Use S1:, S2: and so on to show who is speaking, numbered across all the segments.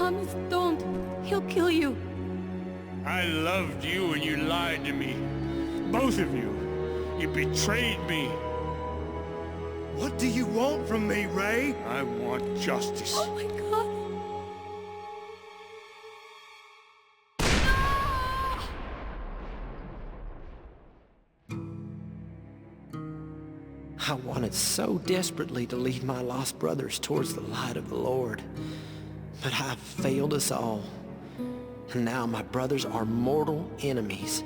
S1: Thomas, don't. He'll kill you.
S2: I loved you and you lied to me. Both of you. You betrayed me.
S3: What do you want from me, Ray?
S2: I want justice.
S1: Oh my God.
S4: I wanted so desperately to lead my lost brothers towards the light of the Lord. But I failed us all. And now my brothers are mortal enemies.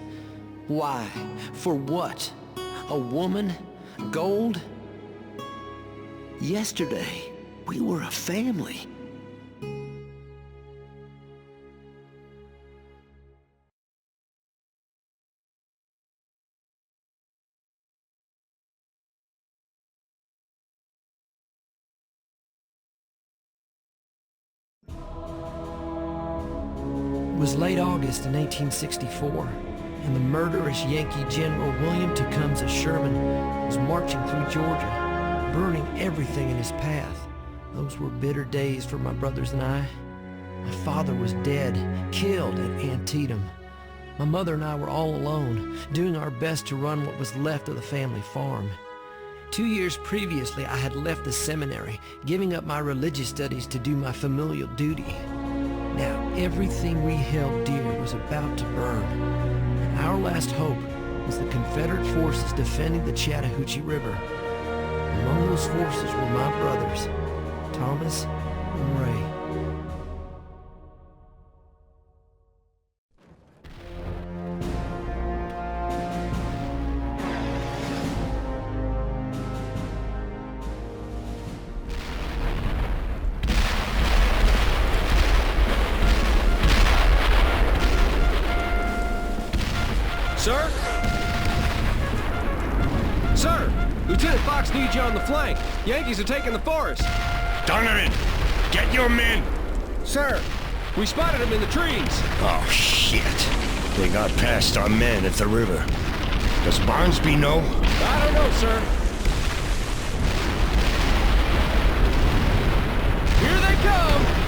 S4: Why? For what? A woman? Gold? Yesterday, we were a family. It was late August in 1864, and the murderous Yankee General William Tecumseh Sherman was marching through Georgia, burning everything in his path. Those were bitter days for my brothers and I. My father was dead, killed at Antietam. My mother and I were all alone, doing our best to run what was left of the family farm. 2 years previously, I had left the seminary, giving up my religious studies to do my familial duty. Now, everything we held dear was about to burn. And our last hope was the Confederate forces defending the Chattahoochee River. Among those forces were my brothers, Thomas and Ray.
S5: Sir? Sir! Lieutenant Fox needs you on the flank. Yankees are taking the forest.
S2: Donovan, get your men!
S5: Sir! We spotted them in the trees.
S2: Oh, shit. They got past our men at the river. Does Barnsby know?
S5: I don't know, sir. Here they come!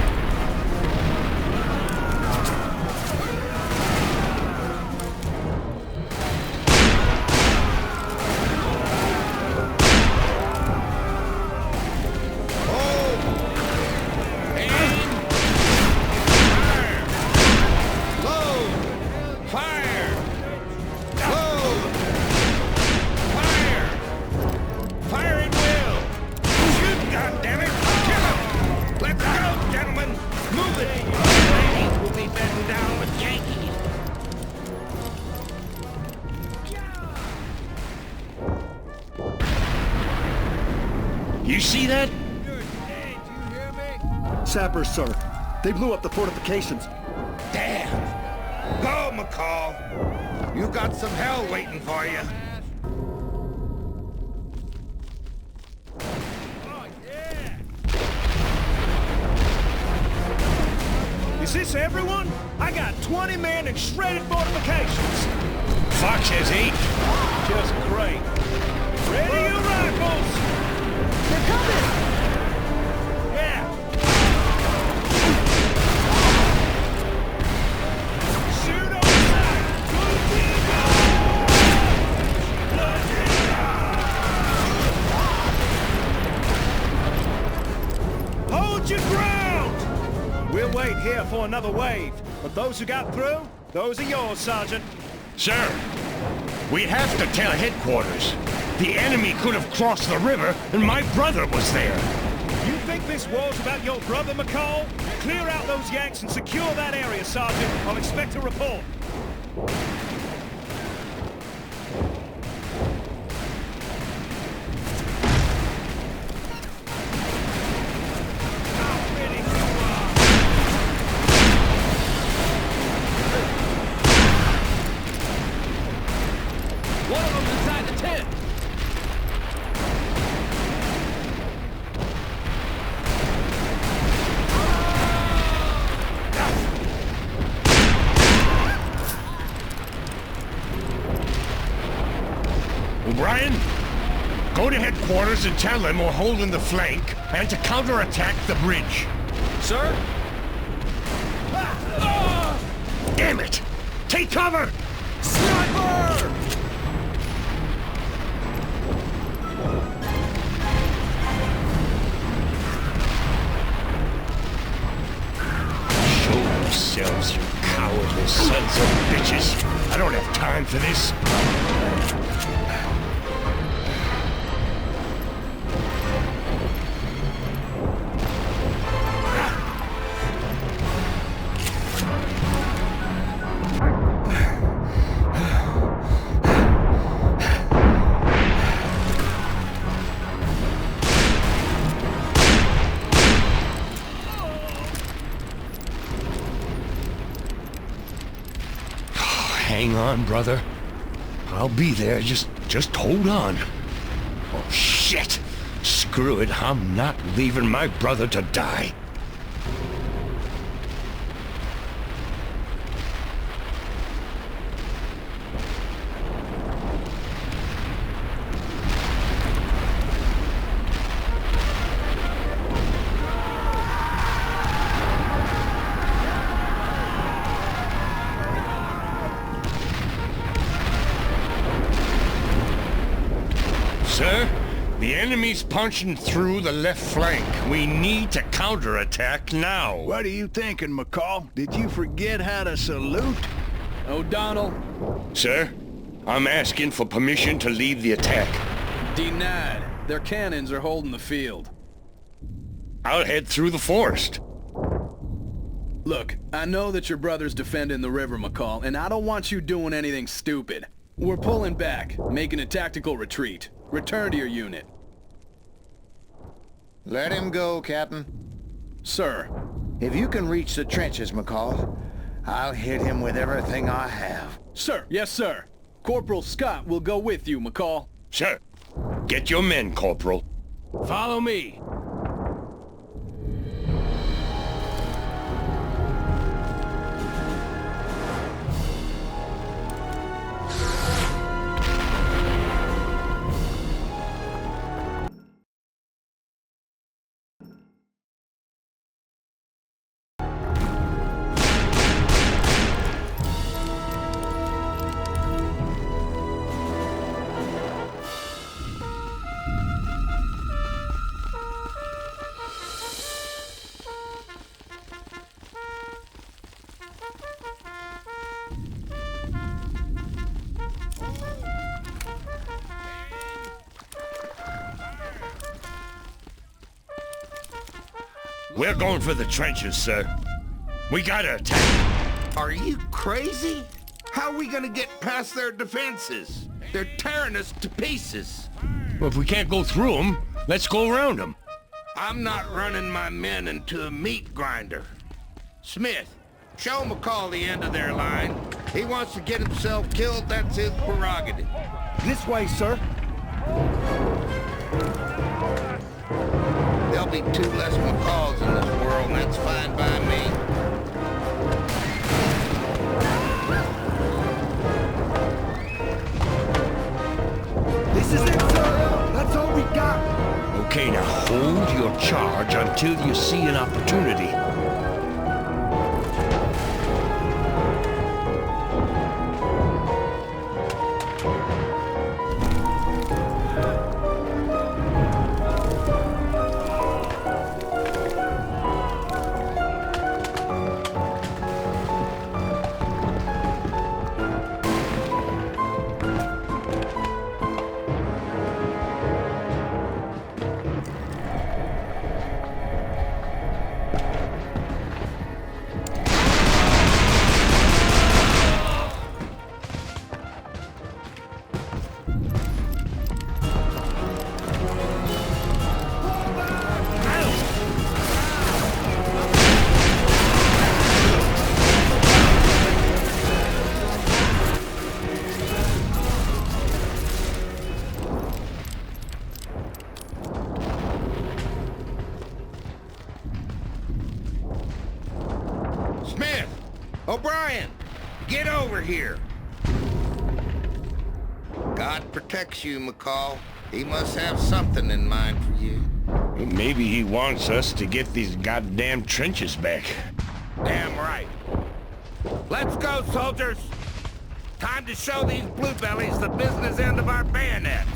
S2: You see that?
S3: Sappers, sir. They blew up the fortifications.
S6: Damn! Go, McCall! You got some hell waiting for you.
S3: Is this everyone? I got 20 men in shredded fortifications.
S2: Fox has 8.
S3: Just great. Ready your rifles! They're coming! Yeah! Shoot on sight! Hold your ground! We'll wait here for another wave. But those who got through, those are yours, Sergeant.
S2: Sir, we have to tell headquarters. The enemy could have crossed the river, and my brother was there.
S3: You think this war's about your brother, McCall? Clear out those Yanks and secure that area, Sergeant. I'll expect a report.
S5: One of them's inside the tent.
S2: O'Brien, go to headquarters and tell them we're holding the flank and to counterattack the bridge.
S5: Sir?
S2: Damn it! Take cover!
S3: Sniper!
S2: Show yourselves, you cowardly sons of bitches. I don't have time for this. Hang on, brother. I'll be there. Just hold on. Oh, shit! Screw it. I'm not leaving my brother to die. Sir, the enemy's punching through the left flank. We need to counterattack now.
S3: What are you thinking, McCall? Did you forget how to salute?
S5: O'Donnell,
S2: Sir, I'm asking for permission to lead the attack.
S5: denied. Their cannons are holding the field.
S2: I'll head through the forest.
S5: Look, I know that your brother's defending the river, McCall, and I don't want you doing anything stupid. We're pulling back, making a tactical retreat. Return to your unit.
S6: Let him go, Captain.
S5: Sir.
S6: If you can reach the trenches, McCall, I'll hit him with everything I have.
S5: Sir, yes, sir. Corporal Scott will go with you, McCall.
S2: Sir, get your men, Corporal.
S5: Follow me.
S2: We're going for the trenches, sir. We gotta attack.
S6: Are you crazy? How are we gonna get past their defenses? They're tearing us to pieces.
S2: Well, if we can't go through them, let's go around them.
S6: I'm not running my men into a meat grinder. Smith, show McCall the end of their line. He wants to get himself killed, that's his prerogative.
S3: This way, sir.
S6: There'll be 2 less McCalls in this world, and that's fine by me.
S3: This is it, sir. That's all we got.
S2: Okay, now hold your charge until you see an opportunity.
S6: Smith! O'Brien! Get over here! God protects you, McCall. He must have something in mind for you.
S2: Maybe he wants us to get these goddamn trenches back.
S6: Damn right. Let's go, soldiers! Time to show these bluebellies the business end of our bayonets.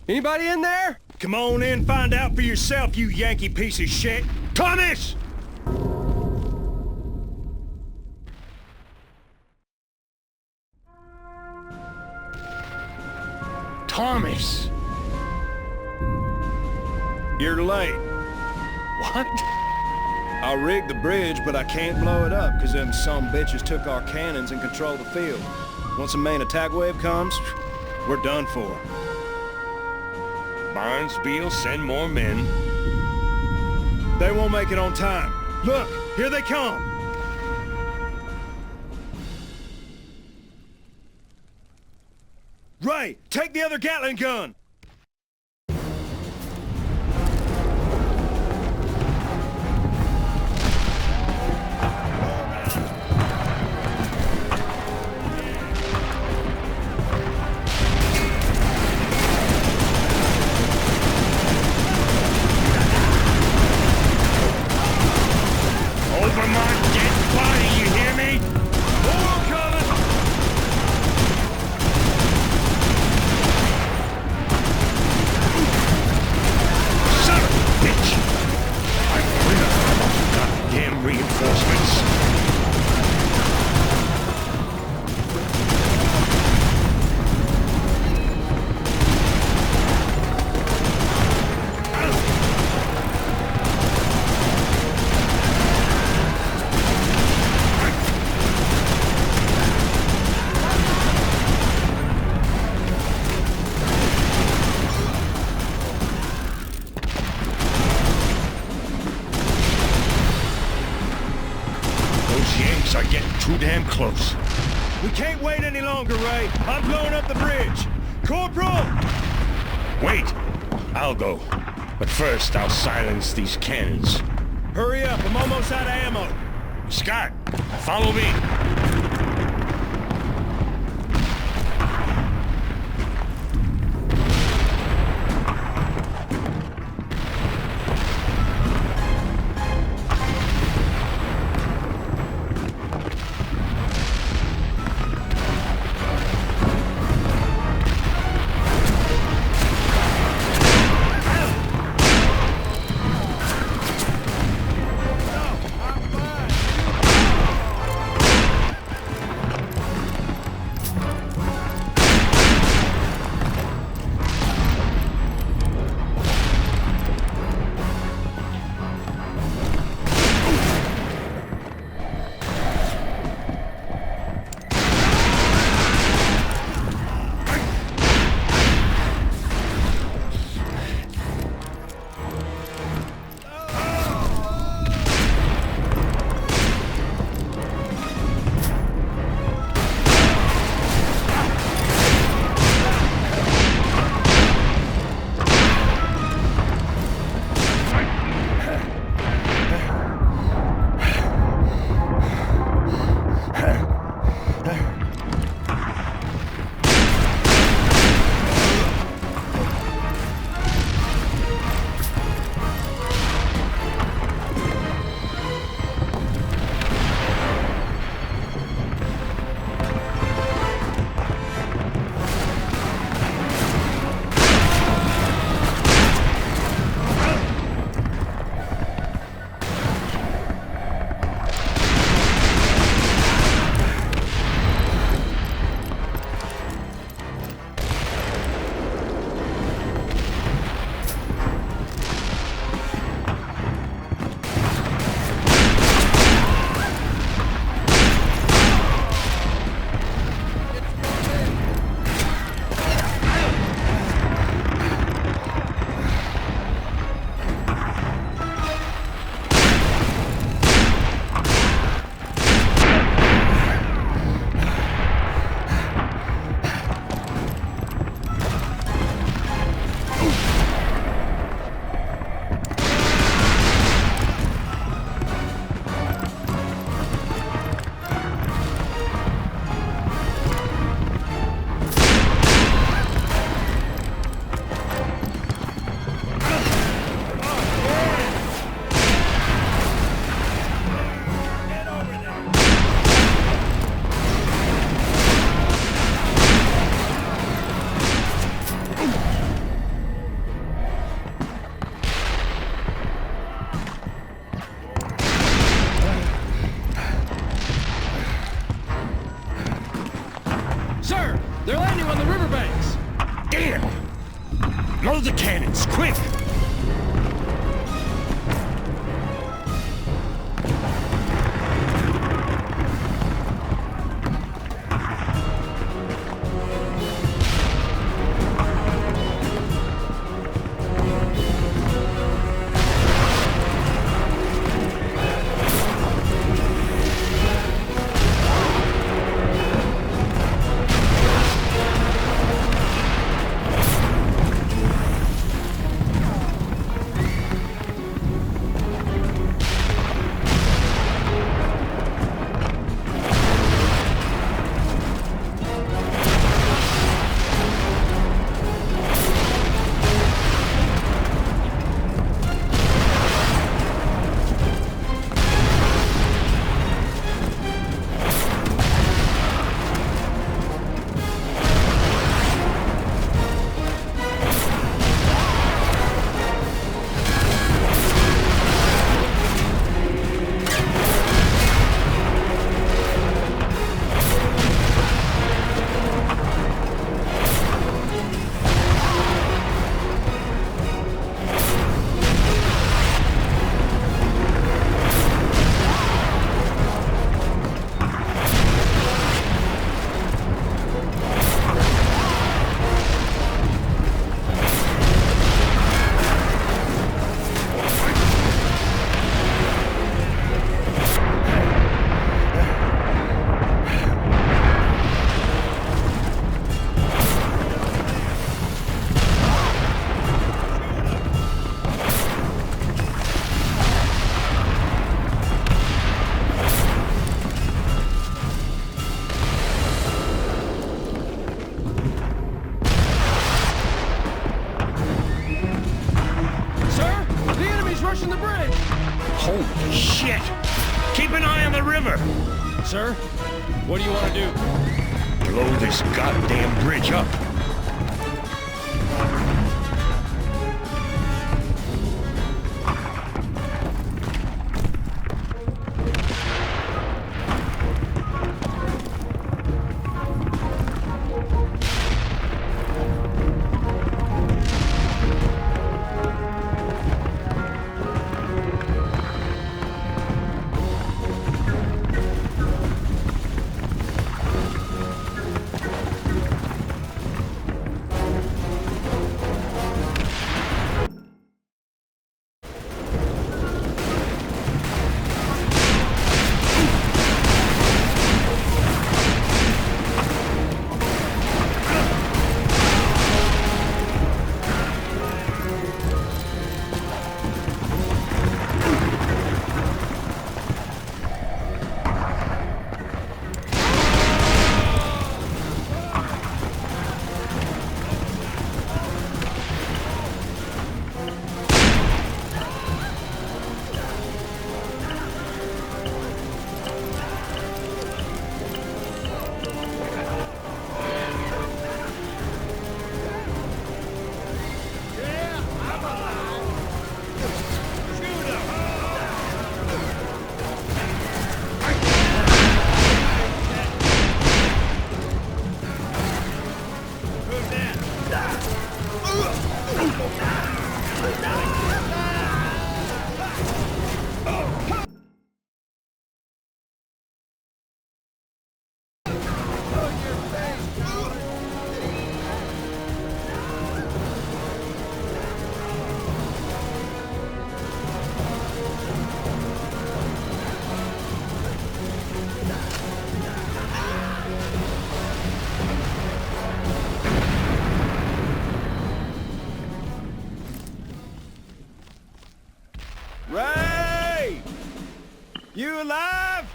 S3: Anybody in there? Come on in, find out for yourself, you Yankee piece of shit. Thomas!
S2: Thomas!
S3: You're late.
S2: What?
S3: I rigged the bridge, but I can't blow it up, because them sumbitches took our cannons and control the field. Once the main attack wave comes, we're done for.
S2: Barnesville, send more men.
S3: They won't make it on time. Look, here they come! Ray, take the other Gatling gun!
S2: Over my dead body, you hear me?
S3: More coming!
S2: Germans are getting too damn close.
S3: We can't wait any longer, Ray. I'm blowing up the bridge. Corporal!
S2: Wait, I'll go. But first, I'll silence these cannons.
S3: Hurry up, I'm almost out of ammo.
S2: Scott, follow me. Load the cannons, quick!
S4: got it!
S2: Holy shit! Keep an eye on the river!
S3: Sir, what do you want to do?
S2: Blow this goddamn bridge up.
S3: Ray! You alive?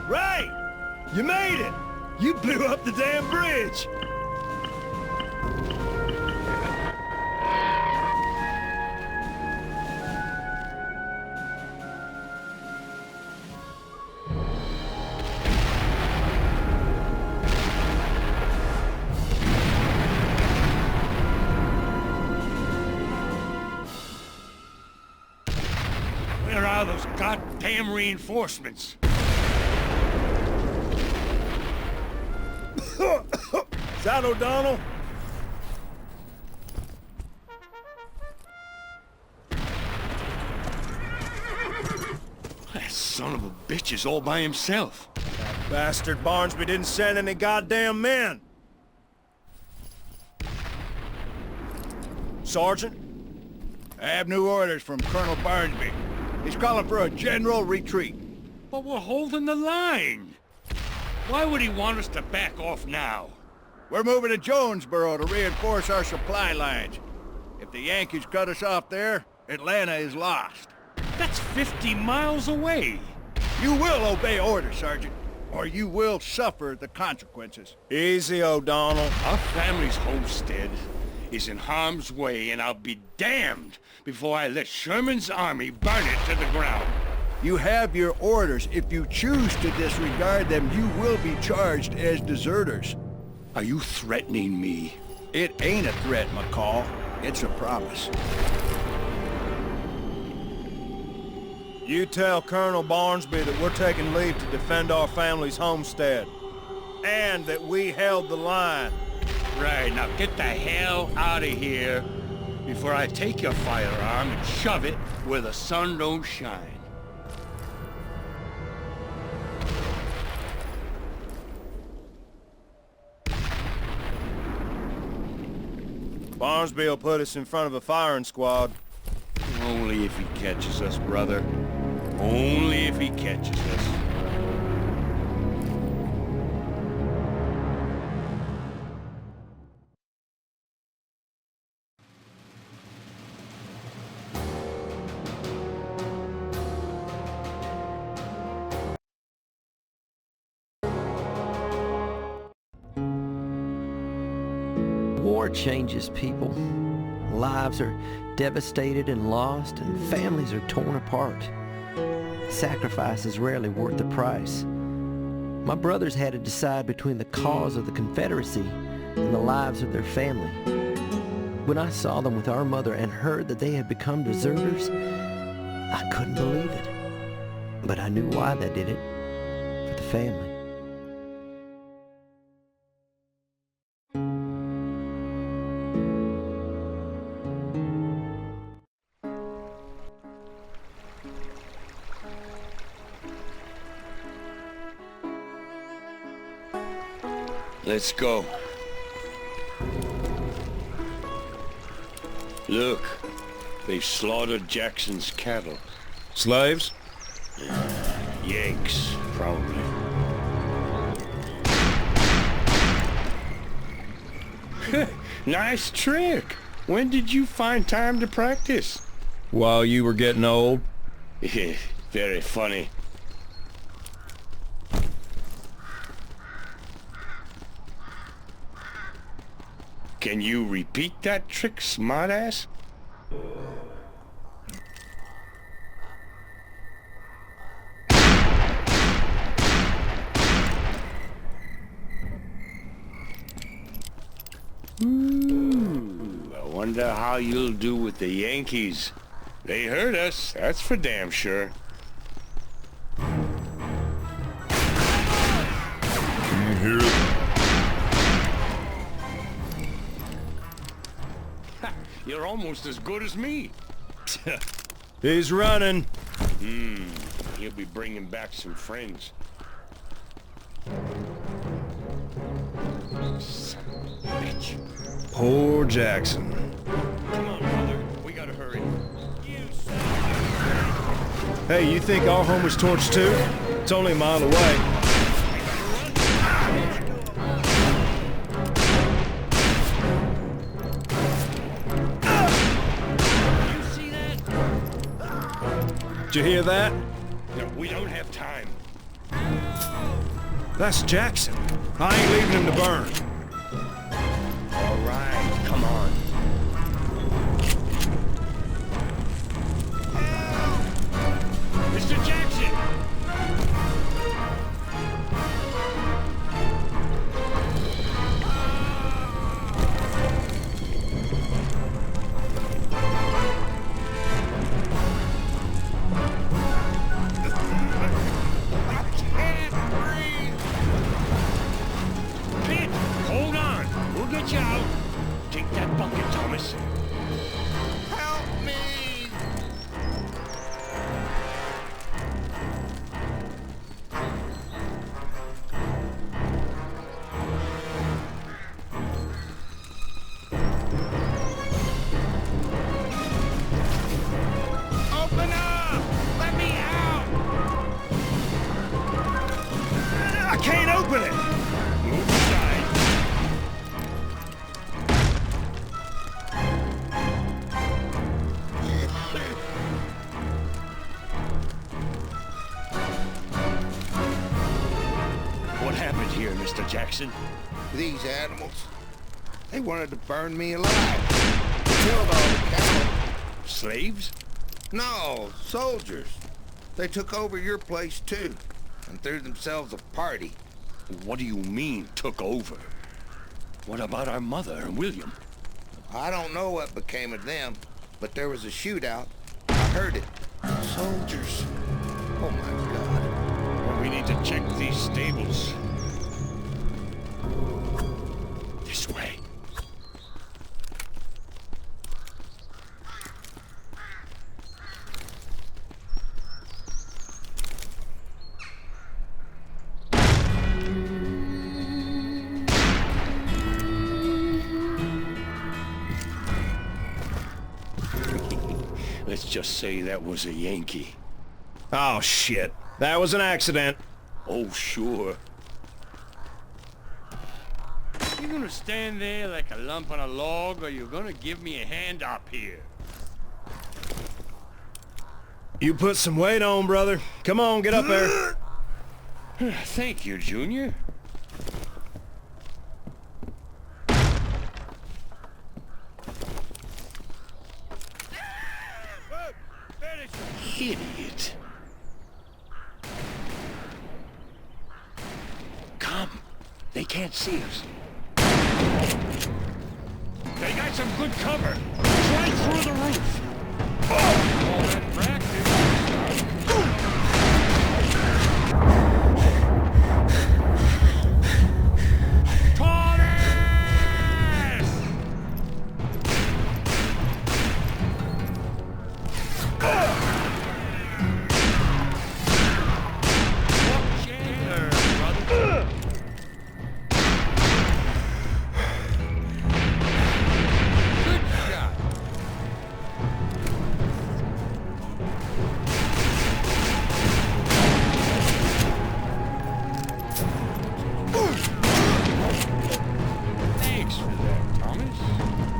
S3: Ray! You made it! You blew up the damn bridge!
S2: Where are those goddamn reinforcements?
S3: Is that O'Donnell?
S2: That son of a bitch is all by himself.
S3: That bastard Barnsby didn't send any goddamn men. Sergeant?
S6: I have new orders from Colonel Barnsby. He's calling for a general retreat.
S2: But we're holding the line. Why would he want us to back off now?
S6: We're moving to Jonesboro to reinforce our supply lines. If the Yankees cut us off there, Atlanta is lost.
S2: That's 50 miles away.
S6: You will obey orders, Sergeant, or you will suffer the consequences.
S3: Easy, O'Donnell.
S2: Our family's homestead is in harm's way, and I'll be damned before I let Sherman's army burn it to the ground.
S6: You have your orders. If you choose to disregard them, you will be charged as deserters.
S2: Are you threatening me?
S6: It ain't a threat, McCall. It's a promise.
S3: You tell Colonel Barnsby that we're taking leave to defend our family's homestead. And that we held the line.
S2: Right, now get the hell out of here before I take your firearm and shove it where the sun don't shine.
S3: Barnsby will put us in front of a firing squad.
S2: Only if he catches us, brother. Only if he catches us.
S4: War changes people. Lives are devastated and lost, and families are torn apart. Sacrifice is rarely worth the price. My brothers had to decide between the cause of the Confederacy and the lives of their family. When I saw them with our mother and heard that they had become deserters, I couldn't believe it. But I knew why they did it. For the family.
S2: Let's go. Look, they've slaughtered Jackson's cattle.
S3: Slaves?
S2: Yanks, probably. Nice trick. When did you find time to practice?
S3: While you were getting old?
S2: Very funny. Can you repeat that trick, smartass? I wonder how you'll do with the Yankees. They hurt us, that's for damn sure.
S3: Can you hear it?
S2: You're almost as good as me.
S3: He's running.
S2: He'll be bringing back some friends. Son of a bitch.
S3: Poor Jackson.
S2: Come on, brother. We gotta hurry.
S3: Hey, you think our home was torched too? It's only a mile away. Did you hear that?
S2: No, we don't have time.
S3: That's Jackson. I ain't leaving him to burn.
S2: All right, come on. Mr. Jackson! Get you out. Take that bucket, Thomas.
S6: Help me! Open up! Let me out!
S3: I can't open it!
S2: Move aside. What happened here, Mr. Jackson?
S6: These animals, they wanted to burn me alive. They killed all the cattle.
S2: Slaves?
S6: No, soldiers. They took over your place too, and threw themselves a party.
S2: What do you mean, took over? What about our mother and William?
S6: I don't know what became of them, but there was a shootout. I heard it. Soldiers. Oh my God.
S2: Well, we need to check these stables. This way. Let's just say that was a Yankee.
S3: Oh, shit. That was an accident.
S2: Oh, sure. You gonna stand there like a lump on a log, or you gonna give me a hand up here?
S3: You put some weight on, brother. Come on, get up there.
S2: Thank you, Junior. idiot. Come. They can't see us. They got some good cover. It's right through the roof. Oh! All that practice.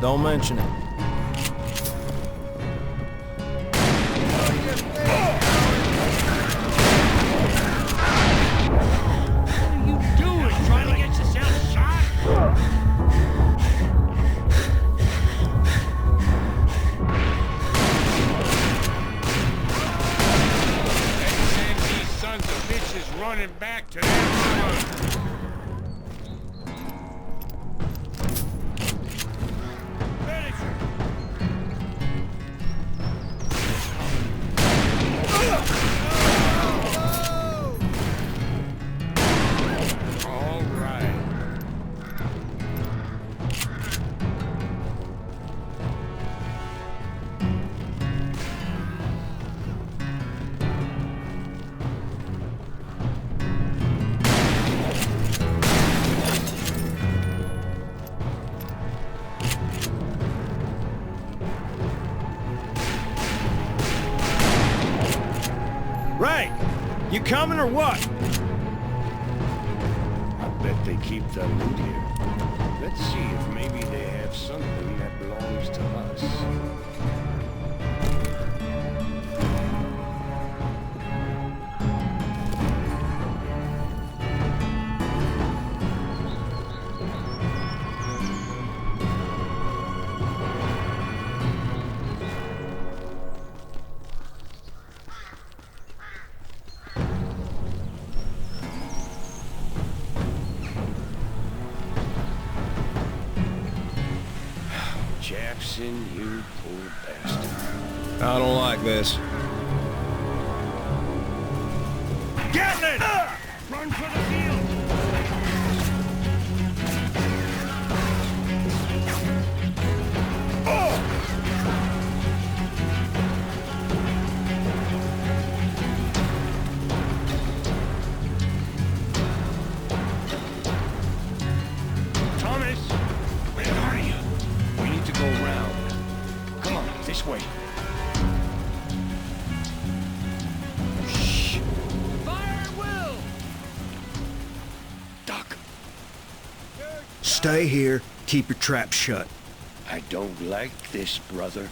S3: Don't mention it.
S2: What are you doing? Trying to get yourself shot? They send these sons of bitches running back to their front.
S3: Ray, you coming or what?
S2: I bet they keep the loot here. Let's see if maybe they have something that belongs to us. Jackson, you poor bastard.
S3: I don't like this.
S2: Gatlin! Run for the field! Thomas! Where are you? We need to go round. Come on, this way. Shh.
S1: Fire at will!
S2: Duck.
S3: Stay here. Keep your trap shut.
S2: I don't like this, brother.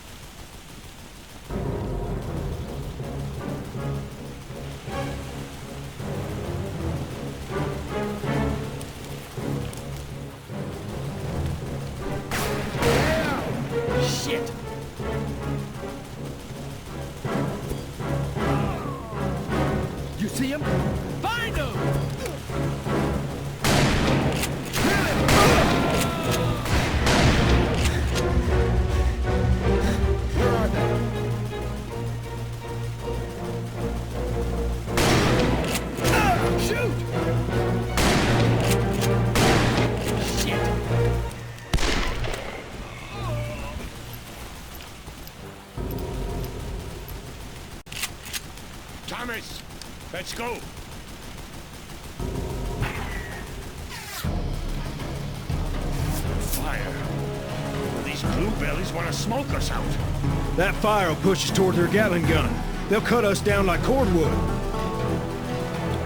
S1: Shit!
S4: You see him?
S1: Find him!
S3: Where are they?
S1: Shoot! Shit!
S2: Thomas, let's go. Fire. These bluebellies want to smoke us out.
S3: That fire will push us toward their Gatling gun. They'll cut us down like cordwood.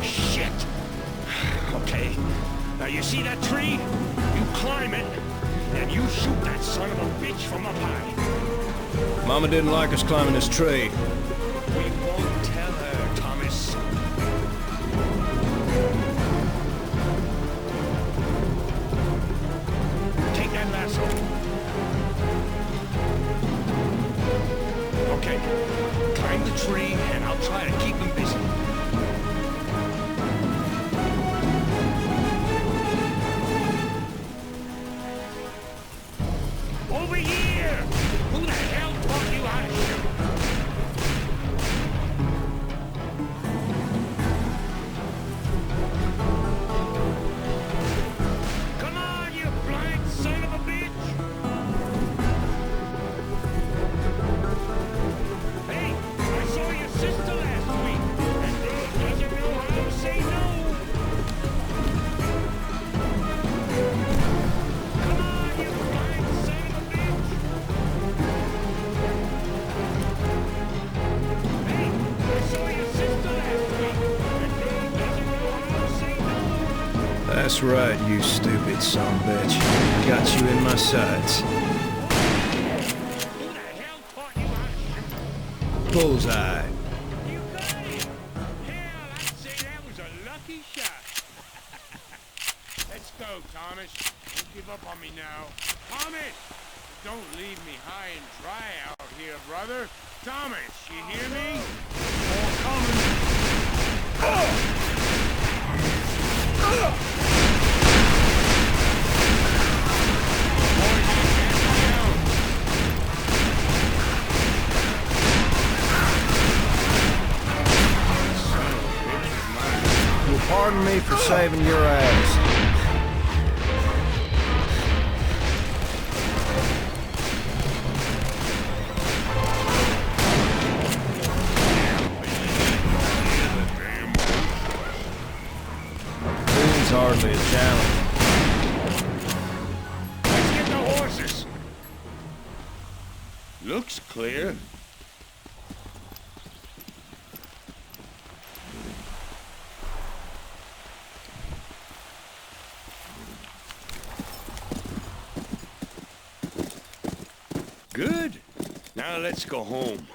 S2: Shit. Okay. Now you see that tree? You climb it, and you shoot that son of a bitch from up high.
S3: Mama didn't like us climbing this tree.
S2: We won't tell her, Thomas. Take that lasso. Okay. Climb the tree and try to keep him busy.
S1: Over here! Who the hell taught you how to shoot? Come on, you blind son of a bitch! Hey, I saw your sister last week. That girl doesn't know how to say no. Come on, you blind son of a bitch! Hey, I saw your sister last week. That girl doesn't know how to say no.
S3: That's right, you stupid son of a bitch. Got you in my sights.
S1: Who the hell taught you how to shoot?
S3: Bullseye.
S1: You got it! Hell, I'd say that was a lucky shot. Let's go, Thomas. Don't give up on me now. Thomas! Don't leave me high and dry out here, brother. Thomas, you hear me? More coming.
S3: You'll pardon me for saving your ass. It's hardly a challenge.
S1: Let's get the horses.
S6: Looks clear.
S2: Good. Now let's go home.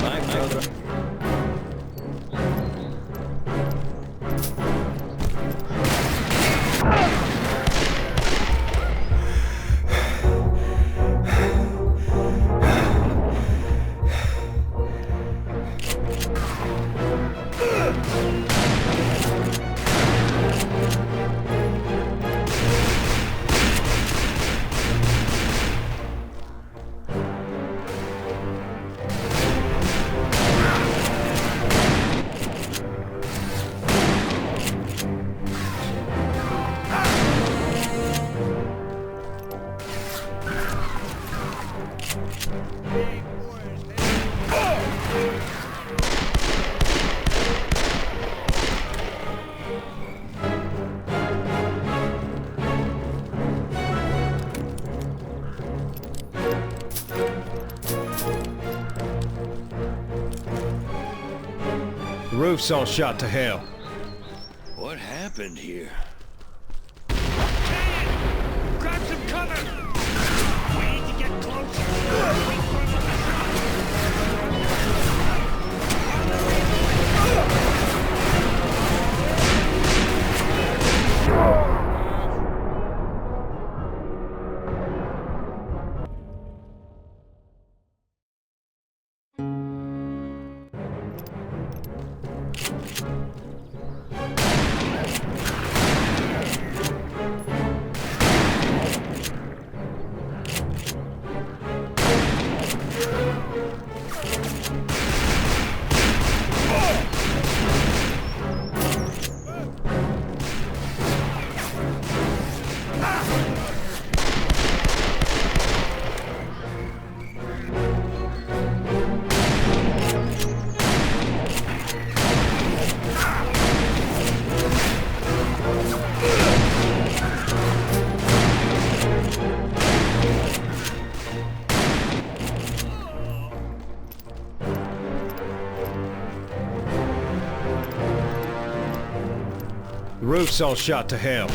S3: Thanks, brother. The roof's all shot to hell.
S2: What happened here?
S1: Grab some cover! We need to get closer.
S3: The roof's all shot to hell.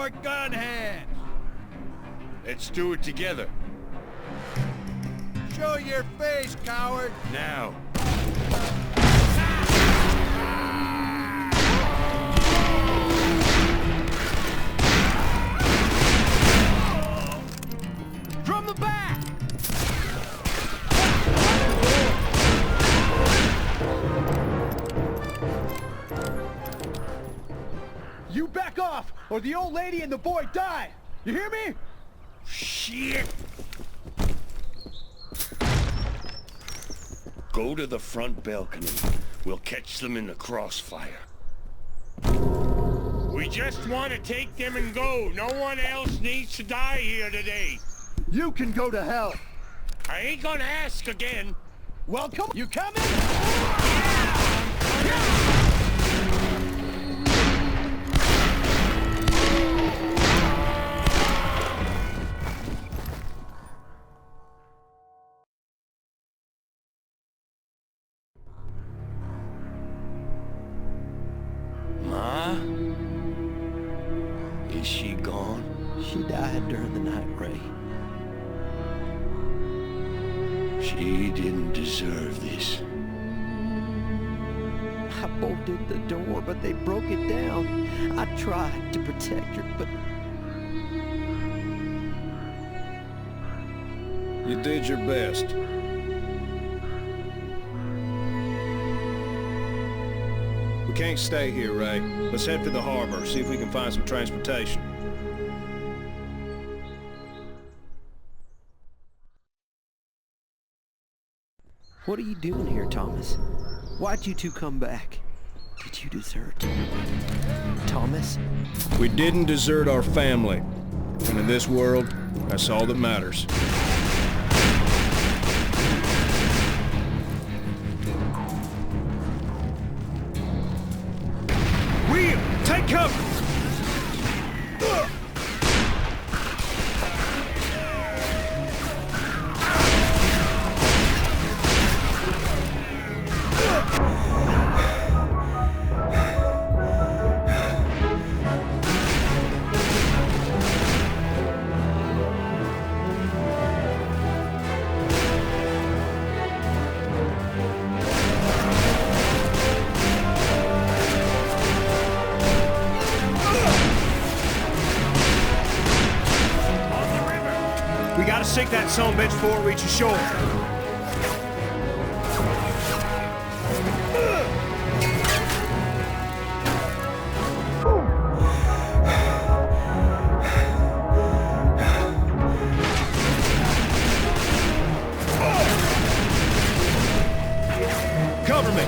S5: more gun hands!
S2: Let's do it together.
S5: Show your face, coward!
S2: Now.
S5: From the back! You back off, or the old lady and the boy die! You hear me?
S2: Shit! Go to the front balcony. We'll catch them in the crossfire.
S1: We just want to take them and go. No one else needs to die here today.
S5: You can go to hell!
S1: I ain't gonna ask again.
S5: Well, come on! You coming?
S2: Ma? Is she gone?
S4: She died during the night, Ray.
S2: She didn't deserve this.
S4: I bolted the door, but they broke it down. I tried to protect her, but
S3: You did your best. We can't stay here, Ray. Let's head for the harbor, see if we can find some transportation.
S4: what are you doing here, Thomas? Why'd you two come back? Did you desert? Thomas?
S3: We didn't desert our family. And in this world, that's all that matters. Will, take cover! We gotta sink that sumbitch before it reaches shore. Cover me!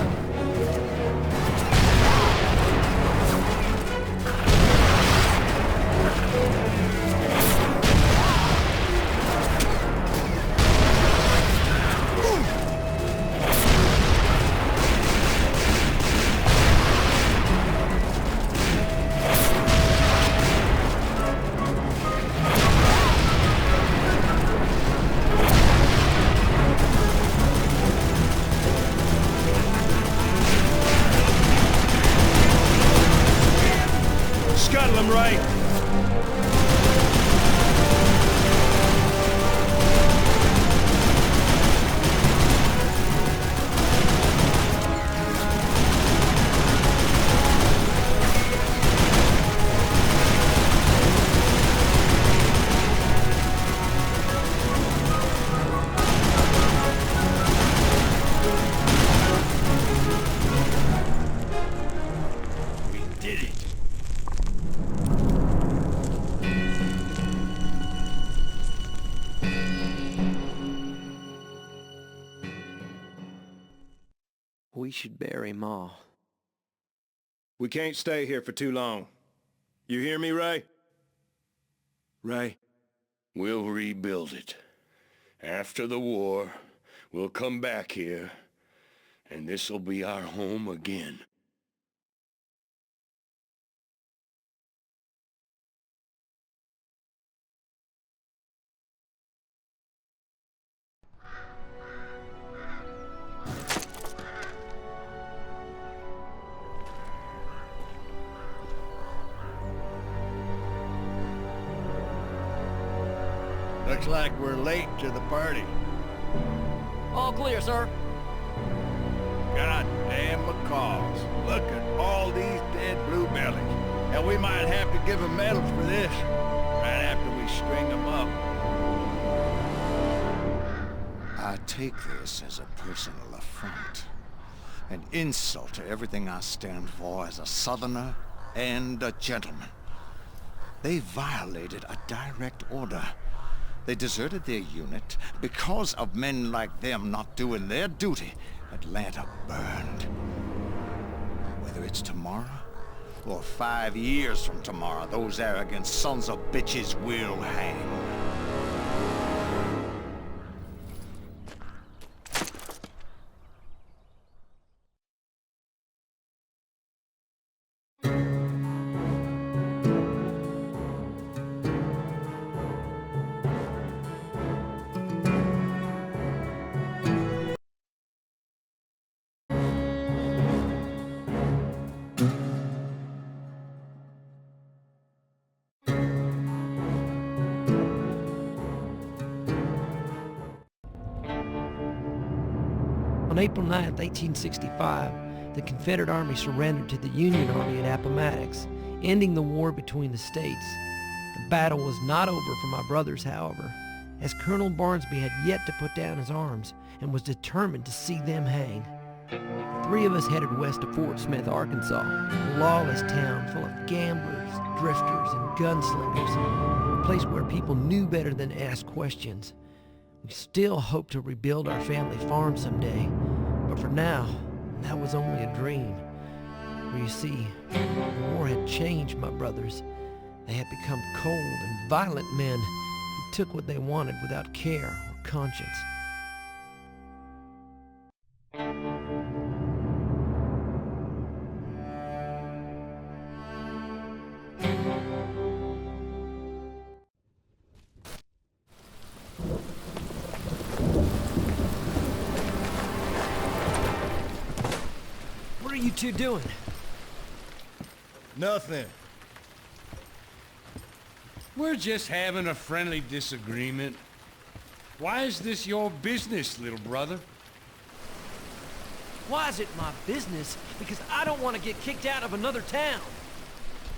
S3: Scuttle him, Ray!
S2: We did it.
S4: We should bury Ma.
S3: We can't stay here for too long. You hear me, Ray? Ray?
S2: We'll rebuild it. After the war, we'll come back here, and this'll be our home again.
S3: Looks like we're late to the party.
S4: All clear, sir.
S3: Goddamn macaws. Look at all these dead bluebellies. And we might have to give them medals for this, right after we string them up.
S7: I take this as a personal affront. An insult to everything I stand for as a Southerner and a gentleman. They violated a direct order. They deserted their unit because of men like them not doing their duty. Atlanta burned. Whether it's tomorrow or 5 years from tomorrow, those arrogant sons of bitches will hang.
S4: On April 9th, 1865, the Confederate Army surrendered to the Union Army at Appomattox, ending the war between the states. The battle was not over for my brothers, however, as Colonel Barnsby had yet to put down his arms and was determined to see them hang. The three of us headed west to Fort Smith, Arkansas, a lawless town full of gamblers, drifters, and gunslingers, a place where people knew better than to ask questions. We still hope to rebuild our family farm someday, but for now, that was only a dream. For you see, the war had changed my brothers. They had become cold and violent men who took what they wanted without care or conscience. What are you two doing?
S3: Nothing.
S1: We're just having a friendly disagreement. Why is this your business, little brother?
S4: Why is it my business? Because I don't want to get kicked out of another town.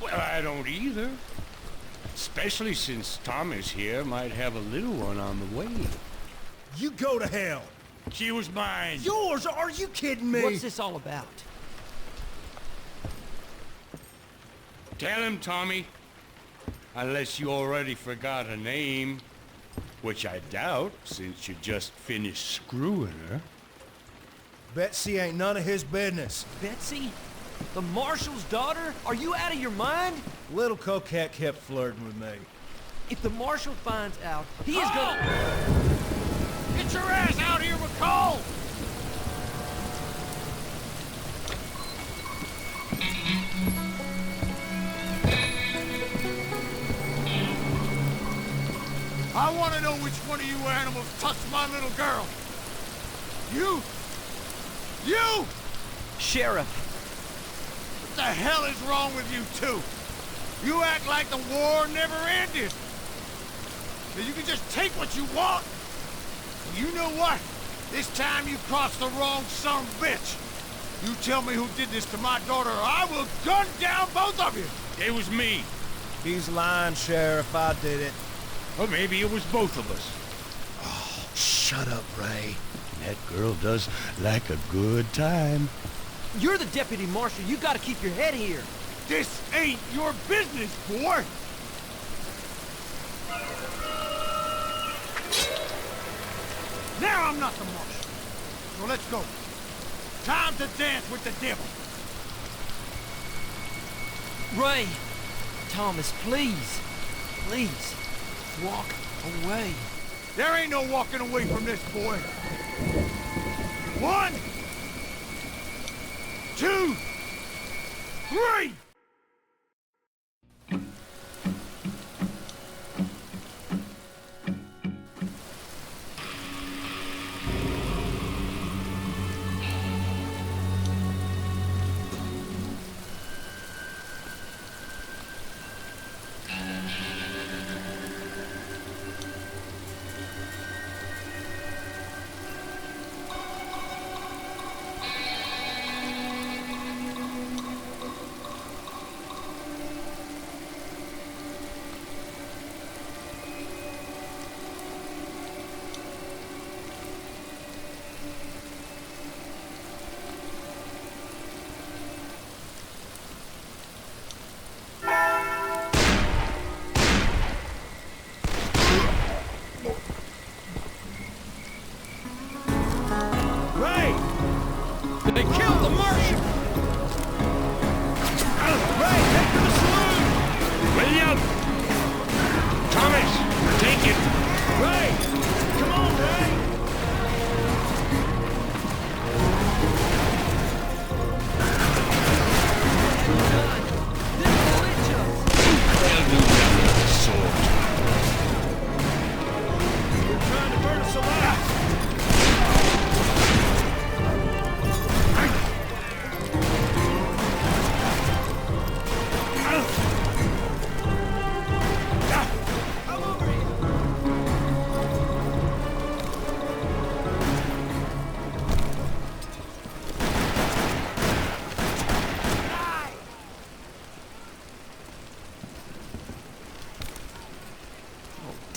S1: Well, I don't either. Especially since Thomas here might have a little one on the way.
S3: You go to hell.
S1: She was mine.
S3: Yours? Are you kidding me?
S4: What's this all about?
S1: Tell him, Tommy. Unless you already forgot her name. Which I doubt, since you just finished screwing her.
S3: Betsy ain't none of his business.
S4: Betsy? The marshal's daughter? Are you out of your mind?
S3: Little coquette kept flirting with me.
S4: If the marshal finds out, he is gonna...
S1: Get your ass out here, McCall! I want to know which one of you animals touched my little girl. You? You!
S4: Sheriff.
S1: What the hell is wrong with you two? You act like the war never ended. That you can just take what you want. You know what? This time you crossed the wrong son of a bitch. You tell me who did this to my daughter, or I will gun down both of you. It was me.
S3: He's lying, Sheriff. I did it.
S1: Or maybe it was both of us.
S2: Oh, shut up, Ray. That girl does like a good time.
S4: You're the deputy marshal. You gotta keep your head here.
S1: This ain't your business, boy. Now I'm not the marshal. So let's go. Time to dance with the devil.
S4: Ray! Thomas, please. Please. Walk away.
S1: There ain't no walking away from this, boy. 1, 2, 3!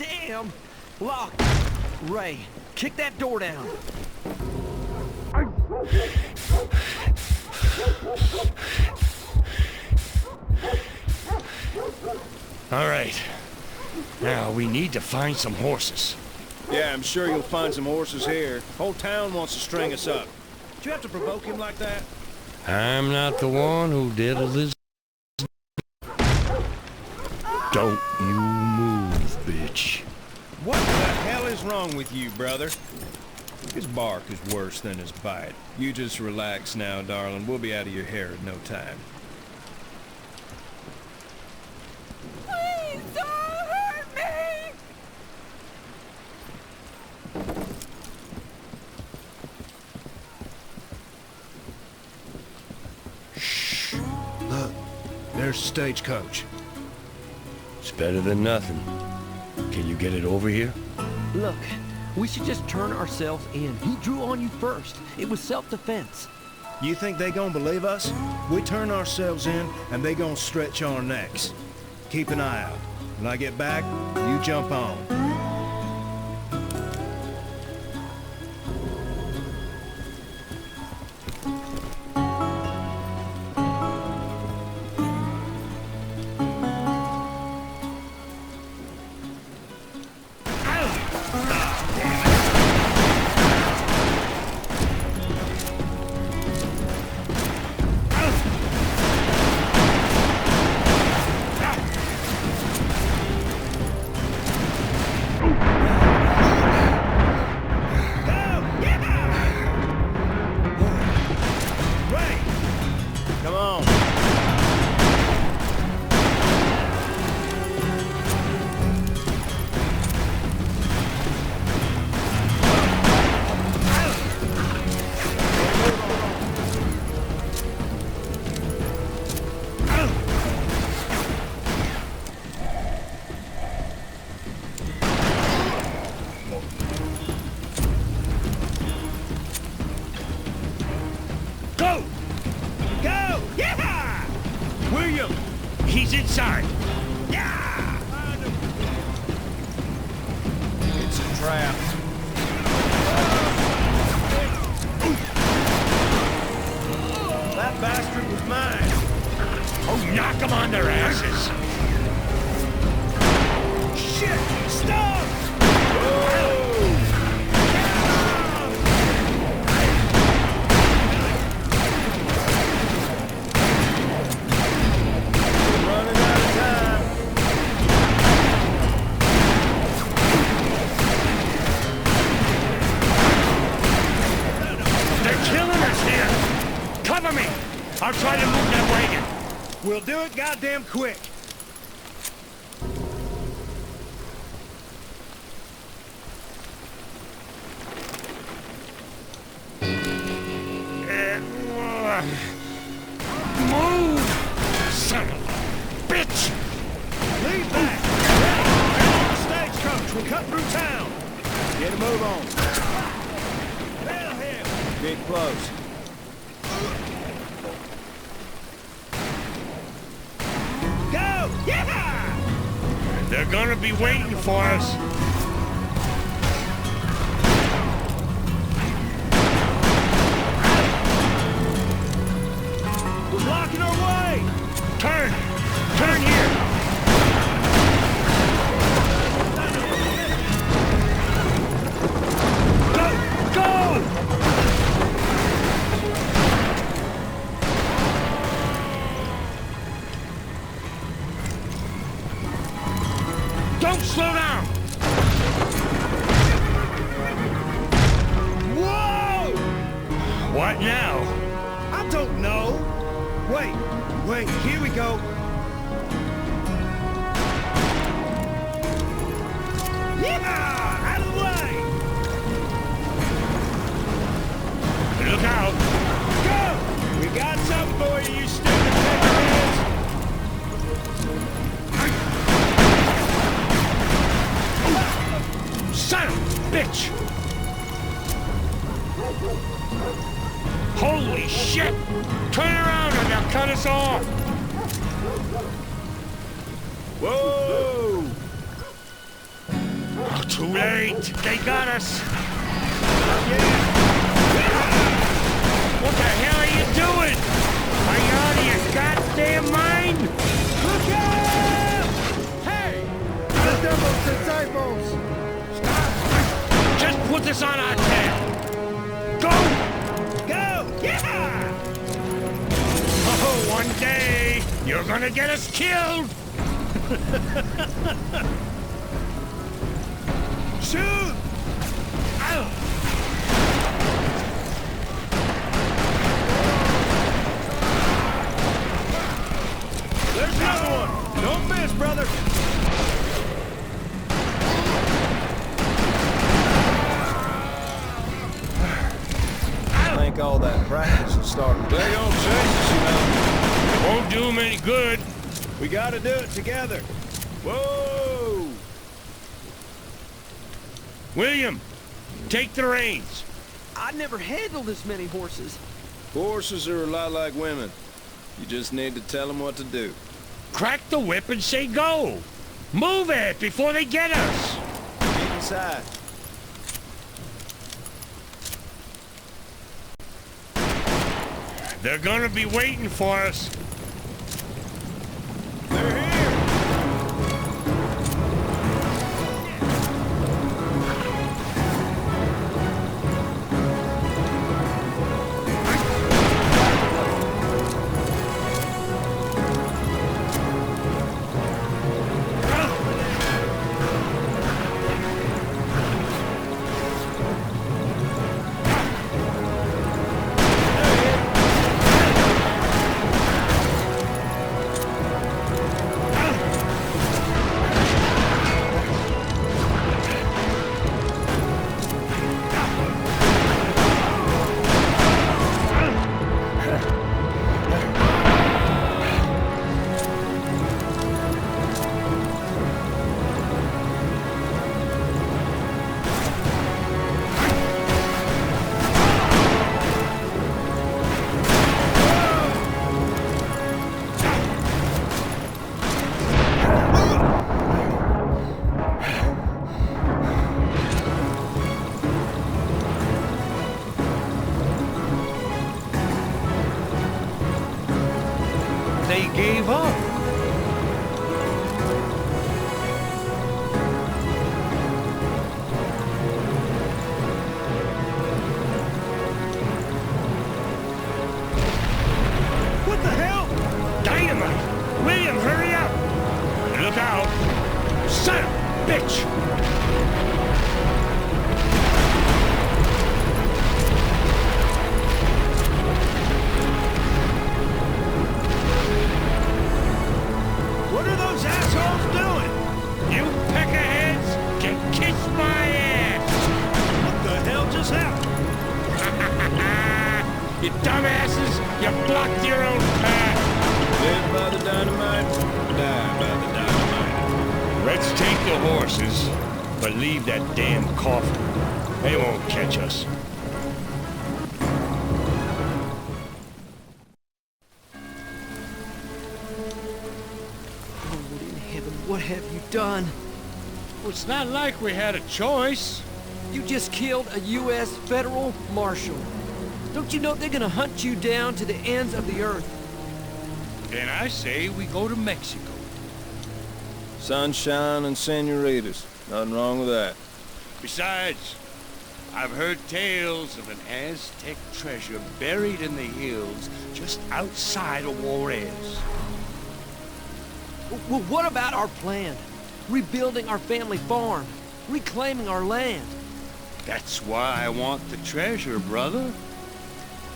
S4: Damn! Locked. Ray, kick that door down.
S2: All right. Now, we need to find some horses.
S3: Yeah, I'm sure you'll find some horses here. Whole town wants to string us up. Did you have to provoke him like that?
S2: I'm not the one who did Elizabeth. Don't you move, bitch.
S3: What the hell is wrong with you, brother? His bark is worse than his bite. You just relax now, darling. We'll be out of your hair in no time.
S8: Please don't hurt me!
S3: Look, there's the stagecoach.
S2: It's better than nothing. Can you get it over here?
S4: Look, we should just turn ourselves in. He drew on you first. It was self-defense.
S3: You think they gonna believe us? We turn ourselves in, and they gonna stretch our necks. Keep an eye out. When I get back, you jump on. Come on.
S2: Go!
S3: Go! Yeah!
S2: William! He's inside!
S3: Yeah! It's a trap. That bastard was mine.
S2: Oh, knock them on their asses!
S3: Shit! Stop! Whoa! Running out of time.
S2: They're killing us here! Cover me! I'll try to move that wagon.
S3: We'll do it goddamn quick.
S2: Move! Son of a bitch!
S3: Lead back! Get on the stagecoach! We'll cut through town! Get a move on. Nail him! Get close. Go! Yeah!
S2: They're gonna be waiting for us.
S3: We're blocking our way!
S2: Turn! Turn here! Go! Go! Don't slow down!
S3: Whoa!
S2: What now?
S3: I don't know. Wait, here we go. Yeah! Out of the way!
S2: Look out!
S3: Go! We got something for you, you stupid peckerheads!
S2: Son of a bitch! Holy shit! Turn around or they'll cut us off!
S3: Whoa!
S2: Too late. They got us. What the hell are you doing? Are you out of your goddamn mind? Look out! Hey!
S9: The devil's disciples!
S2: Stop! Just put this on our tail. Go! Go! Yeah! Oh, one day, you're gonna get us killed! Shoot! Ow!
S3: There's another one! Don't miss, brother! I think all that practice is starting to play on changes, you know.
S2: Won't do him any good.
S3: We gotta do it together. Whoa!
S2: William, take the reins.
S4: I never handled this many horses.
S3: Horses are a lot like women. You just need to tell them what to do.
S2: Crack the whip and say go. Move it before they get us.
S3: Keep inside.
S2: They're gonna be waiting for us.
S3: They're here!
S2: They gave up.
S3: What the hell?
S2: Dynamite! William, hurry up! Look out! Son of a bitch!
S3: What are those assholes doing?
S2: You peckerheads can kiss my ass!
S3: What the hell just happened?
S2: You dumbasses! You blocked your own path!
S3: Live by the dynamite, die by the dynamite.
S2: Let's take the horses, but leave that damn coffin. They won't catch us.
S4: Lord in heaven, what have you done?
S2: Well, it's not like we had a choice.
S4: You just killed a U.S. federal marshal. Don't you know they're gonna hunt you down to the ends of the earth?
S2: Then I say we go to Mexico.
S3: Sunshine and senoritas. Nothing wrong with that.
S2: Besides, I've heard tales of an Aztec treasure buried in the hills just outside of Juarez.
S4: Well, what about our plan? Rebuilding our family farm, reclaiming our land.
S2: That's why I want the treasure, brother.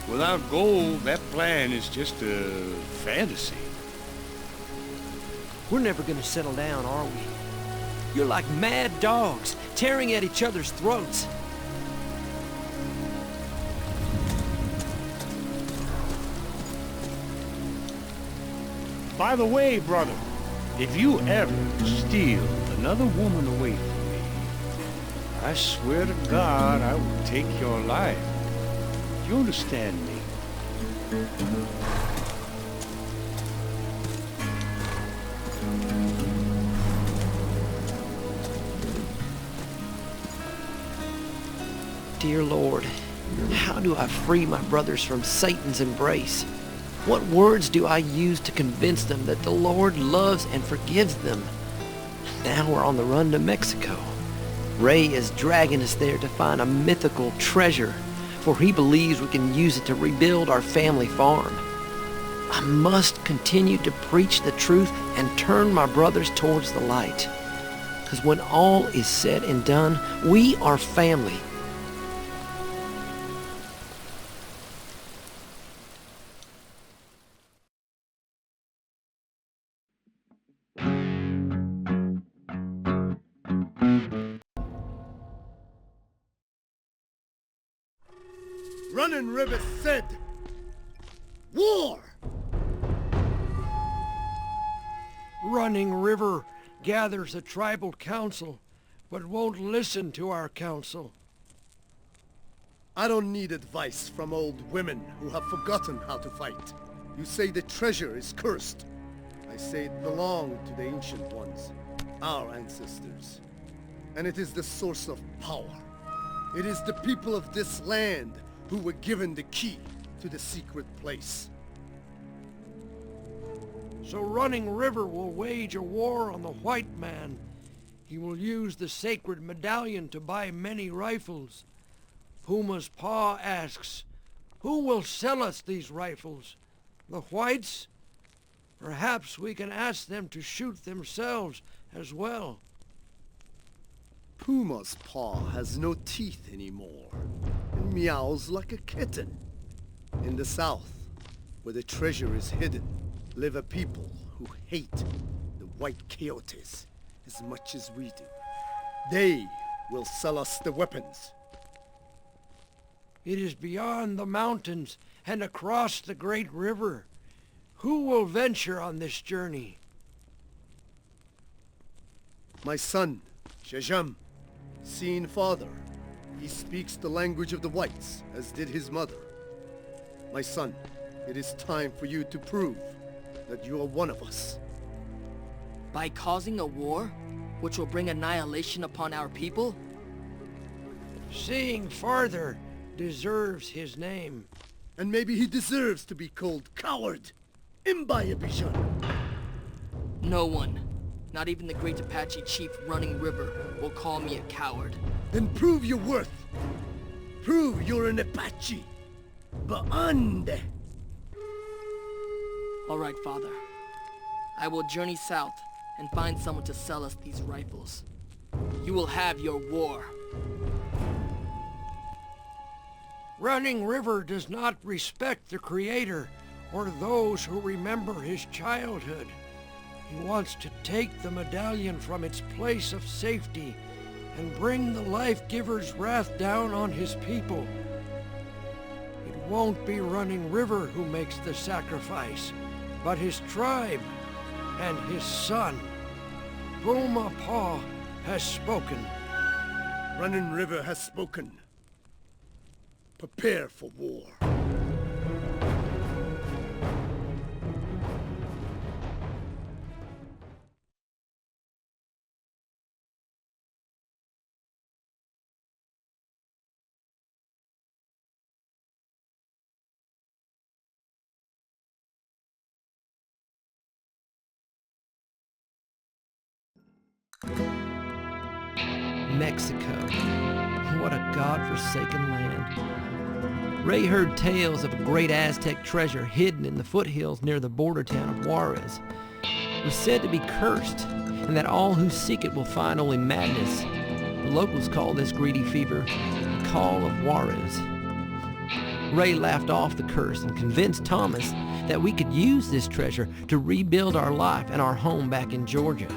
S2: Without gold, that plan is just a fantasy.
S4: We're never gonna settle down, are we? You're like mad dogs, tearing at each other's throats.
S2: By the way, brother, if you ever steal another woman away from me, I swear to God I will take your life. You understand me?
S4: Dear Lord, how do I free my brothers from Satan's embrace? What words do I use to convince them that the Lord loves and forgives them? Now we're on the run to Mexico. Ray is dragging us there to find a mythical treasure, for he believes we can use it to rebuild our family farm. I must continue to preach the truth and turn my brothers towards the light. Because when all is said and done, we are family.
S9: Running River said, war!
S4: Running River gathers a tribal council, but won't listen to our counsel.
S9: I don't need advice from old women who have forgotten how to fight. You say the treasure is cursed. I say it belonged to the ancient ones, our ancestors. And it is the source of power. It is the people of this land who were given the key to the secret place.
S4: So Running River will wage a war on the white man. He will use the sacred medallion to buy many rifles. Puma's pa asks, who will sell us these rifles? The whites? Perhaps we can ask them to shoot themselves as well.
S9: Puma's paw has no teeth anymore, and meows like a kitten. In the south, where the treasure is hidden, live a people who hate the white coyotes as much as we do. They will sell us the weapons.
S4: It is beyond the mountains and across the great river. Who will venture on this journey?
S9: My son, Shajam, seeing father, he speaks the language of the whites, as did his mother. My son, it is time for you to prove that you are one of us.
S10: By causing a war, which will bring annihilation upon our people?
S4: Seeing farther deserves his name.
S9: And maybe he deserves to be called coward. Imbiabishan.
S10: No one, not even the great Apache chief Running River, will call me a coward.
S9: Then prove your worth. Prove you're an Apache. Baande.
S10: All right, father. I will journey south and find someone to sell us these rifles. You will have your war.
S4: Running River does not respect the Creator or those who remember his childhood. He wants to take the medallion from its place of safety and bring the life-giver's wrath down on his people. It won't be Running River who makes the sacrifice, but his tribe and his son. Puma Pa has spoken.
S9: Running River has spoken. Prepare for war.
S4: Mexico. What a God-forsaken land. Ray heard tales of a great Aztec treasure hidden in the foothills near the border town of Juarez. It was said to be cursed, and that all who seek it will find only madness. The locals call this greedy fever the Call of Juarez. Ray laughed off the curse and convinced Thomas that we could use this treasure to rebuild our life and our home back in Georgia.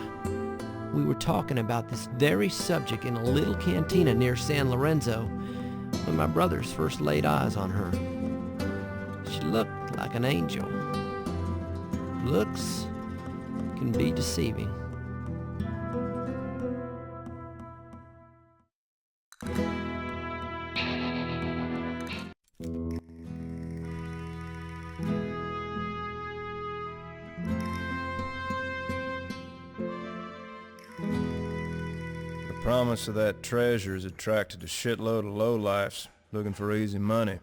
S4: We were talking about this very subject in a little cantina near San Lorenzo when my brothers first laid eyes on her. She looked like an angel. Looks can be deceiving.
S3: promise of that treasure has attracted a shitload of lowlifes looking for easy money.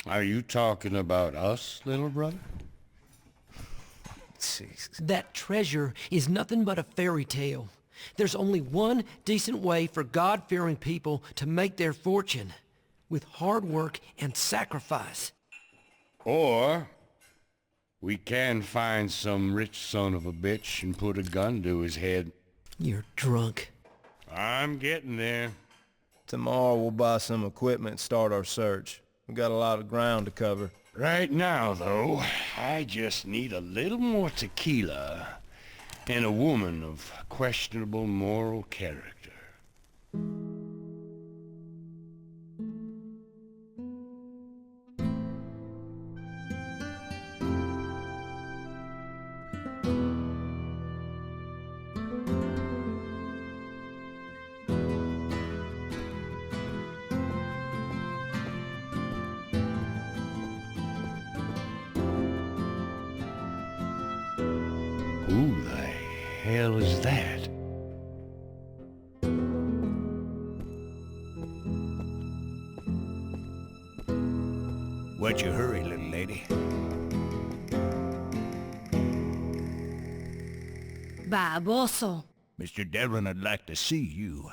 S2: Are you talking about us, little brother?
S4: That treasure is nothing but a fairy tale. There's only one decent way for God-fearing people to make their fortune, with hard work and sacrifice.
S2: Or we can find some rich son of a bitch and put a gun to his head.
S4: You're drunk.
S2: I'm getting there.
S3: Tomorrow we'll buy some equipment and start our search. We've got a lot of ground to cover.
S2: Right now, though, I just need a little more tequila and a woman of questionable moral character. Who the hell is that?
S11: What's your hurry, little lady?
S12: Baboso.
S11: Mr. Devlin would like to see you.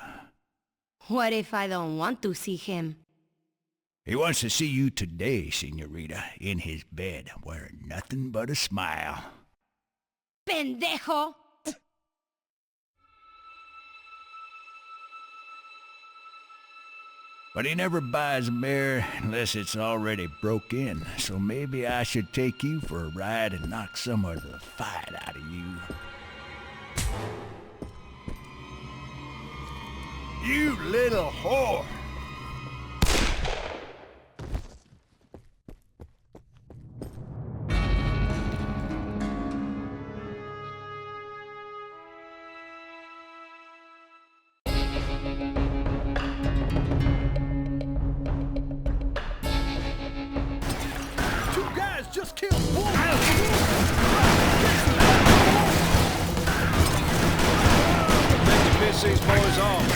S12: What if I don't want to see him?
S11: He wants to see you today, señorita, in his bed, wearing nothing but a smile.
S12: Pendejo!
S11: But he never buys a mare unless it's already broke in, so maybe I should take you for a ride and knock some of the fight out of you. You little whore!
S5: Just killed one!
S3: Make the piss these boys off.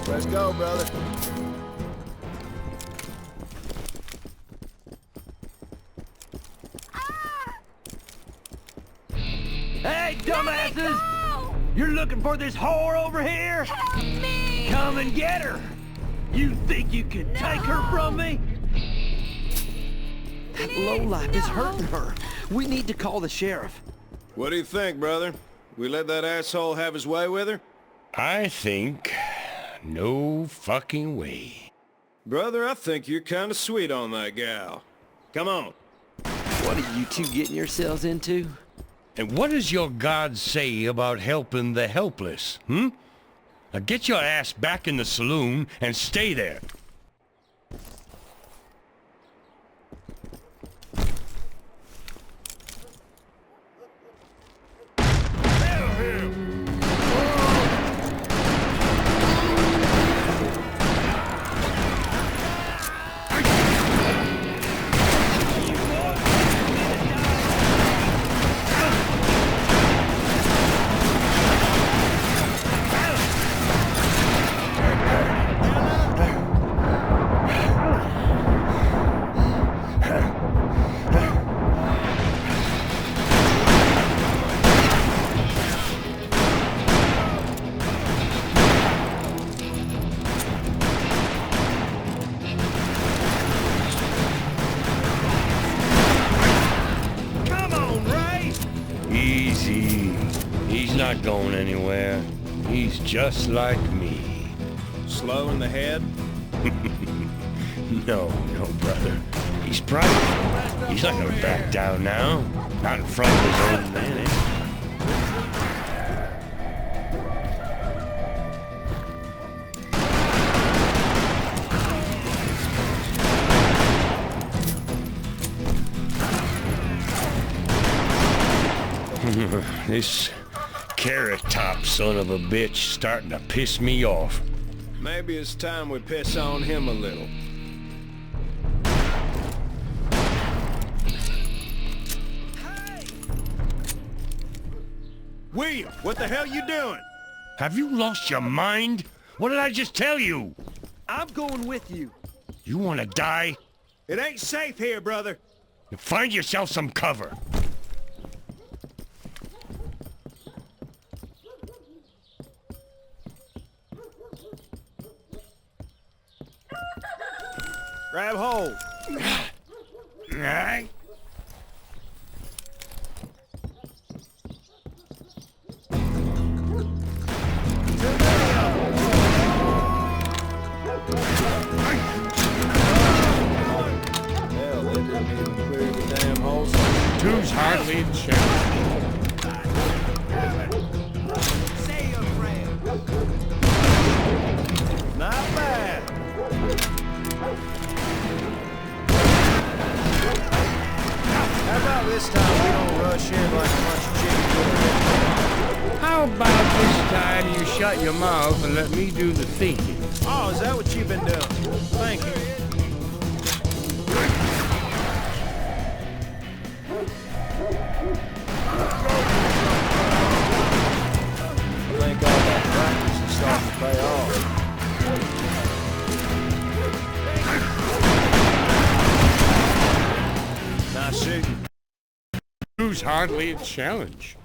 S3: Let's go, brother.
S4: Hey, dumbasses! You're looking for this whore over here?
S12: Help me!
S4: Come and get her! You think you can take her from me? That lowlife is hurting her. We need to call the sheriff.
S3: What do you think, brother? We let that asshole have his way with her?
S2: I think no fucking way.
S3: Brother, I think you're kind of sweet on that gal. Come on.
S4: What are you two getting yourselves into?
S2: And what does your God say about helping the helpless, hmm? Now get your ass back in the saloon and stay there. Easy. He's not going anywhere. He's just like me.
S3: Slow in the head?
S2: No, brother. He's private. He's not gonna back down now. Not in front of his own man, eh? This carrot-top son of a bitch starting to piss me off.
S3: Maybe it's time we piss on him a little. William, what the hell you doing?
S2: Have you lost your mind? What did I just tell you?
S13: I'm going with you.
S2: You want to die?
S3: It ain't safe here, brother.
S2: Find yourself some cover.
S3: Grab hold.
S2: Right.
S3: Hell, they didn't even clear the damn holes.
S2: Two's hardly a chance.
S13: Say your prayer.
S3: Not bad. How about this time we don't rush in like a bunch of chickens?
S2: How about this time you shut your mouth and let me do the thinking?
S3: Oh, is that what you've been doing? Thank you. I think all that practice is starting to pay off. Nice shooting.
S2: Two's hardly a challenge.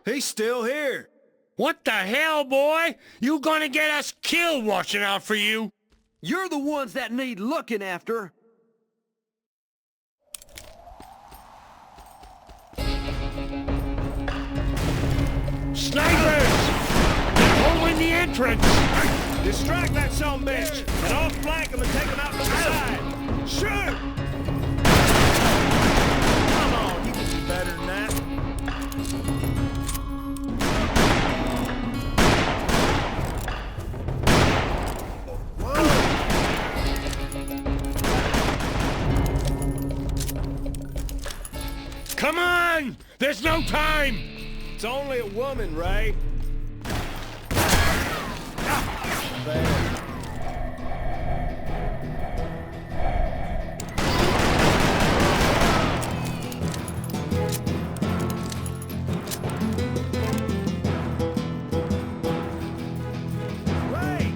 S3: He's still here.
S2: What the hell, boy? You gonna get us killed watching out for you?
S13: You're the ones that need looking after.
S2: Snipers! Hold the entrance!
S3: Distract that sumbitch, and I'll flank him and take him out from the side. Shoot! Come on, you can do better than that.
S2: Come on! There's no time!
S3: It's only a woman, Ray. There. Ray!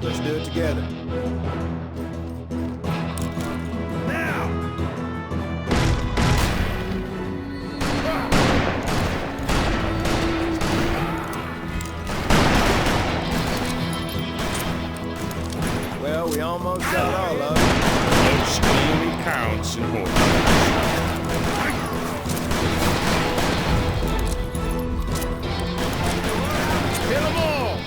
S3: Let's do it together. Now! Well, we almost got all of it.
S2: Each only counts in horse.
S3: Kill them all!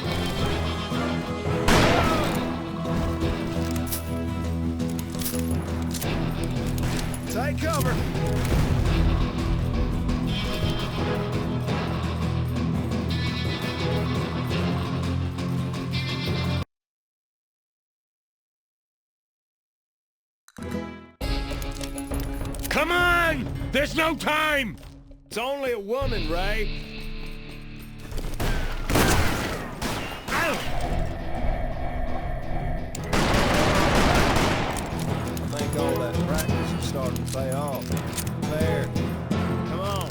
S3: Take cover.
S2: Come on! There's no time!
S3: It's only a woman, Ray. I think all that practice is starting to pay off. There. Come on.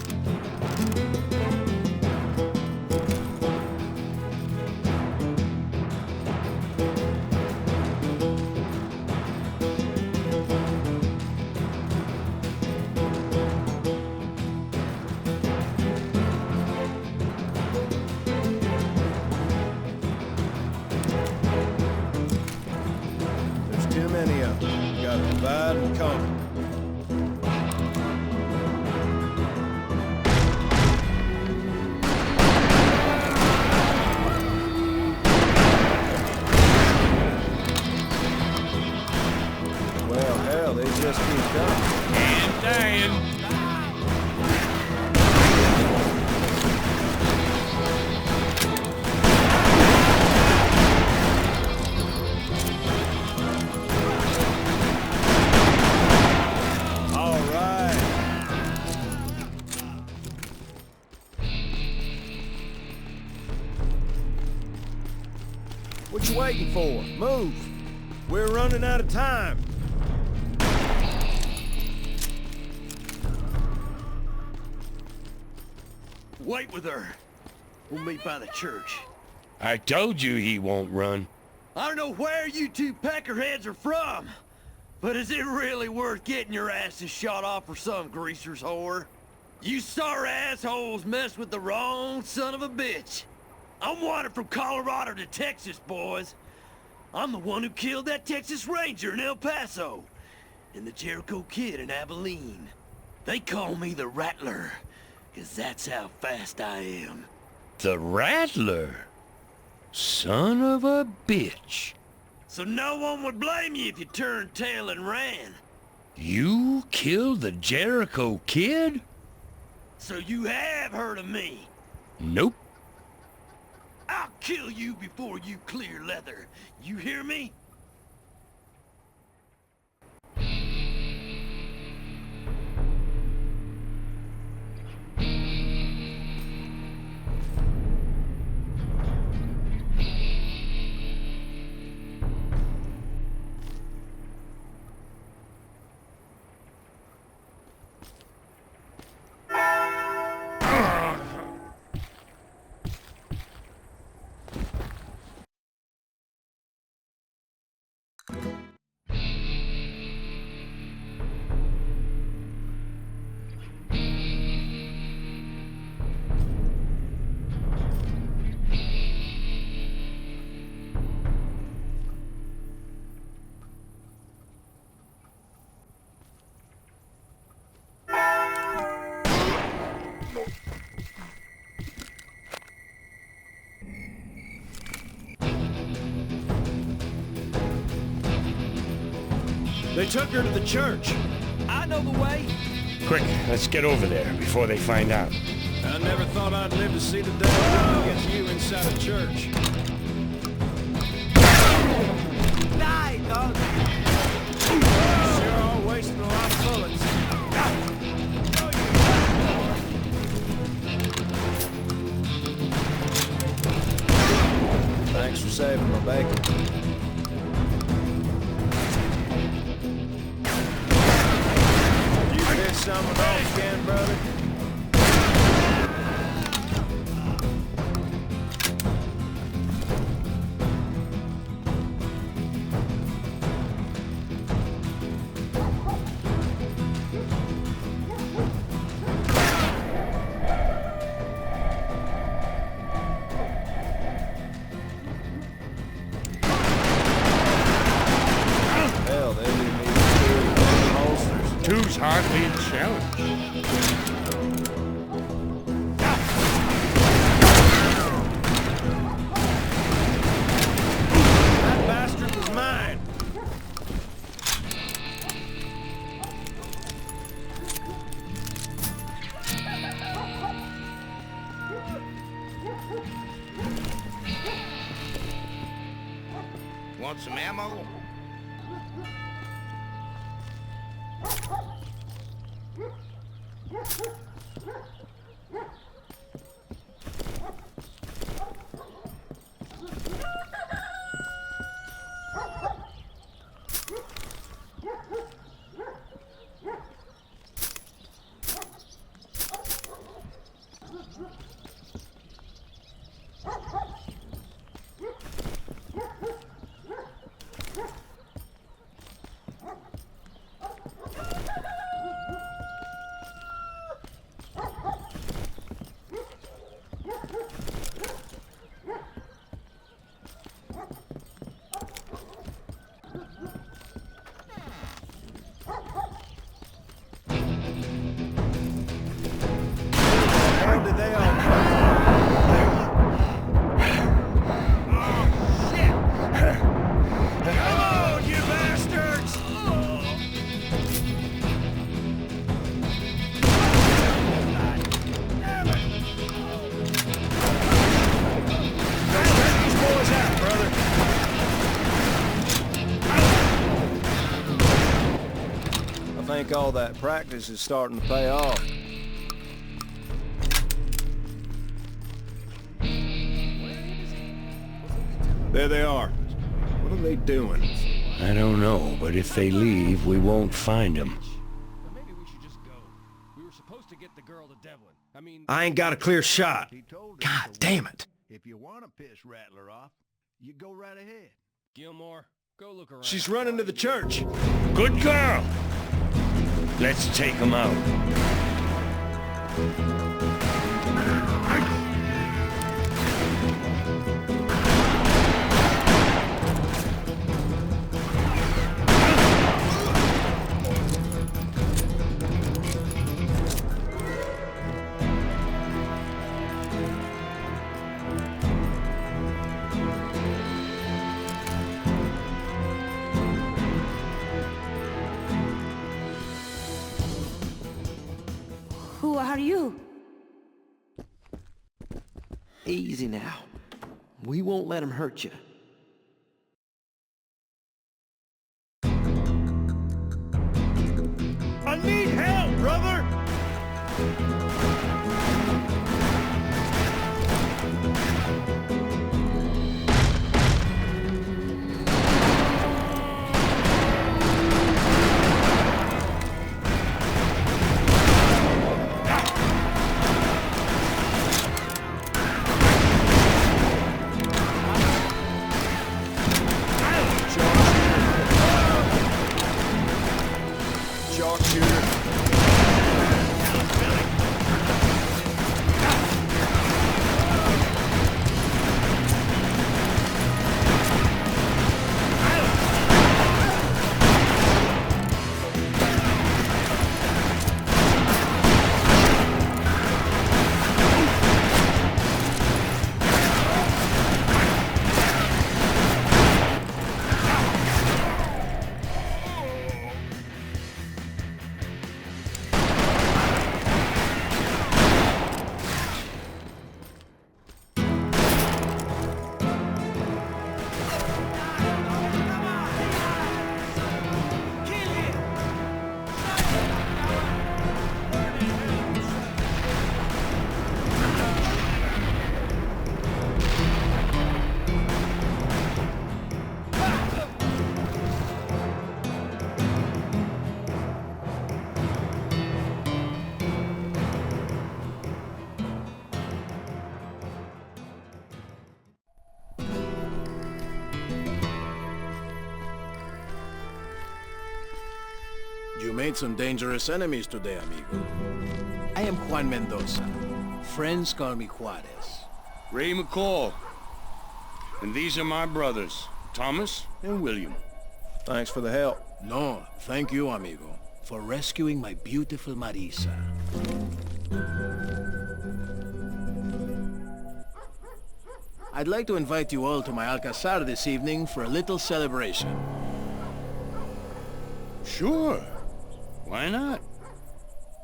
S3: outside and come. Well, hell, they just keep coming.
S2: And dying.
S3: All right. What you waiting for? Move. We're running out of time.
S13: Wait with her. We'll meet by the church.
S2: I told you he won't run.
S13: I don't know where you two peckerheads are from, but is it really worth getting your asses shot off for some greaser's whore? You sorry assholes messed with the wrong son of a bitch. I'm wanted from Colorado to Texas, boys. I'm the one who killed that Texas Ranger in El Paso, and the Jericho Kid in Abilene. They call me the Rattler, 'cause that's how fast I am.
S2: The Rattler? Son of a bitch.
S13: So no one would blame you if you turned tail and ran.
S2: You killed the Jericho Kid?
S13: So you have heard of me.
S2: Nope.
S13: I'll kill you before you clear leather. You hear me?
S3: They took her to the church.
S13: I know the way.
S2: Quick, let's get over there before they find out.
S3: I never thought I'd live to see the day I run against you inside a church.
S13: Die, dog.
S3: Sure are wasting a lot of bullets. Thanks for saving my bacon. Something off again, brother. Hell, they didn't even do holsters.
S2: Two's hardly a challenge.
S3: That bastard was mine.
S6: Want some ammo?
S3: all that practice is starting to pay off. There they are. What are they doing?
S2: I don't know, but if they leave, we won't find them.
S11: Maybe we should just go. We were supposed to get the girl to Devlin. I mean...
S3: I ain't got a clear shot. God damn it.
S11: If you want to piss Rattler off, you go right ahead. Gilmore, go look around.
S3: She's running to the church.
S2: Good girl! Let's take them out.
S12: Who are you?
S4: Easy now. We won't let him hurt you.
S13: I need help, brother!
S5: You made some dangerous enemies today, amigo. I am Juan Mendoza. Friends call me Juarez.
S2: Ray McCall. And these are my brothers, Thomas and William.
S3: Thanks for the help.
S5: No, thank you, amigo, for rescuing my beautiful Marisa. I'd like to invite you all to my Alcazar this evening for a little celebration.
S2: Sure. Why not?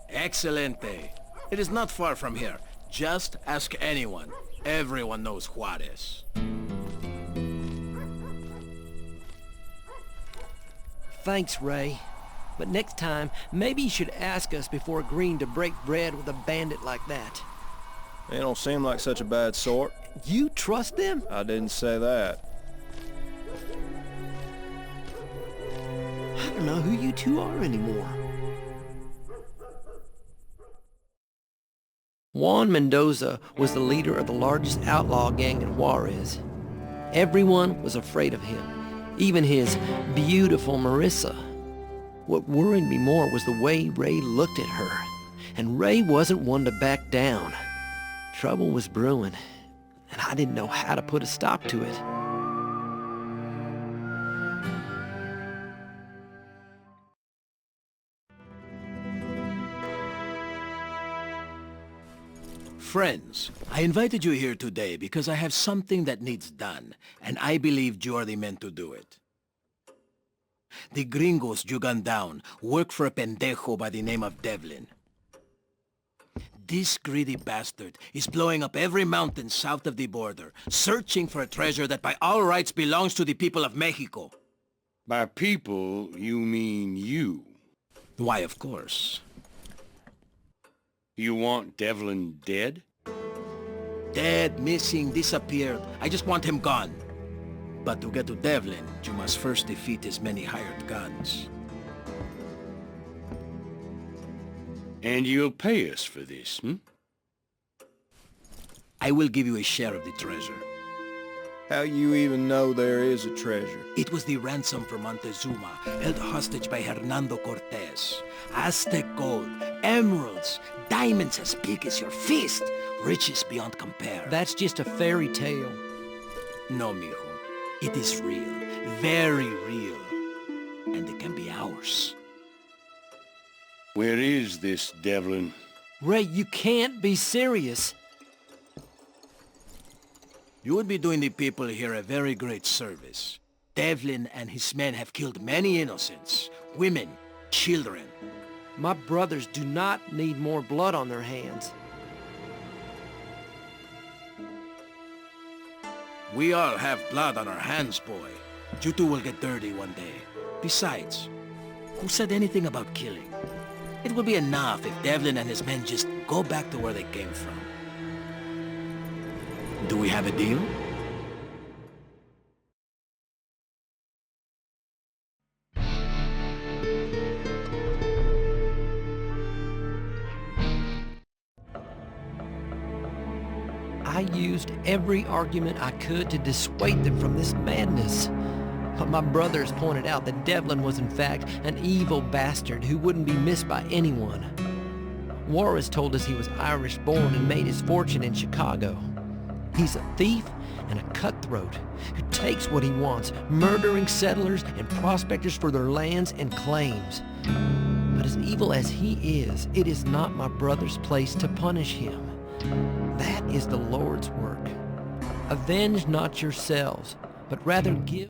S5: Excelente. It is not far from here. Just ask anyone. Everyone knows Juarez.
S4: Thanks, Ray. But next time, maybe you should ask us before agreeing to break bread with a bandit like that.
S3: They don't seem like such a bad sort.
S4: You trust them?
S3: I didn't say that.
S4: I don't know who you two are anymore. Juan Mendoza was the leader of the largest outlaw gang in Juarez. Everyone was afraid of him, even his beautiful Marissa. What worried me more was the way Ray looked at her, and Ray wasn't one to back down. Trouble was brewing, and I didn't know how to put a stop to it.
S5: Friends, I invited you here today because I have something that needs done, and I believe you are the men to do it. The gringos you gunned down work for a pendejo by the name of Devlin. This greedy bastard is blowing up every mountain south of the border, searching for a treasure that by all rights belongs to the people of Mexico.
S2: By people, you mean you.
S5: Why, of course.
S2: You want Devlin dead?
S5: Dead, missing, disappeared. I just want him gone. But to get to Devlin, you must first defeat his many hired guns.
S2: And you'll pay us for this, hmm?
S5: I will give you a share of the treasure.
S3: How you even know there is a treasure?
S5: It was the ransom for Montezuma, held hostage by Hernando Cortez. Aztec gold, emeralds, diamonds as big as your fist, riches beyond compare.
S4: That's just a fairy tale.
S5: No, mijo. It is real, very real. And it can be ours.
S2: Where is this Devlin?
S4: Ray, you can't be serious.
S5: You would be doing the people here a very great service. Devlin and his men have killed many innocents, women, children.
S4: My brothers do not need more blood on their hands.
S5: We all have blood on our hands, boy. You two will get dirty one day. Besides, who said anything about killing? It will be enough if Devlin and his men just go back to where they came from. Do we have a deal?
S4: I used every argument I could to dissuade them from this madness. But my brothers pointed out that Devlin was in fact an evil bastard who wouldn't be missed by anyone. Juarez told us he was Irish-born and made his fortune in Chicago. He's a thief and a cutthroat who takes what he wants, murdering settlers and prospectors for their lands and claims. But as evil as he is, it is not my brother's place to punish him. That is the Lord's work. Avenge not yourselves, but rather give.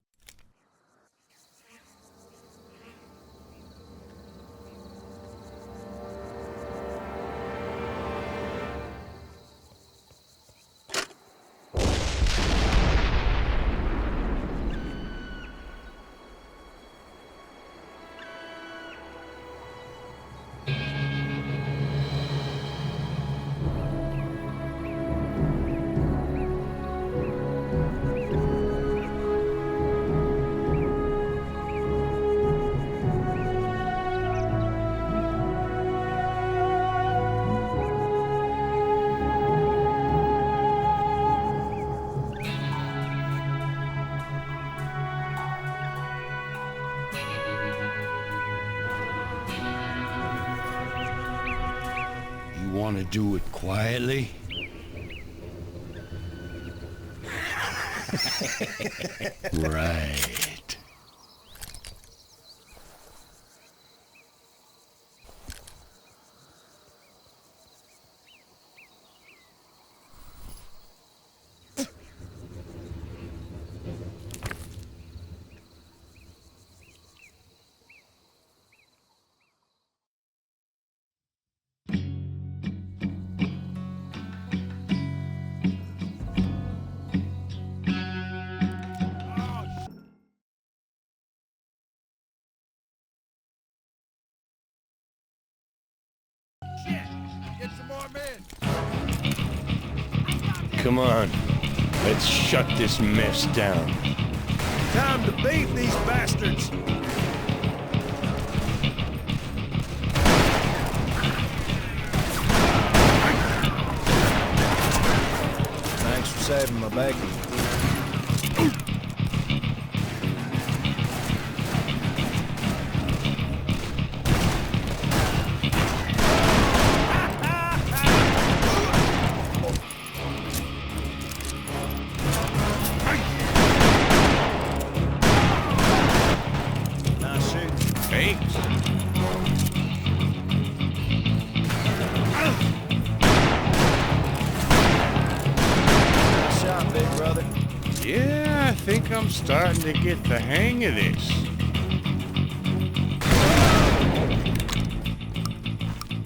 S2: Want to do it quietly? Right. Come on, let's shut this mess down.
S3: Time to beat these bastards! Thanks for saving my bacon.
S2: Yeah, I think I'm starting to get the hang of this.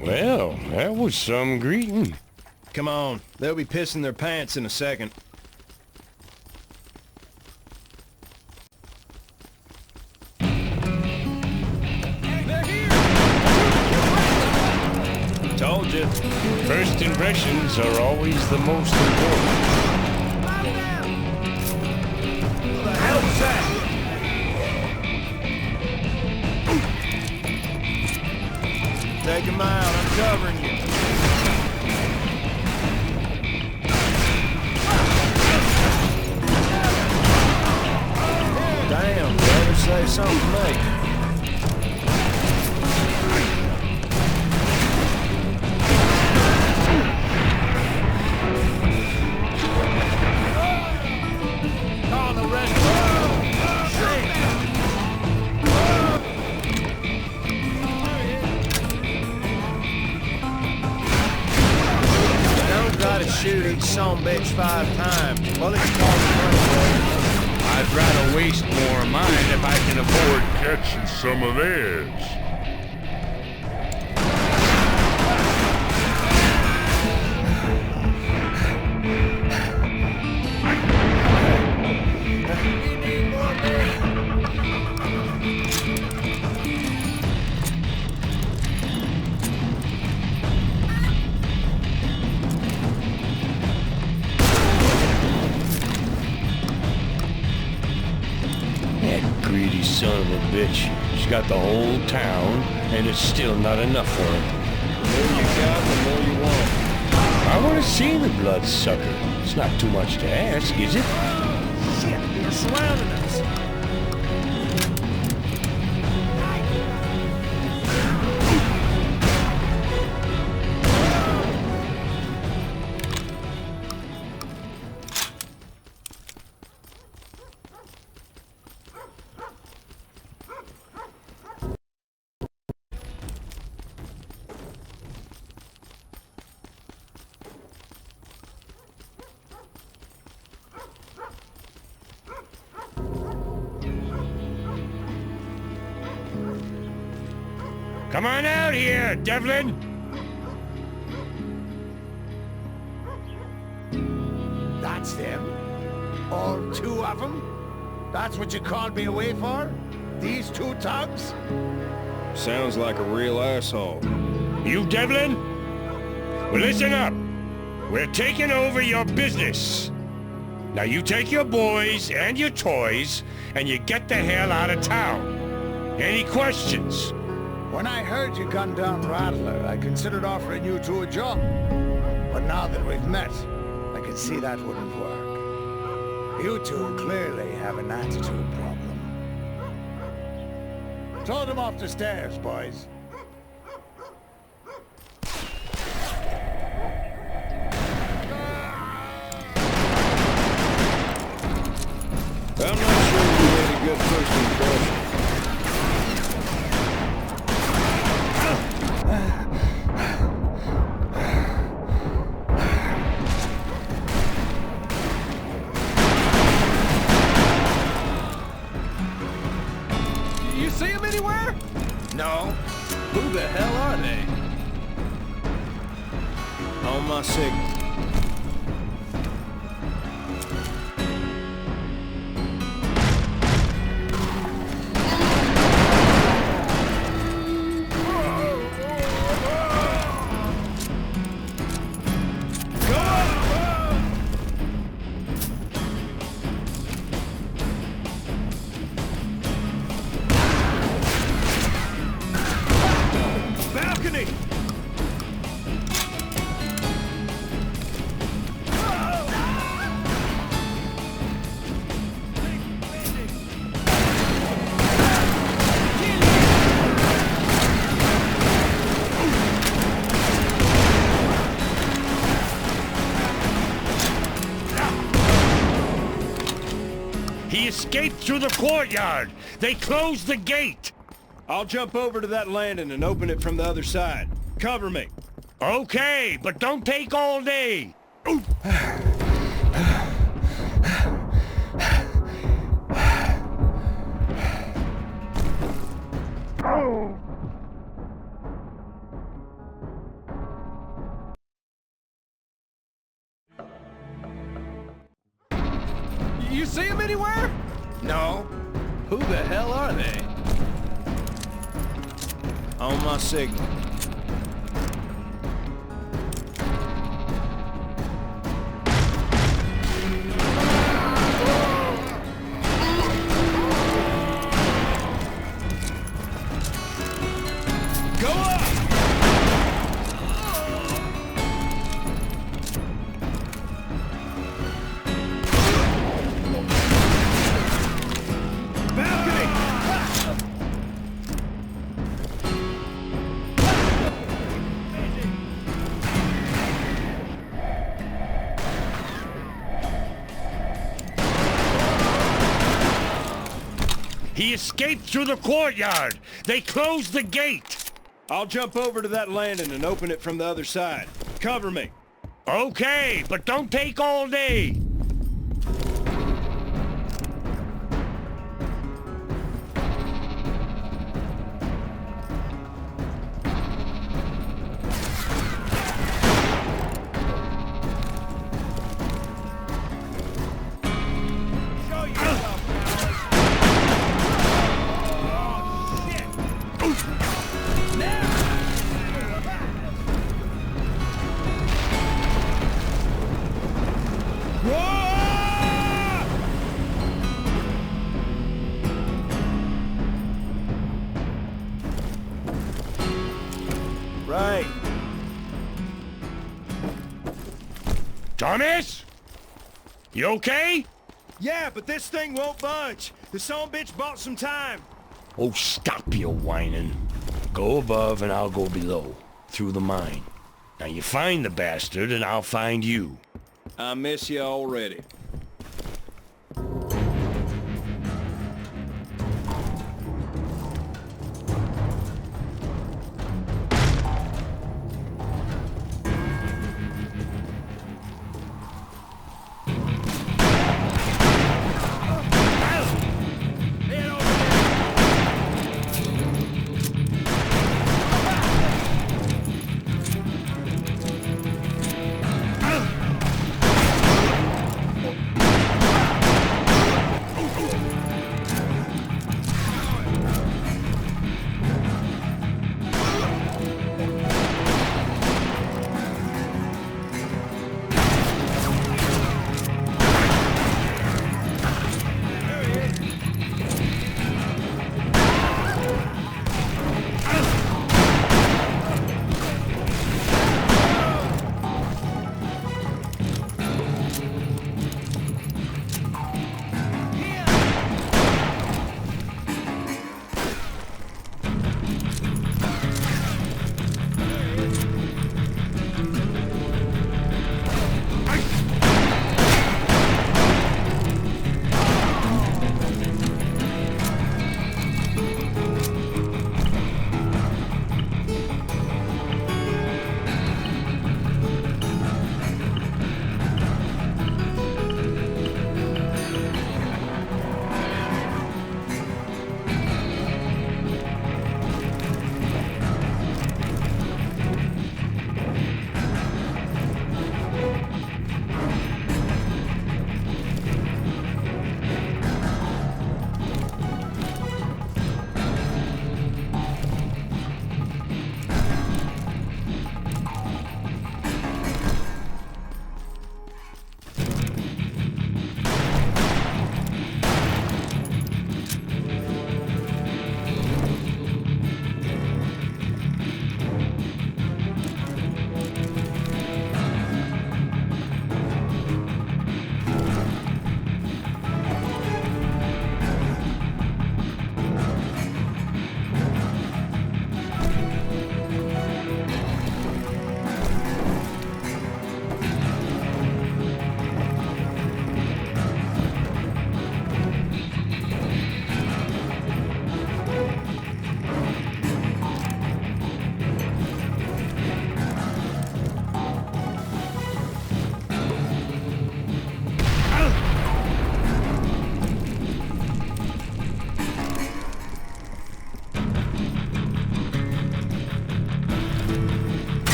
S2: Well, that was some greeting.
S3: Come on, they'll be pissing their pants in a second. They're here!
S2: Soldier. First impressions are always the most important.
S13: What the hell was that?
S3: Take him out, I'm covering you. Damn, better say something to me.
S13: Call the rest.
S3: Don't gotta shoot each son-bitch 5 times. Bullets cost money.
S2: I'd rather waste more of mine if I can afford catching some of theirs. Greedy son of a bitch. She's got the whole town, and it's still not enough for him.
S3: The more you got, the more you want.
S2: I want to see the bloodsucker. It's not too much to ask, is it?
S13: Shit, they're surrounding us.
S2: Come on out here, Devlin!
S7: That's them? All 2 of them? That's what you called me away for? These 2 thugs?
S3: Sounds like a real asshole.
S2: You Devlin? Well, listen up. We're taking over your business. Now you take your boys and your toys, and you get the hell out of town. Any questions?
S7: When I heard you gunned down Rattler, I considered offering you 2 a job. But now that we've met, I can see that wouldn't work. You 2 clearly have an attitude problem. Throw them off the stairs, boys.
S3: I'm not sure you made a good first impression.
S13: You see them anywhere?
S6: No.
S13: Who the hell are they?
S3: On my signal.
S13: Balcony!
S2: He escaped through the courtyard. They closed the gate.
S3: I'll jump over to that landing and open it from the other side. Cover me.
S2: Okay, but don't take all day. Ooh.
S13: You see them anywhere?
S6: No.
S13: Who the hell are they?
S3: On my signal.
S2: He escaped through the courtyard. They closed the gate.
S3: I'll jump over to that landing and open it from the other side. Cover me.
S2: Okay, but don't take all day.
S3: Right.
S2: Thomas? You okay?
S3: Yeah, but this thing won't budge. The son-bitch bought some time.
S2: Oh, stop your whining. Go above and I'll go below, through the mine. Now you find the bastard and I'll find you.
S3: I miss you already.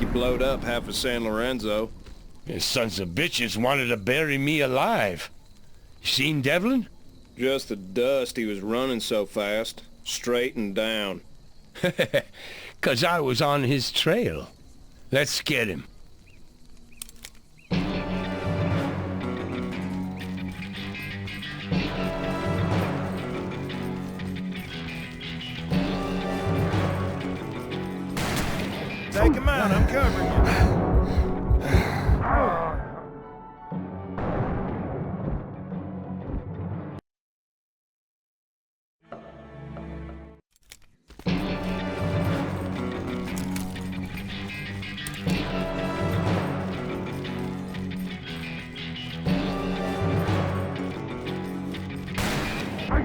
S3: you blowed up half of San Lorenzo.
S2: His sons of bitches wanted to bury me alive. You seen Devlin?
S3: Just the dust, he was running so fast. Straight and down.
S2: 'Cause I was on his trail. Let's get him.
S3: Take him out, I'm covering you.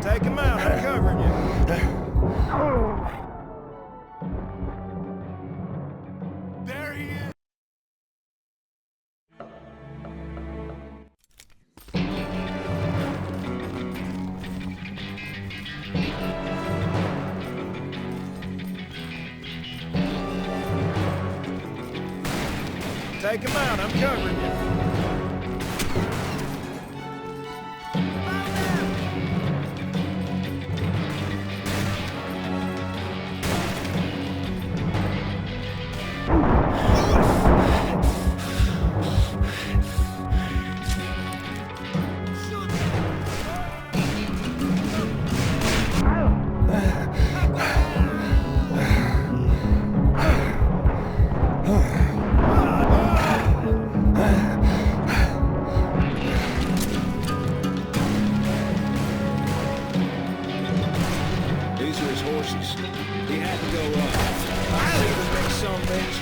S3: Take him out, I'm covering you.
S1: There he is!
S3: Take him out, I'm covering you. These are his horses. He had to go up. I leave the big son of a bitch.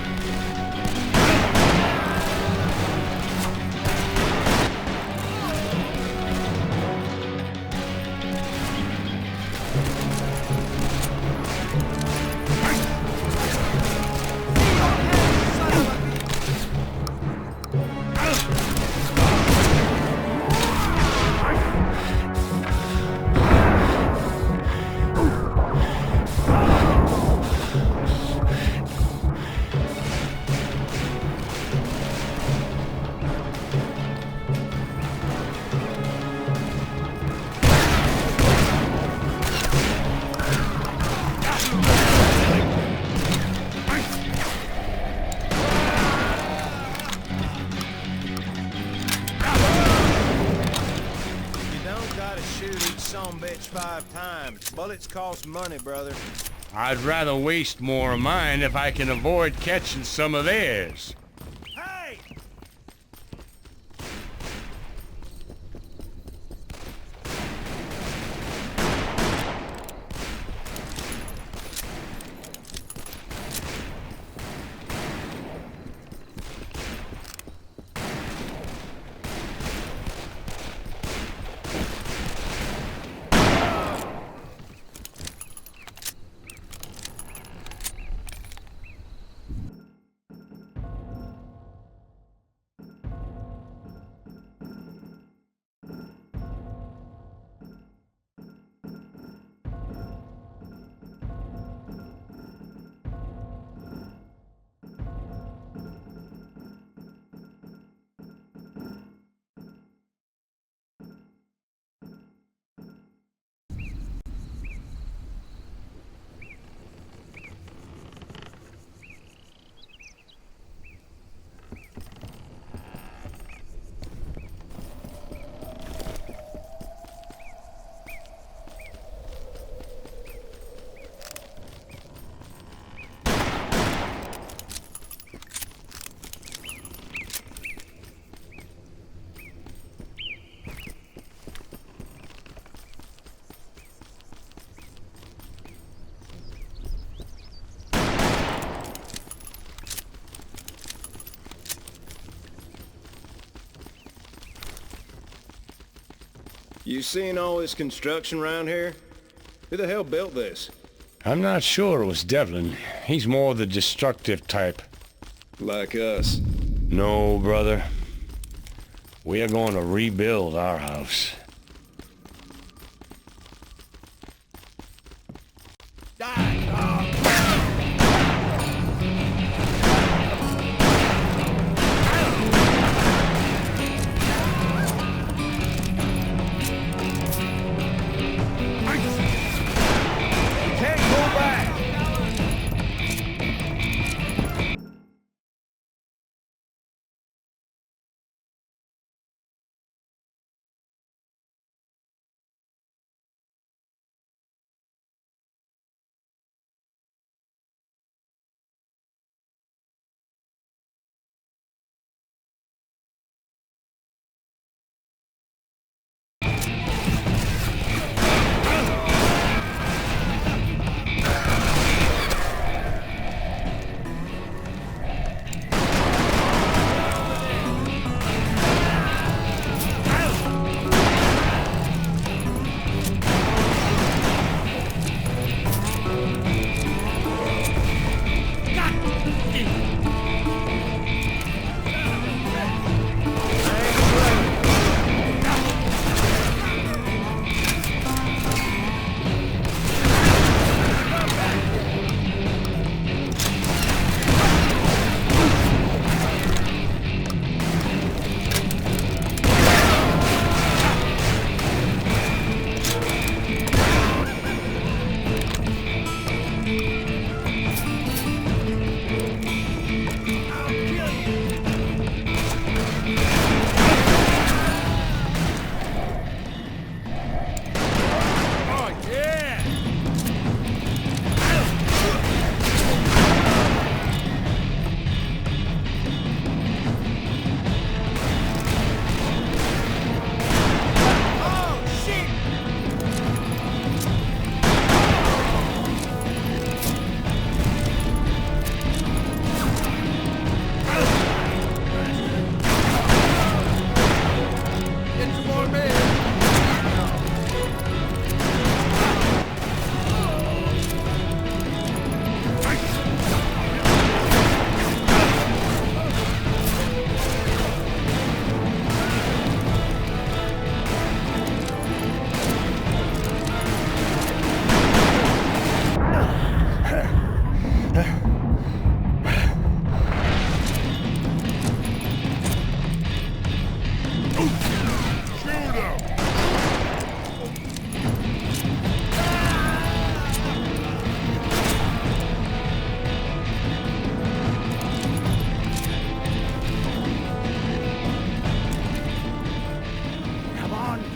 S3: Bitch 5 times. Bullets cost money, brother.
S2: I'd rather waste more of mine if I can avoid catching some of theirs.
S3: Hey! You seen all this construction around here? Who the hell built this?
S2: I'm not sure it was Devlin. He's more the destructive type.
S3: Like us.
S2: No, brother. We are going to rebuild our house.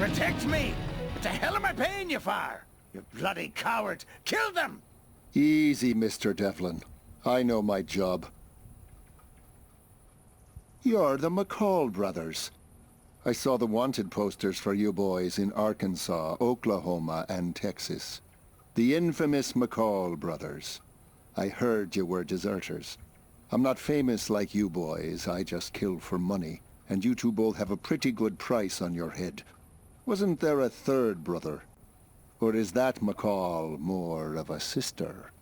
S7: Protect me? What the hell am I paying you for? You bloody coward! Kill them!
S14: Easy, Mr. Devlin. I know my job. You're the McCall brothers. I saw the wanted posters for you boys in Arkansas, Oklahoma, and Texas. The infamous McCall brothers. I heard you were deserters. I'm not famous like you boys. I just kill for money. And you two both have a pretty good price on your head. Wasn't there a third brother? Or is that McCall more of a sister?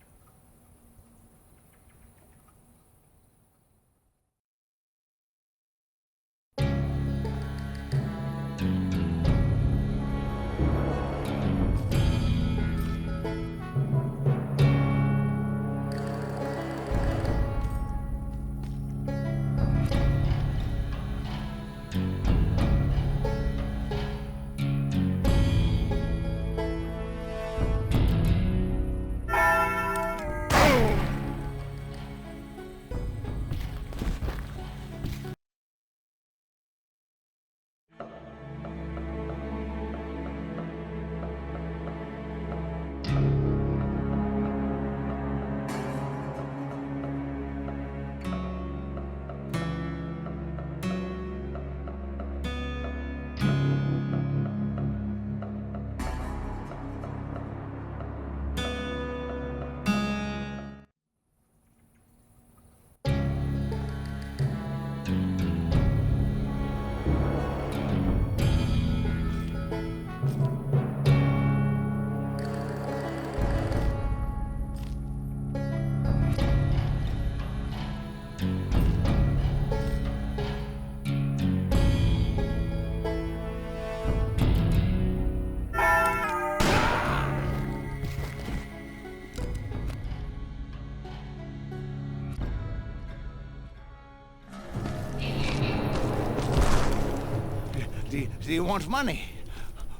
S7: Do you want money?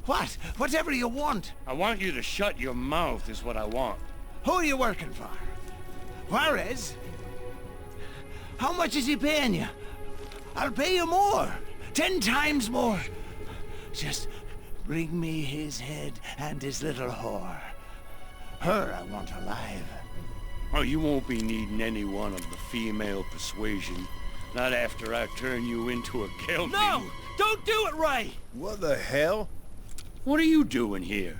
S7: What? Whatever you want.
S2: I want you to shut your mouth is what I want.
S7: Who are you working for? Juarez? How much is he paying you? I'll pay you more. 10 times more. Just bring me his head and his little whore. Her I want alive.
S2: Oh, you won't be needing any one of the female persuasion. Not after I turn you into a Kelpie.
S13: No! Don't do it, Ray!
S3: What the hell?
S2: What are you doing here?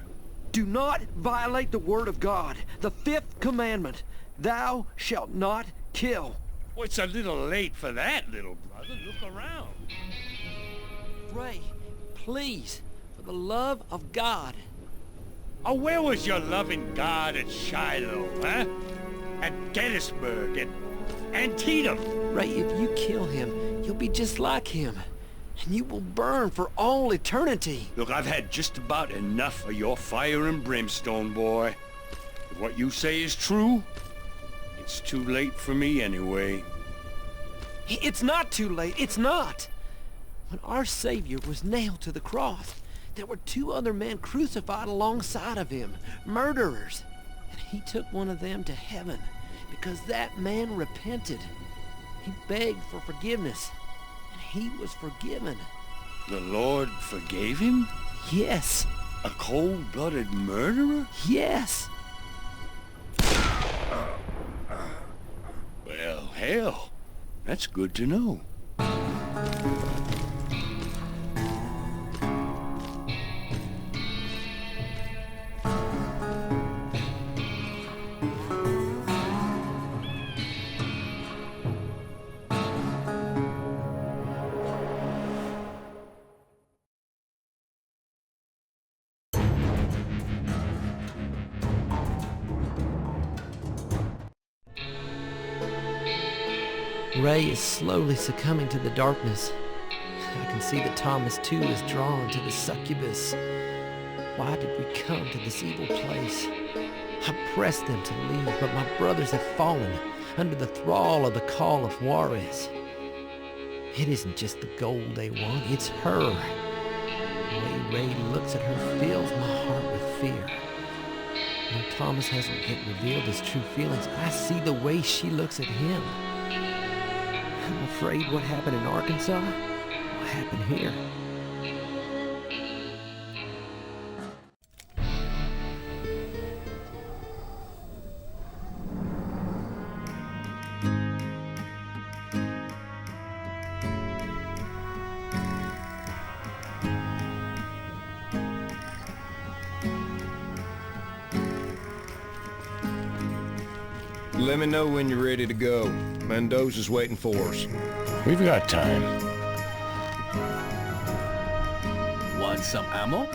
S13: Do not violate the word of God, the 5th commandment. Thou shalt not kill.
S2: Well, it's a little late for that, little brother. Look around.
S13: Ray, please, for the love of God.
S2: Oh, where was your loving God at Shiloh, huh? At Gettysburg, at Antietam?
S4: Ray, if you kill him, you'll be just like him. And you will burn for all eternity.
S2: Look, I've had just about enough of your fire and brimstone, boy. If what you say is true, it's too late for me anyway.
S4: It's not too late, it's not. When our Savior was nailed to the cross, there were 2 other men crucified alongside of him, murderers. And he took one of them to heaven because that man repented. He begged for forgiveness. He was forgiven.
S2: The Lord forgave him?
S4: Yes.
S2: A cold-blooded murderer?
S4: Yes.
S2: Well, hell, that's good to know.
S4: Ray is slowly succumbing to the darkness. I can see that Thomas too is drawn to the succubus. Why did we come to this evil place? I pressed them to leave, but my brothers have fallen under the thrall of the Call of Juarez. It isn't just the gold they want, it's her. The way Ray looks at her fills my heart with fear. Though Thomas hasn't yet revealed his true feelings, I see the way she looks at him. I'm afraid what happened in Arkansas will happen here.
S3: let me know when you're ready to go. Mendoza's waiting for us.
S2: We've got time.
S5: Want some ammo?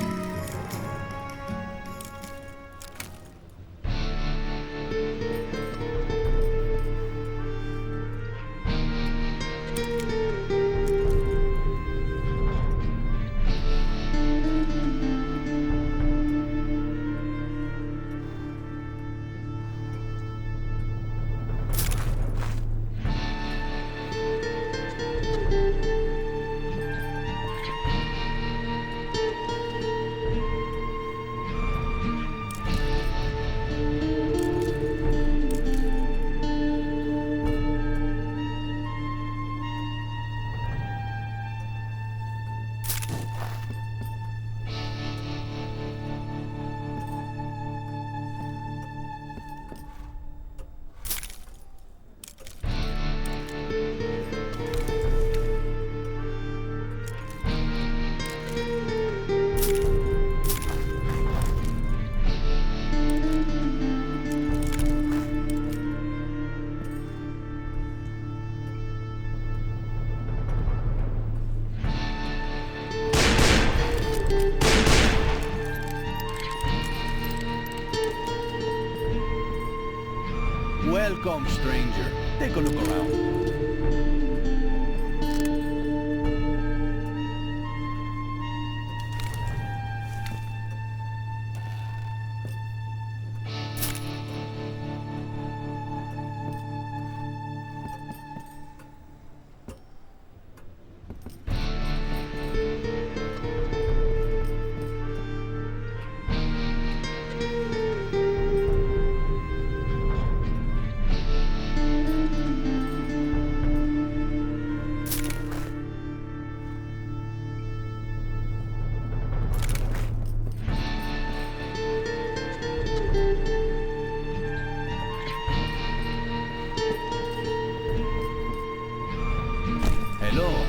S5: Welcome, stranger. Take a look around. Hello.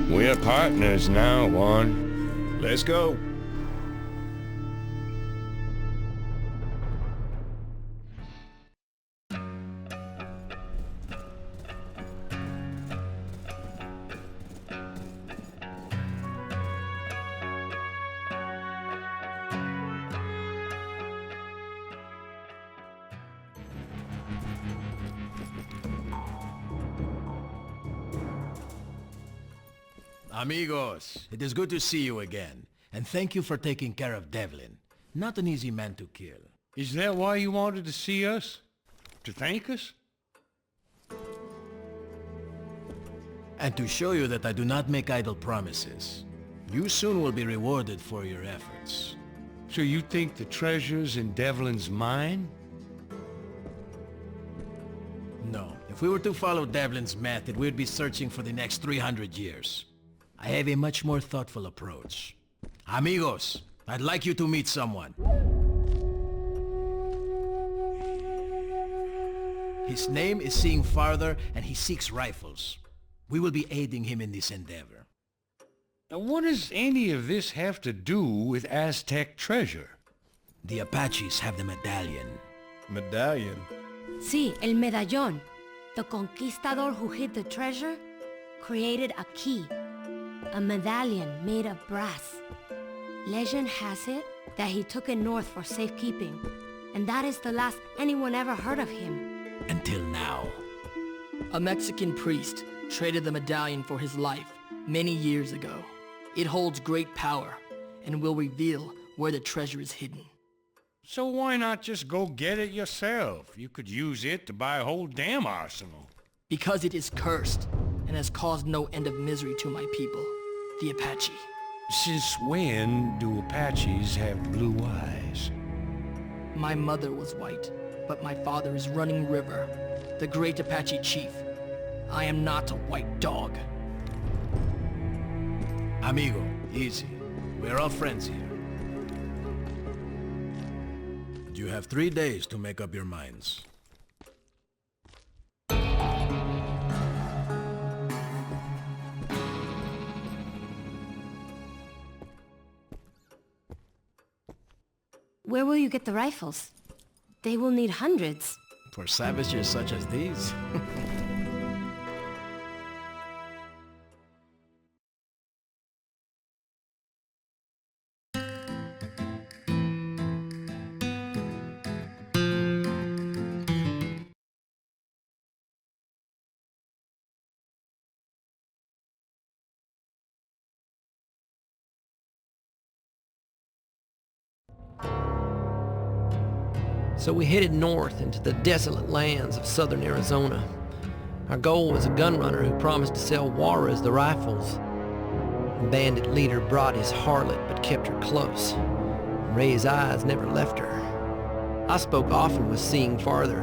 S2: We're partners now, Juan.
S3: Let's go.
S5: Amigos, it is good to see you again. And thank you for taking care of Devlin. Not an easy man to kill.
S2: Is that why you wanted to see us? To thank us?
S5: And to show you that I do not make idle promises. You soon will be rewarded for your efforts.
S2: So you think the treasure's in Devlin's mine?
S5: No. If we were to follow Devlin's method, we'd be searching for the next 300 years. I have a much more thoughtful approach. Amigos, I'd like you to meet someone. His name is Seeing Farther, and he seeks rifles. We will be aiding him in this endeavor.
S2: Now what does any of this have to do with Aztec treasure?
S5: The Apaches have the medallion.
S3: Medallion?
S12: Sí, el medallón. The conquistador who hid the treasure created a key. A medallion made of brass. Legend has it that he took it north for safekeeping, and that is the last anyone ever heard of him.
S5: Until now.
S10: A Mexican priest traded the medallion for his life many years ago. It holds great power and will reveal where the treasure is hidden.
S2: So why not just go get it yourself? You could use it to buy a whole damn arsenal.
S10: Because it is cursed and has caused no end of misery to my people, the Apache.
S2: Since when do Apaches have blue eyes?
S10: My mother was white, but my father is Running River, the great Apache chief. I am not a white dog.
S5: Amigo, easy. We're all friends here. You have 3 days to make up your minds.
S12: Where will you get the rifles? They will need hundreds.
S5: For savages such as these?
S4: So we headed north into the desolate lands of southern Arizona. Our goal was a gun runner who promised to sell Juarez the rifles. The bandit leader brought his harlot but kept her close. Ray's eyes never left her. I spoke often with Seeing Farther.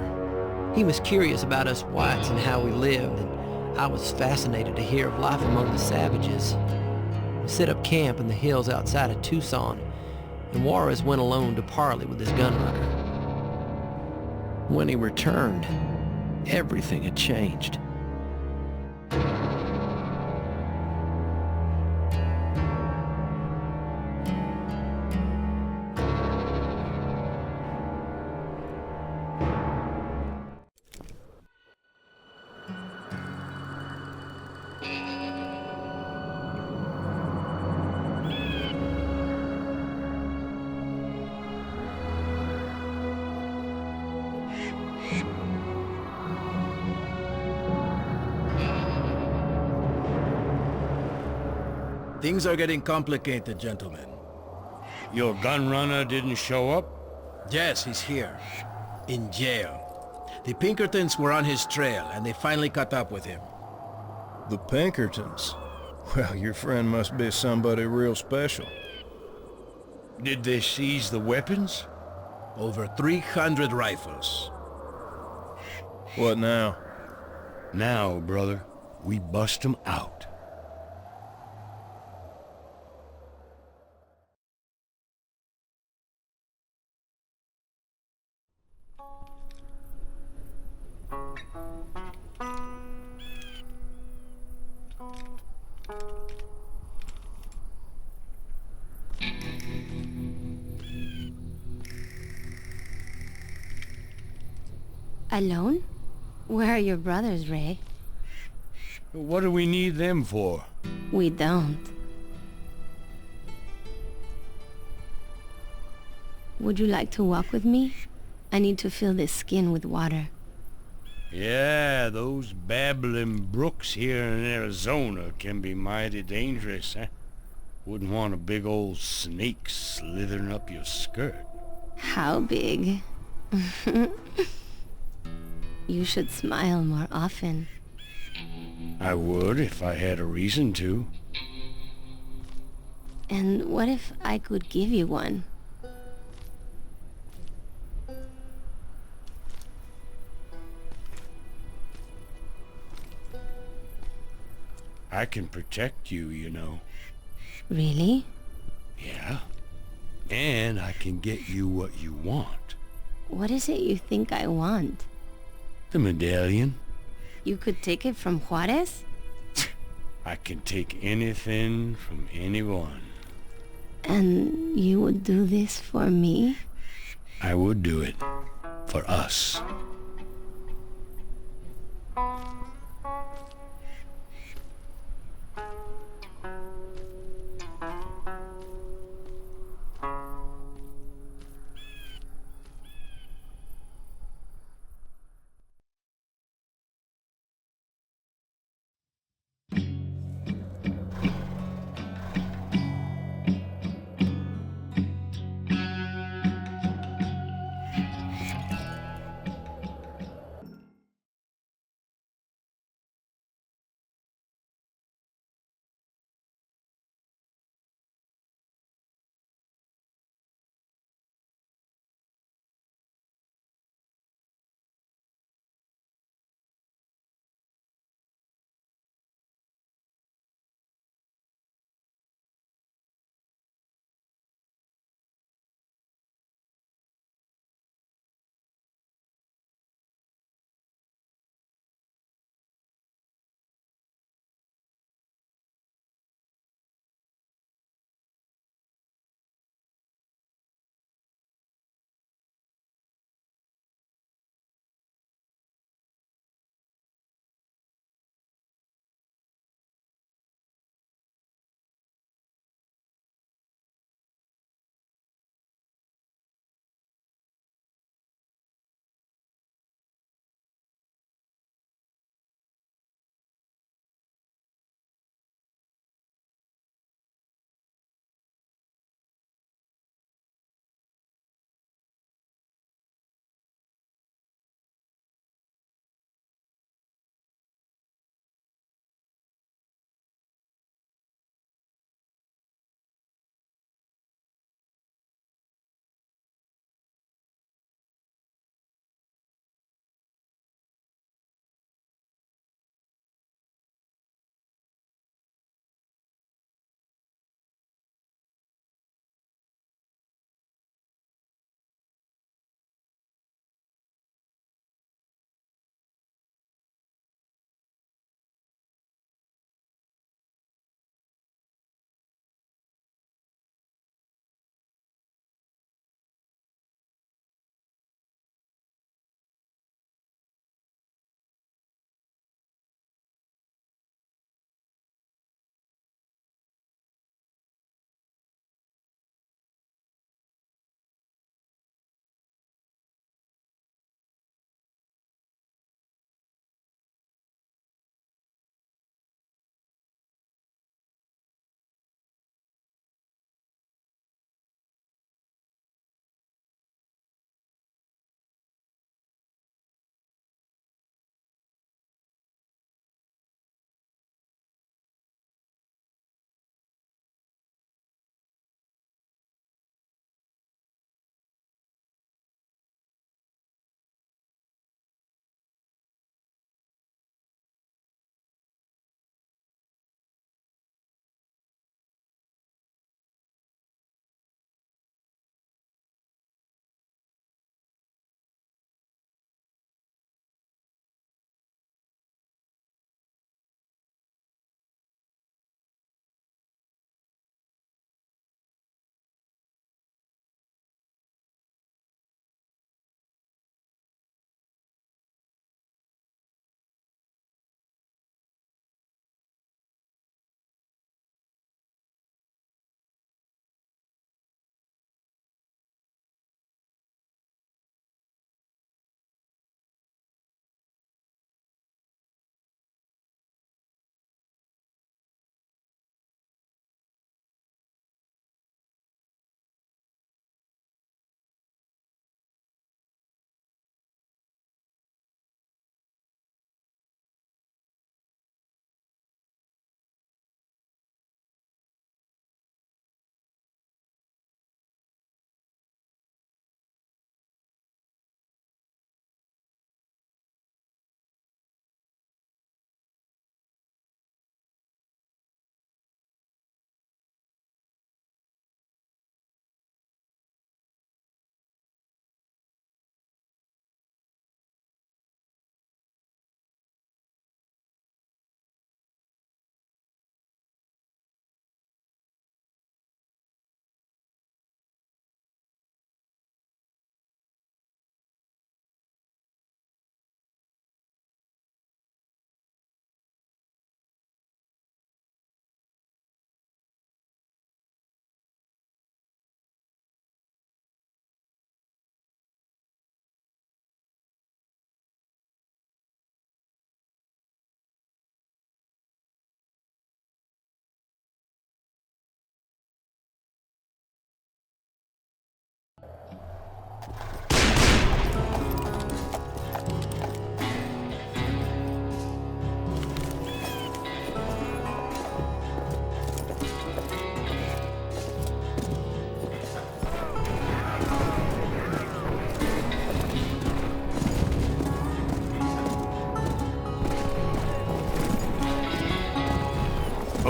S4: He was curious about us whites and how we lived, and I was fascinated to hear of life among the savages. We set up camp in the hills outside of Tucson, and Juarez went alone to parley with his gun runner. When he returned, everything had changed.
S5: Things are getting complicated, gentlemen.
S2: Your gun runner didn't show up?
S5: Yes, he's here. In jail. The Pinkertons were on his trail, and they finally caught up with him.
S3: The Pinkertons? Well, your friend must be somebody real special.
S2: Did they seize the weapons?
S5: Over 300 rifles.
S3: What now?
S2: Now, brother, we bust 'em out.
S12: Alone? Where are your brothers, Ray?
S2: What do we need them for?
S12: We don't. Would you like to walk with me? I need to fill this skin with water.
S2: Yeah, those babbling brooks here in Arizona can be mighty dangerous, huh? Wouldn't want a big old snake slithering up your skirt.
S12: How big? You should smile more often.
S2: I would if I had a reason to.
S12: And what if I could give you one?
S2: I can protect you, you know.
S12: Really?
S2: Yeah. And I can get you what you want.
S12: What is it you think I want?
S2: The medallion.
S12: You could take it from Juarez?
S2: I can take anything from anyone.
S12: And you would do this for me?
S2: I would do it. For us.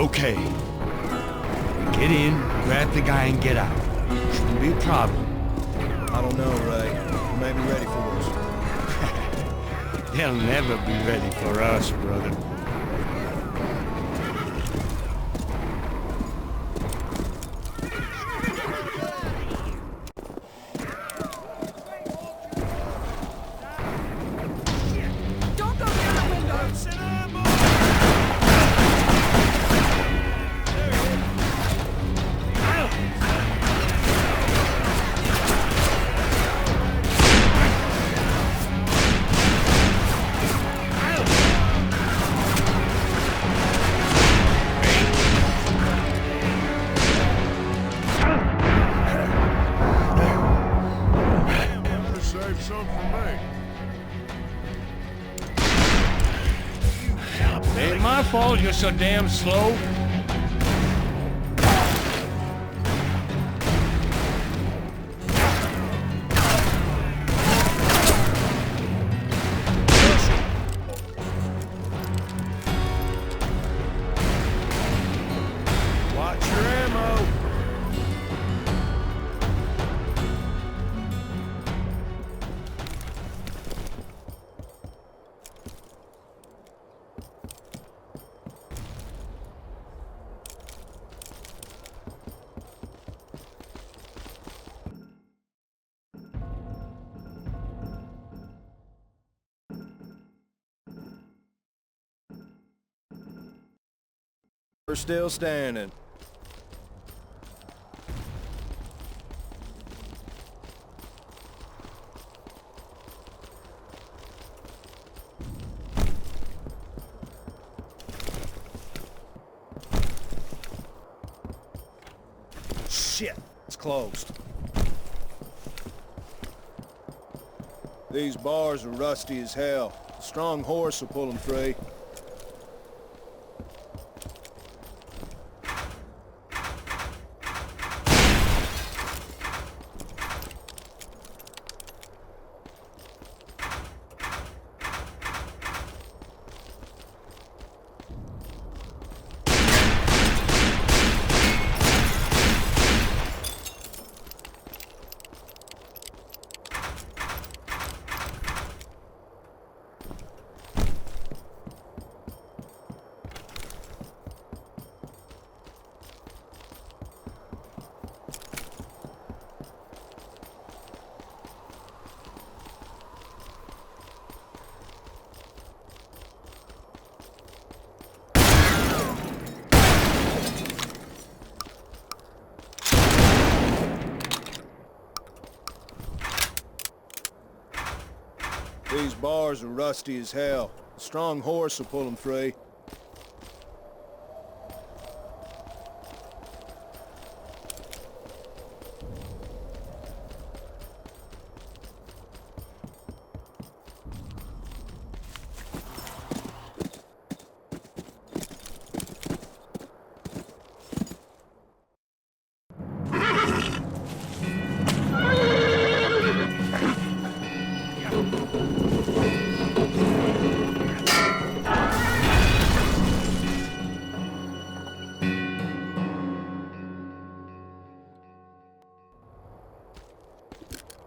S2: Okay. Get in, grab the guy, and get out. Shouldn't be a problem.
S3: I don't know, Ray. You may be ready for us.
S2: They'll never be ready for us, brother.
S8: Don't go near the window!
S1: Save some for me.
S2: Ain't my fault you're so damn slow.
S3: Watch your ammo. We're still standing. Shit, it's closed. These bars are rusty as hell. A strong horse will pull them free. These bars are rusty as hell. A strong horse will pull them free.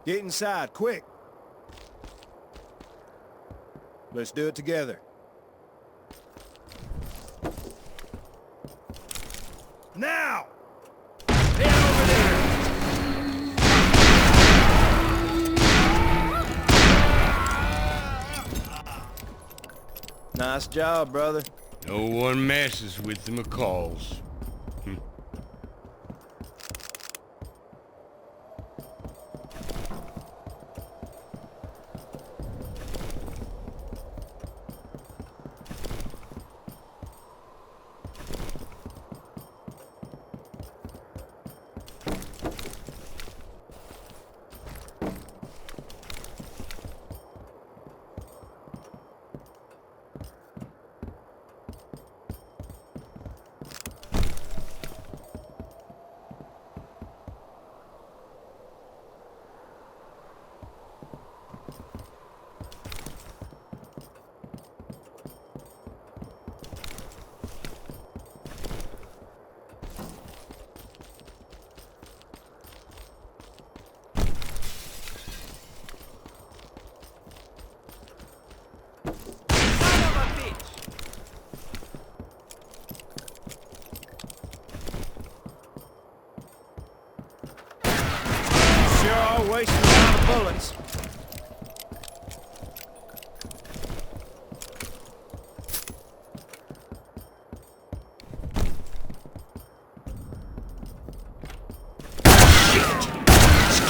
S3: Get inside, quick! Let's do it together. Now! Get over there! Nice job, brother.
S2: No one messes with the McCalls.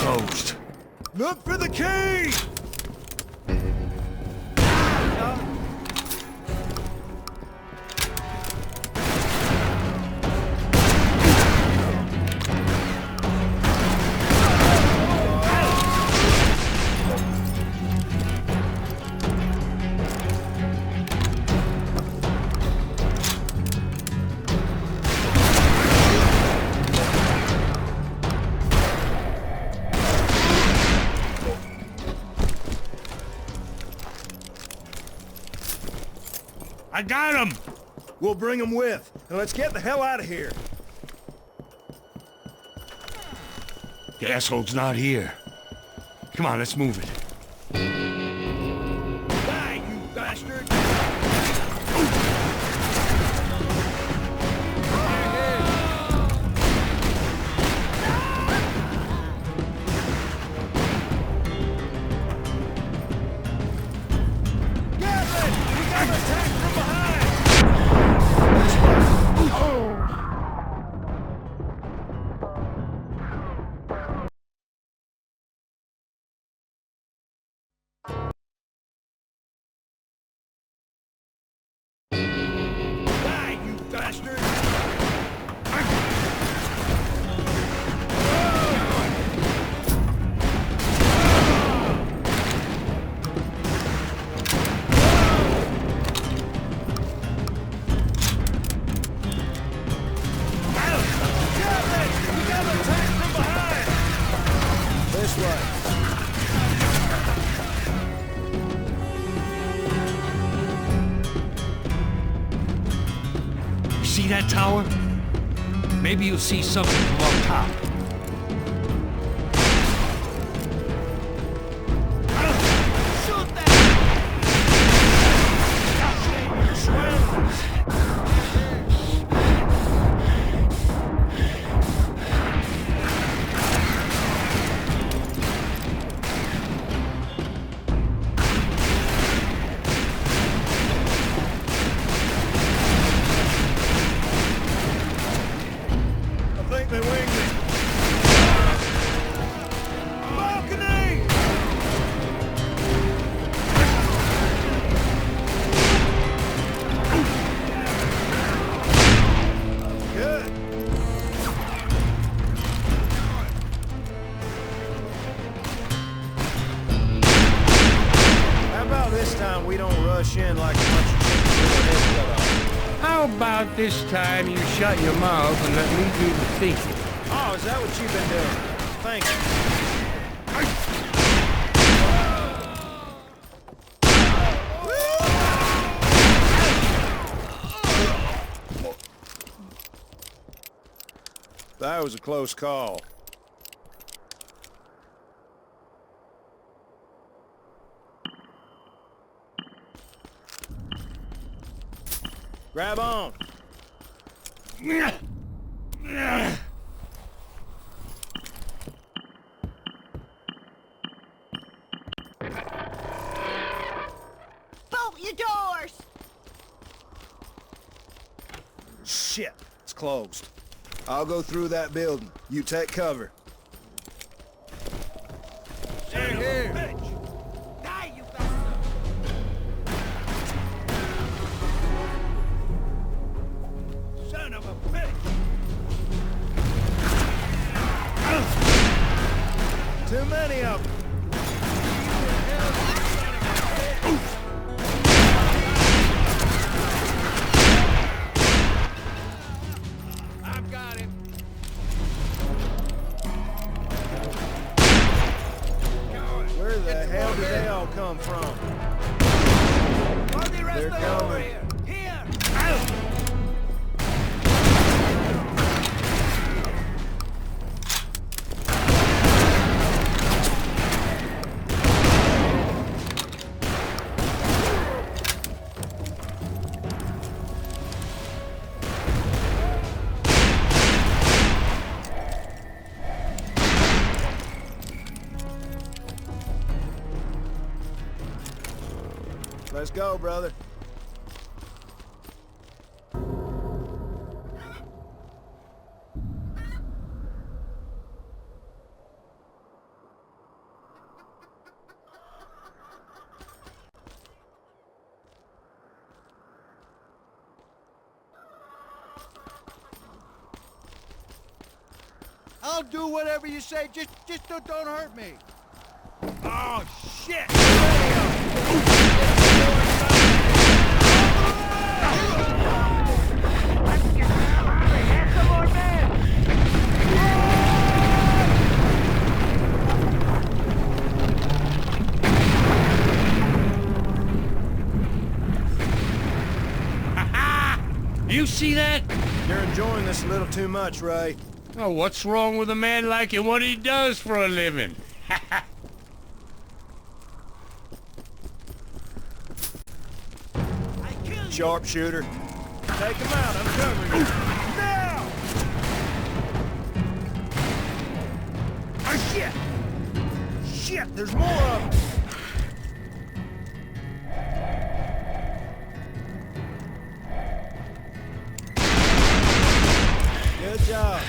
S2: closed.
S3: Look for the key!
S2: I got him!
S3: We'll bring him with, and let's get the hell out of here.
S2: The asshole's not here. Come on, let's move it.
S13: Die, you bastard!
S2: See that tower? Maybe you'll see something from up top.
S3: They winged me. Balcony! Good. How about this time we don't rush in like a bunch of chickens with their heads cut off?
S2: How about this time you shut your mouth and let me do the thinking?
S3: Oh, is that what you've been doing? Thank you. That was a close call. Grab on.
S8: Bolt your doors!
S3: Shit, it's closed. I'll go through that building. You take cover.
S13: Stay here!
S8: Die, you bastard!
S13: Son of a bitch!
S3: Too many of them.
S13: I've got him.
S3: Where the hell did they all come from? They're coming.
S13: Here!
S3: Let's go, brother.
S13: I'll do whatever you say. Just don't hurt me. Oh, shit!
S2: You see that?
S3: You're enjoying this a little too much, Ray.
S2: Oh, what's wrong with a man like him? What he does for a living?
S3: Sharpshooter. Take him out, I'm covering you.
S13: Now! Oh, shit! Shit, there's more of them!
S3: Good job.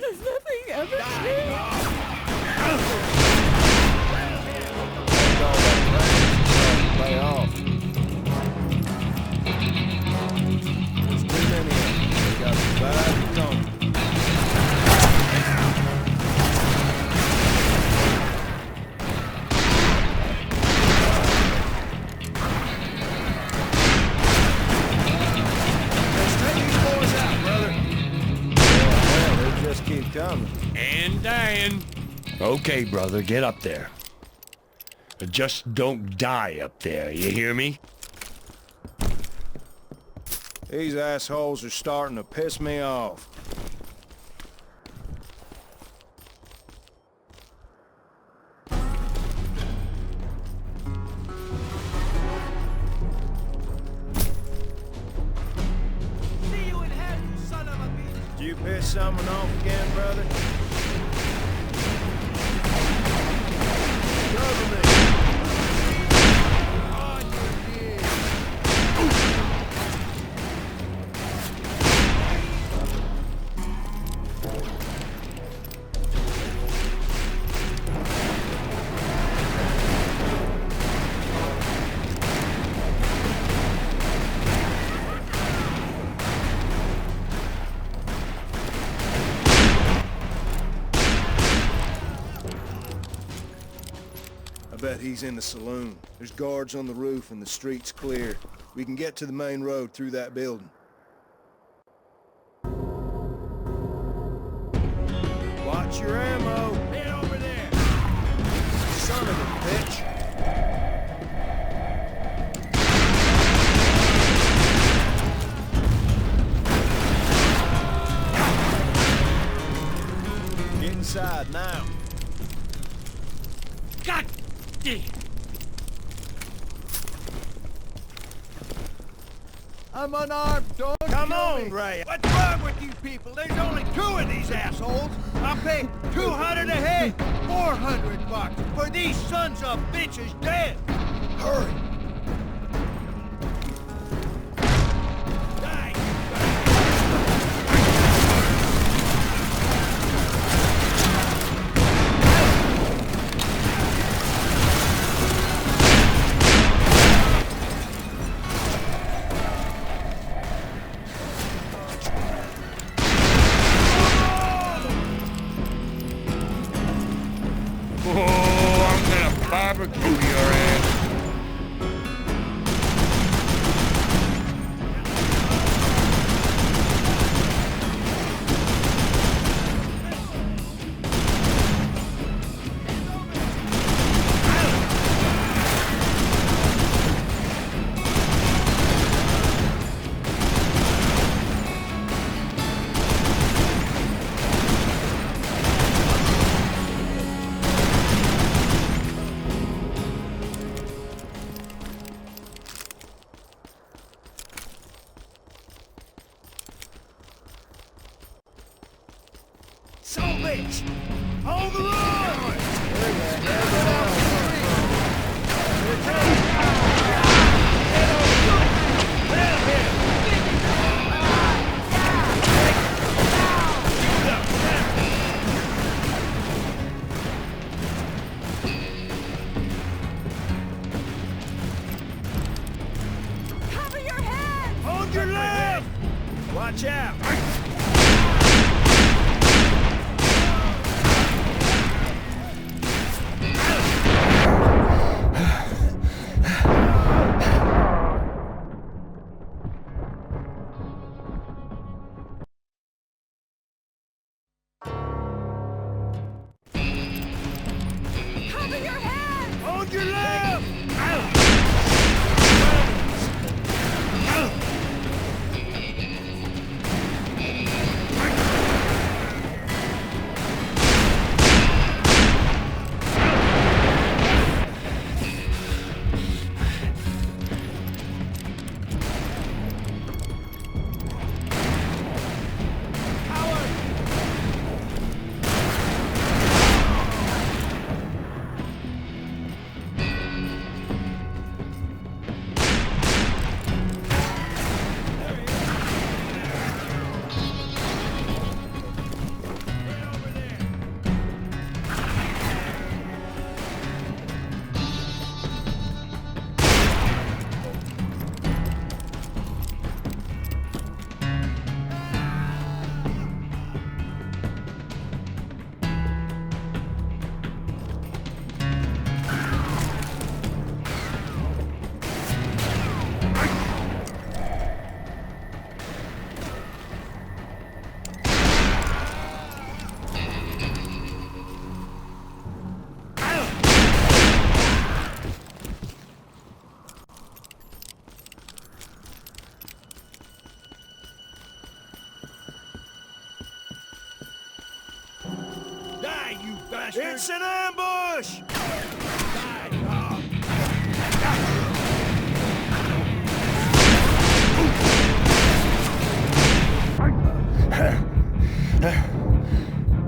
S8: Does nothing ever change?
S3: Lay off. There's too many of them. We got to survive the tunnel. Let's take these boys out, brother. Yeah, they just keep coming.
S2: And dying. Okay, brother, get up there. But just don't die up there, you hear me?
S3: These assholes are starting to piss me off.
S13: See you in hell, you son of a bitch!
S3: Did you piss someone off again, brother? Cover me.
S13: On your knees!
S3: I bet he's in the saloon. There's guards on the roof and the street's clear. We can get to the main road through that building. Watch your ammo!
S13: Head over there!
S3: Son of a bitch! Get inside now.
S2: God damn!
S13: I'm unarmed, don't
S3: Come
S13: kill
S3: on,
S13: me.
S3: Ray.
S13: What's wrong with you people? There's only 2 of these assholes. I'll pay $200 a head, $400 for these sons of bitches dead. Hurry. Die,
S2: Oh, I'm gonna barbecue your ass.
S13: so bitch! Hold the line!
S3: Watch out!
S8: Cover your head!
S3: Hold your left!
S1: Die, you bastard!
S3: It's an ambush!
S1: Die, dog!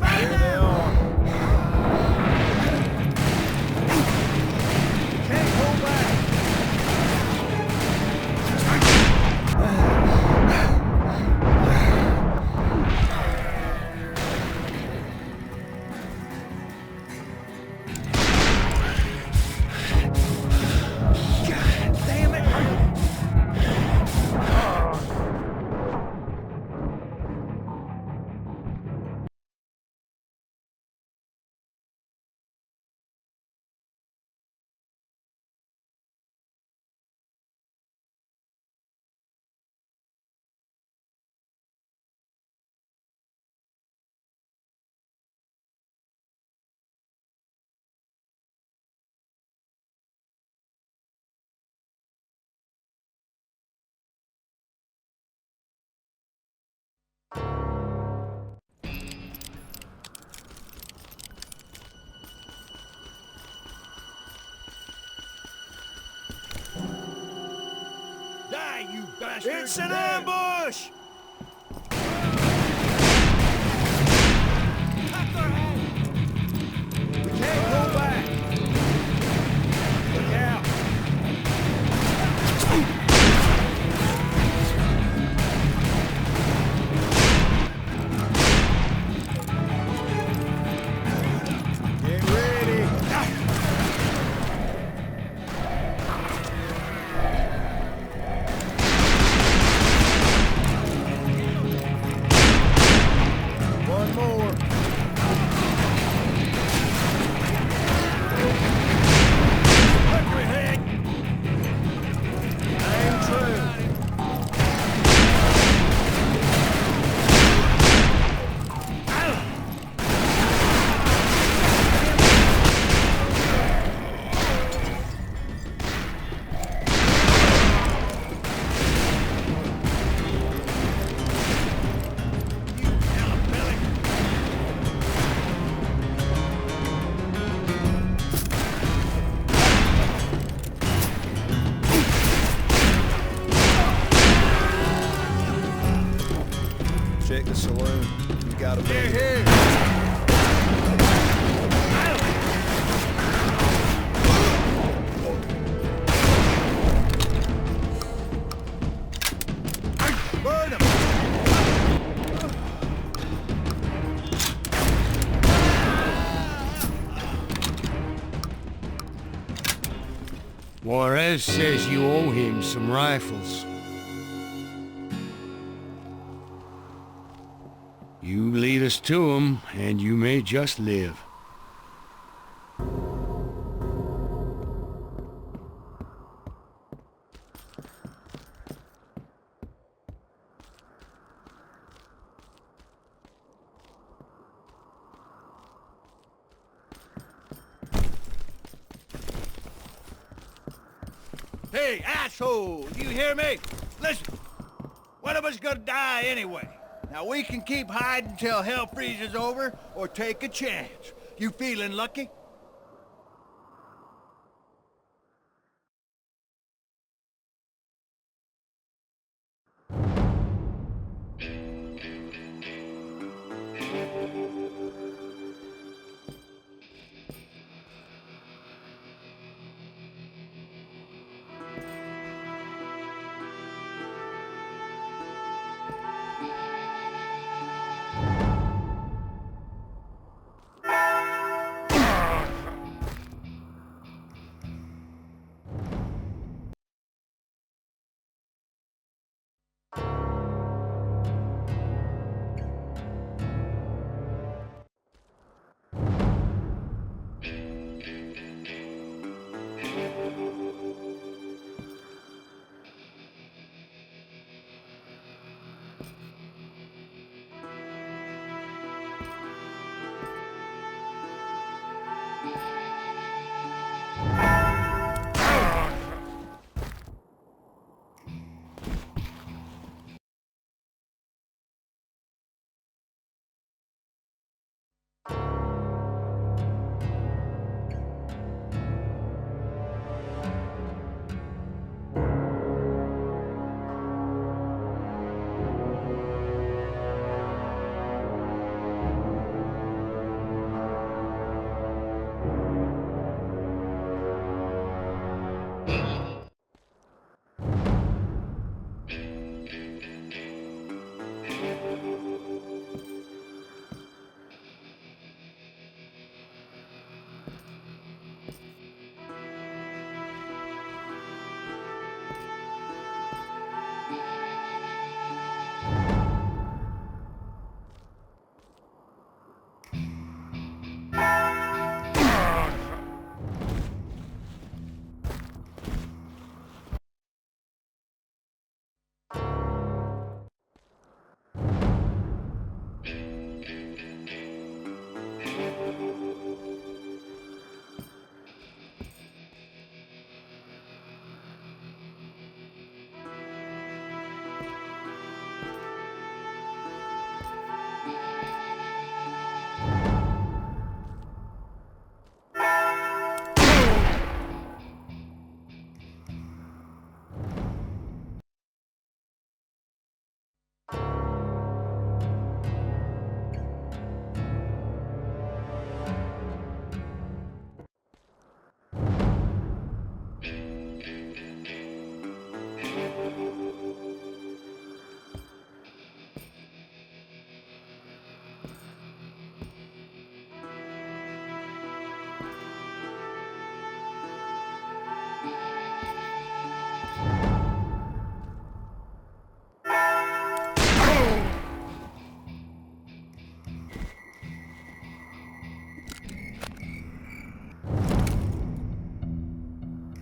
S3: Here they are. Can't go back.
S1: Die, you bastard!
S3: It's an ambush! We can't go back. Look out. Get ready. One more. Look your head. Aim true. Check the saloon. You gotta be here. Burn him!
S2: Juarez says you owe him some rifles. You lead us to him, and you may just live.
S11: Hey, asshole! You hear me? Listen, one of us gonna die anyway. Now we can keep hiding till hell freezes over, or take a chance. You feeling lucky?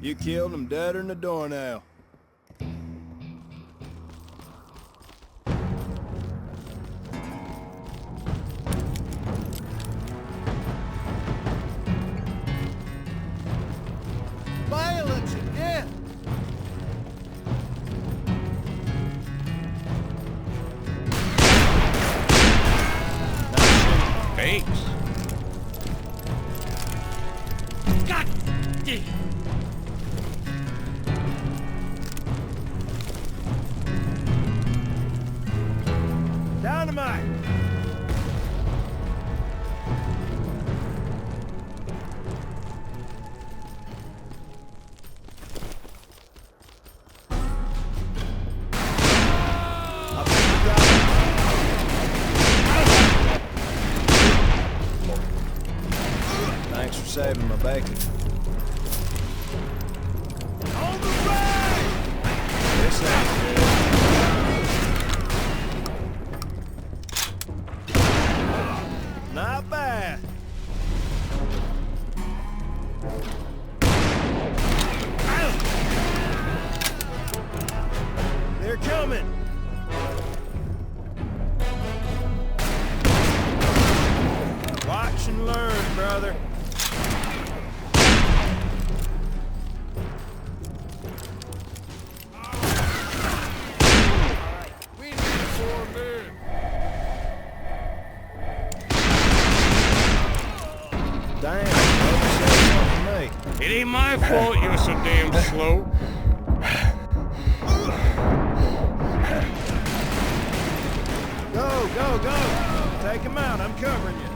S3: You killed him deader than a doornail.
S11: Violence and death!
S2: Thanks.
S1: God damn!
S11: Dynamite!
S3: Thanks for saving my bacon.
S11: On the right!
S3: This ain't good. brother.
S1: We need 4 men.
S3: Damn, brother, say something to me.
S2: It ain't my fault you're so damn slow.
S3: Go. Take him out, I'm covering you.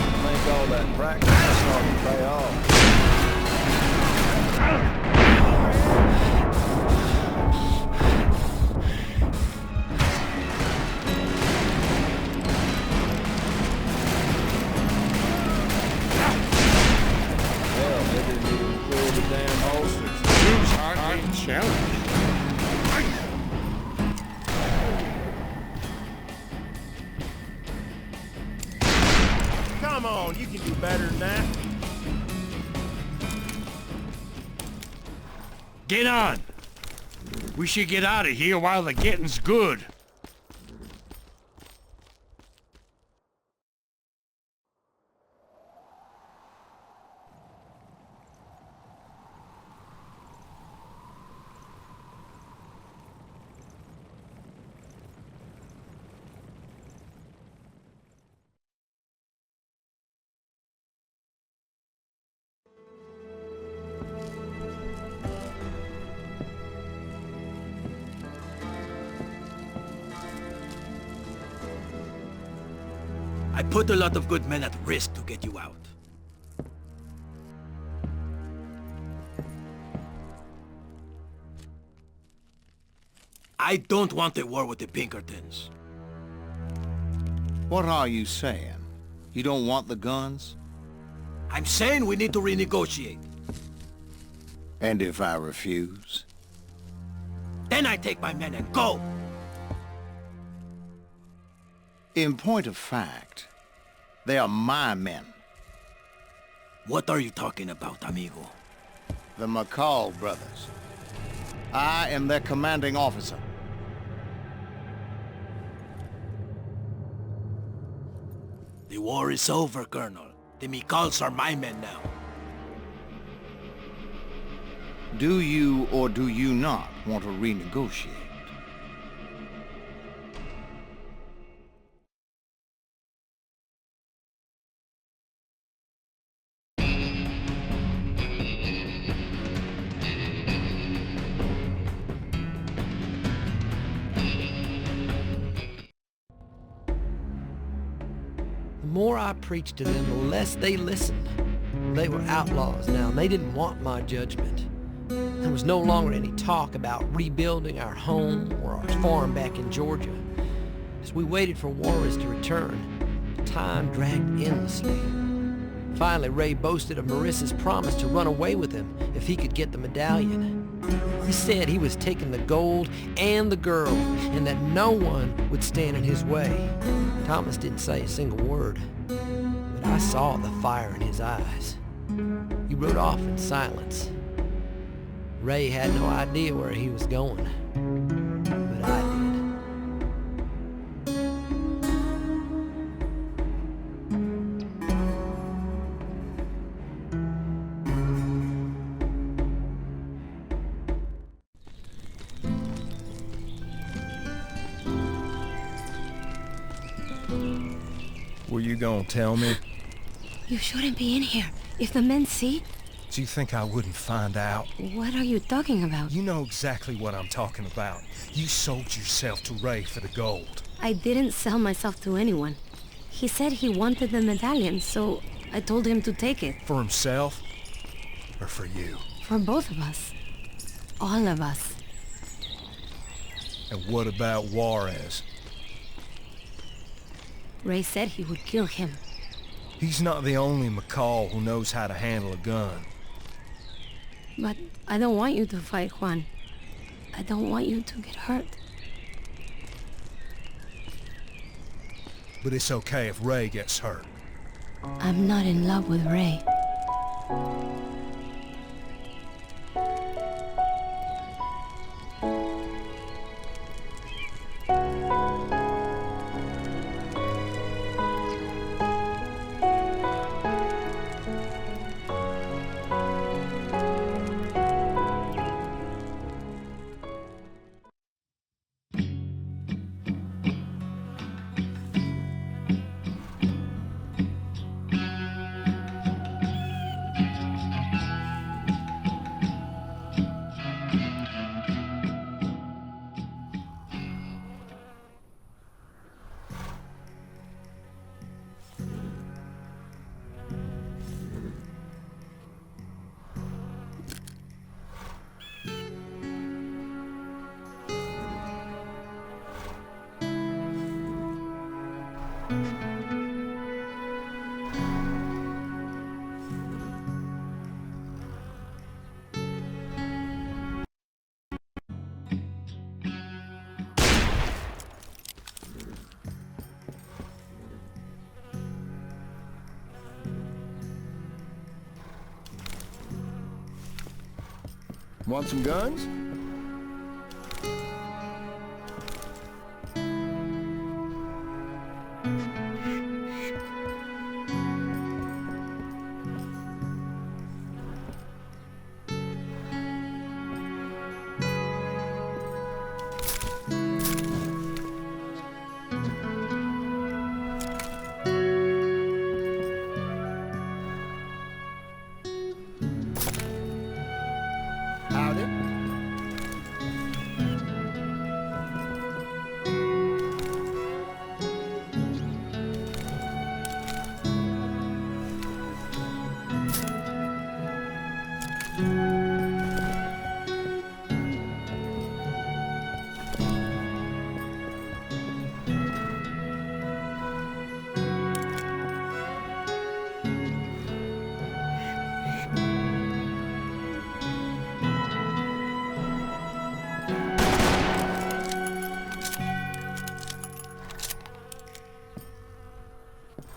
S3: I think all that practice is starting to pay off. Hell, they didn't even clear the damn holsters.
S2: Dude's hard challenge.
S3: Come on, you can do better than that.
S2: Get on. We should get out of here while the getting's good.
S5: I put a lot of good men at risk to get you out. I don't want a war with the Pinkertons.
S7: What are you saying? You don't want the guns?
S5: I'm saying we need to renegotiate.
S7: And if I refuse?
S5: Then I take my men and go.
S7: In point of fact, they are my men.
S5: What are you talking about, amigo?
S7: The McCall brothers. I am their commanding officer.
S5: The war is over, Colonel. The McCalls are my men now.
S7: Do you or do you not want to renegotiate?
S4: The more I preached to them, the less they listened. They were outlaws now, and they didn't want my judgment. There was no longer any talk about rebuilding our home or our farm back in Georgia. As we waited for Juarez to return, time dragged endlessly. Finally, Ray boasted of Marissa's promise to run away with him if he could get the medallion. He said he was taking the gold and the girl, and that no one would stand in his way. Thomas didn't say a single word, but I saw the fire in his eyes. He rode off in silence. Ray had no idea where he was going, but I did.
S3: Were you gonna tell me?
S12: You shouldn't be in here. If the men see...
S3: Do you think I wouldn't find out?
S12: What are you talking about?
S3: You know exactly what I'm talking about. You sold yourself to Ray for the gold.
S12: I didn't sell myself to anyone. He said he wanted the medallion, so I told him to take it.
S3: For himself? Or for you?
S12: For both of us. All of us.
S3: And what about Juarez?
S12: Ray said he would kill him.
S3: He's not the only McCall who knows how to handle a gun.
S12: But I don't want you to fight, Juan. I don't want you to get hurt.
S3: But it's okay if Ray gets hurt.
S12: I'm not in love with Ray.
S14: Want some guns?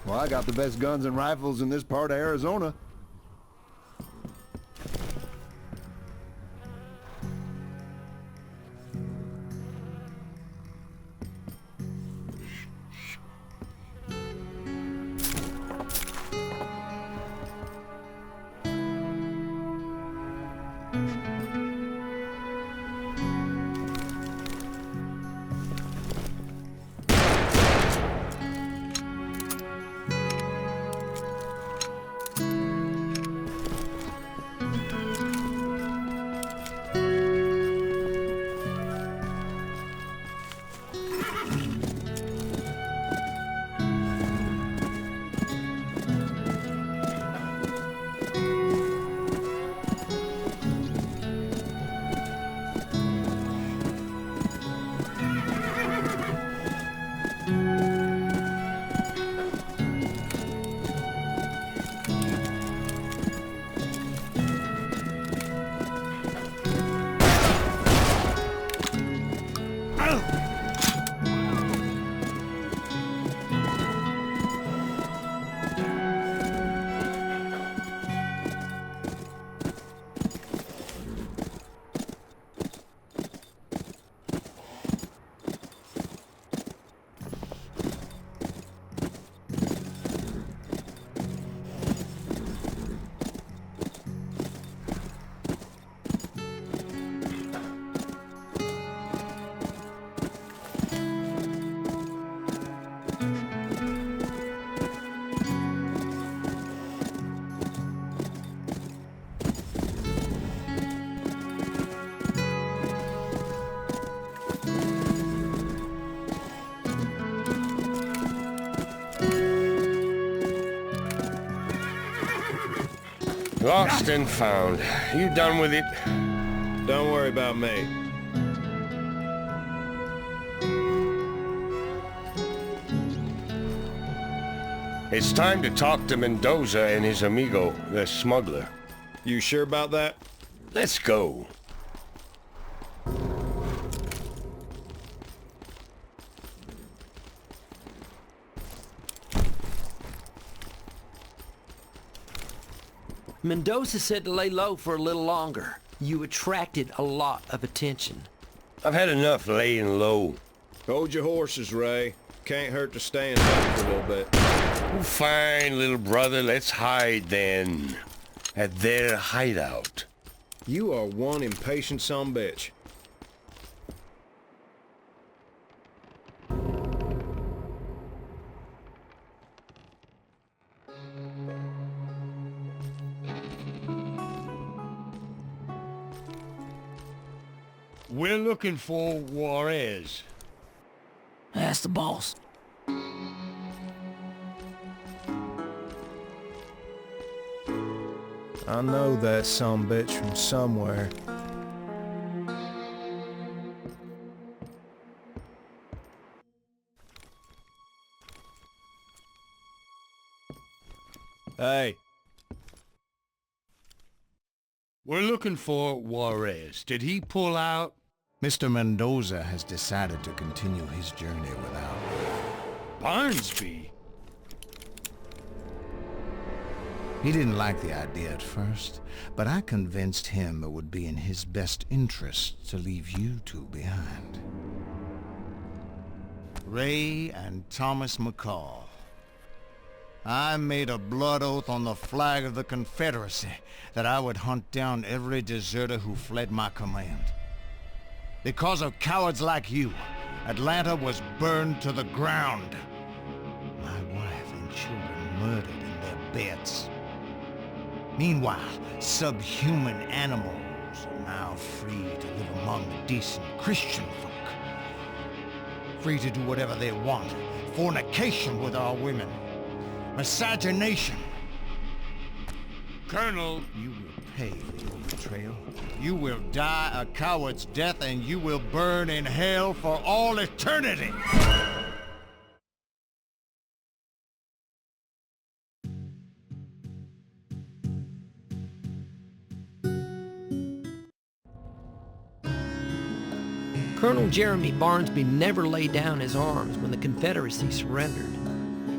S14: Well, I got the best guns and rifles in this part of Arizona.
S2: Lost and found. You done with it?
S3: Don't worry about me.
S2: It's time to talk to Mendoza and his amigo, the smuggler.
S3: You sure about that?
S2: Let's go.
S4: Mendoza said to lay low for a little longer. You attracted a lot of attention.
S2: I've had enough laying low.
S3: Hold your horses, Ray. Can't hurt to stand up for a little bit.
S2: Fine, little brother. Let's hide then. At their hideout.
S3: You are one impatient sumbitch.
S2: We're looking for Juarez.
S10: That's the boss.
S3: I know that sumbitch from somewhere. Hey.
S2: We're looking for Juarez. Did he pull out?
S7: Mr. Mendoza has decided to continue his journey without.
S2: Barnsby?
S7: He didn't like the idea at first, but I convinced him it would be in his best interest to leave you two behind. Ray and Thomas McCall. I made a blood oath on the flag of the Confederacy that I would hunt down every deserter who fled my command. Because of cowards like you, Atlanta was burned to the ground. My wife and children murdered in their beds. Meanwhile, subhuman animals are now free to live among the decent Christian folk. Free to do whatever they want. Fornication with our women. Miscegenation.
S1: Colonel...
S7: You will pay for your betrayal. You will die a coward's death, and you will burn in hell for all eternity!
S4: Colonel Jeremy Barnsby never laid down his arms when the Confederacy surrendered.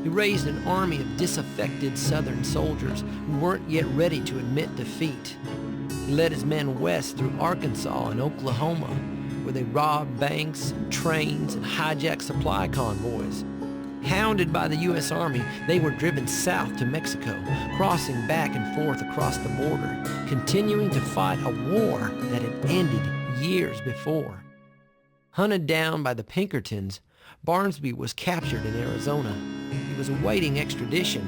S4: He raised an army of disaffected Southern soldiers who weren't yet ready to admit defeat. He led his men west through Arkansas and Oklahoma, where they robbed banks and trains and hijacked supply convoys. Hounded by the U.S. Army, they were driven south to Mexico, crossing back and forth across the border, continuing to fight a war that had ended years before. Hunted down by the Pinkertons, Barnsby was captured in Arizona. He was awaiting extradition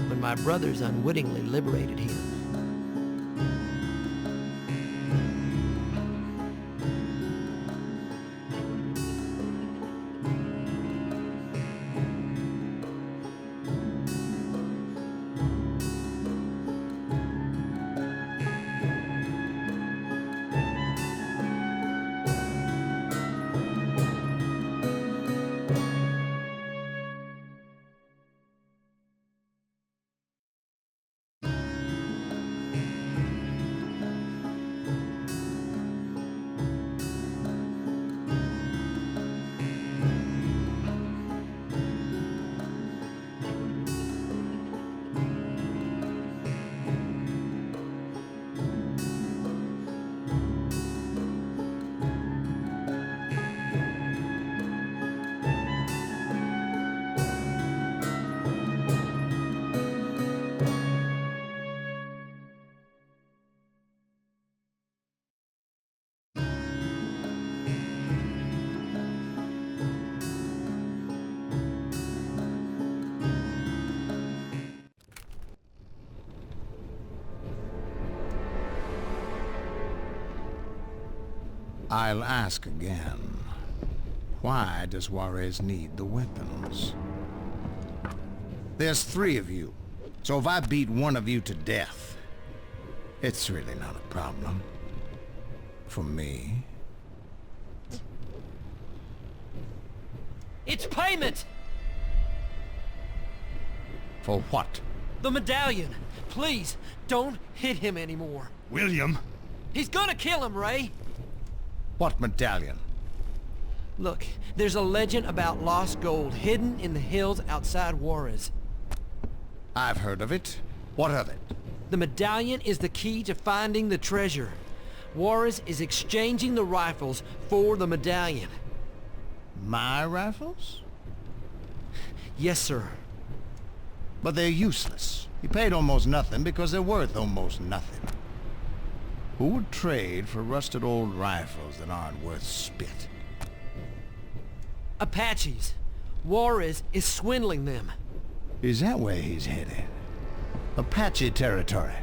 S4: when my brothers unwittingly liberated him.
S7: I'll ask again. Why does Juarez need the weapons? There's 3 of you, so if I beat one of you to death, it's really not a problem. For me.
S4: It's payment!
S7: For what?
S4: The medallion! Please, don't hit him anymore.
S7: William?
S4: He's gonna kill him, Ray!
S7: What medallion?
S4: Look, there's a legend about lost gold hidden in the hills outside Juarez.
S7: I've heard of it. What of it?
S4: The medallion is the key to finding the treasure. Juarez is exchanging the rifles for the medallion.
S7: My rifles?
S4: Yes, sir.
S7: But they're useless. You paid almost nothing because they're worth almost nothing. Who would trade for rusted old rifles that aren't worth spit?
S4: Apaches. Juarez is swindling them.
S7: Is that where he's headed? Apache territory?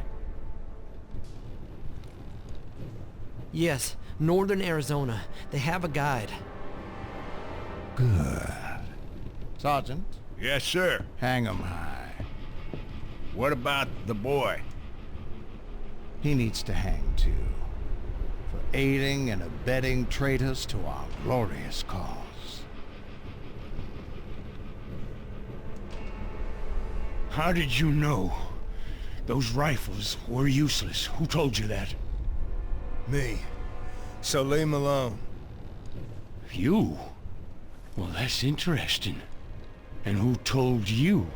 S4: Yes, northern Arizona. They have a guide.
S7: Good. Sergeant?
S6: Yes, sir.
S7: Hang 'em high.
S6: What about the boy?
S7: He needs to hang too, for aiding and abetting traitors to our glorious cause.
S2: How did you know those rifles were useless? Who told you that?
S3: Me. So leave him alone.
S2: You? Well, that's interesting. And who told you?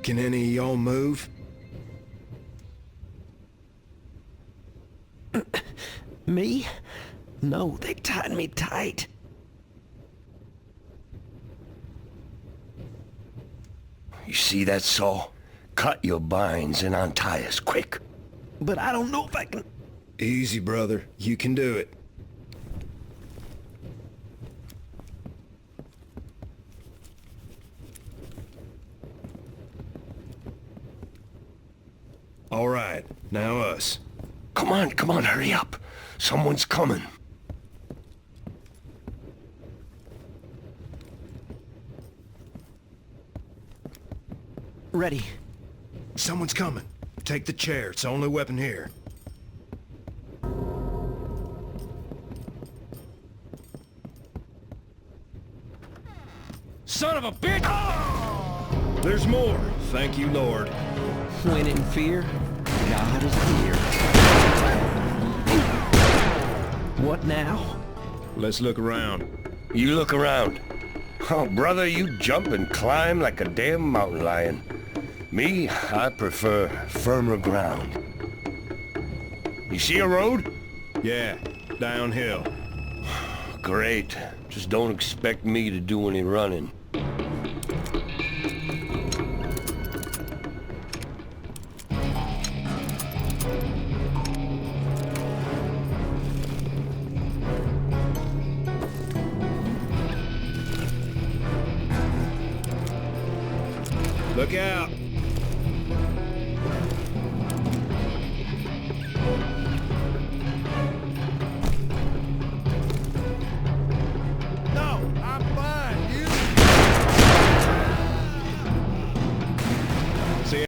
S3: Can any of y'all move?
S4: Me? No, they tied me tight.
S15: You see that saw? Cut your binds and untie us quick.
S4: But I don't know if I can...
S3: Easy, brother. You can do it. All right, now us.
S15: Come on, hurry up. Someone's coming.
S4: Ready.
S3: Someone's coming. Take the chair. It's the only weapon here.
S2: Son of a bitch!
S3: There's more. Thank you, Lord.
S4: When in fear, God is near. What now?
S3: Let's look around.
S15: You look around. Oh, brother, you jump and climb like a damn mountain lion. Me, I prefer firmer ground. You see a road?
S3: Yeah, downhill.
S15: Great. Just don't expect me to do any running.
S3: Look out!
S11: No, I'm fine. You...
S3: See?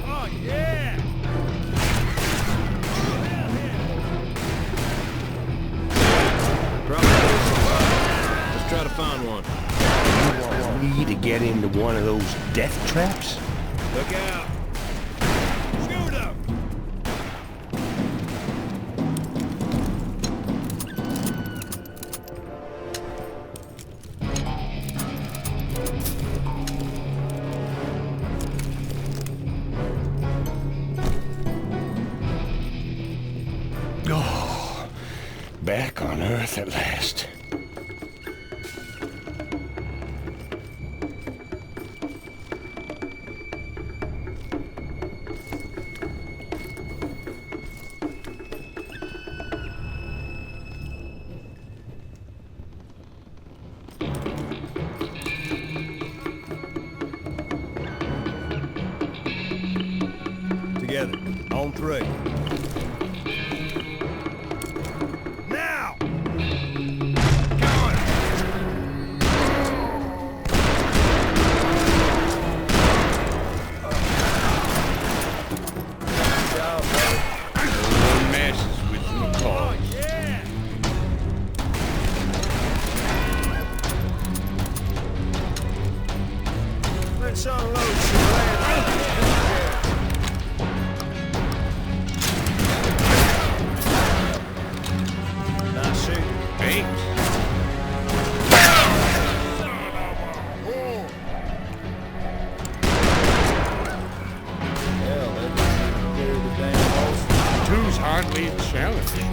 S11: Oh, yeah!
S3: Let's try to find one.
S15: You want me to get into one of those death traps?
S3: Look out!
S11: Shoot him!
S15: Oh, back on Earth at last.
S3: Together, on three.
S11: Now!
S2: No one messes with McCall.
S11: Yeah!
S3: Let's unload some land. Nice shooting.
S2: Thanks.
S3: Hell, that doesn't clear the damn house.
S2: Two's hardly a challenge.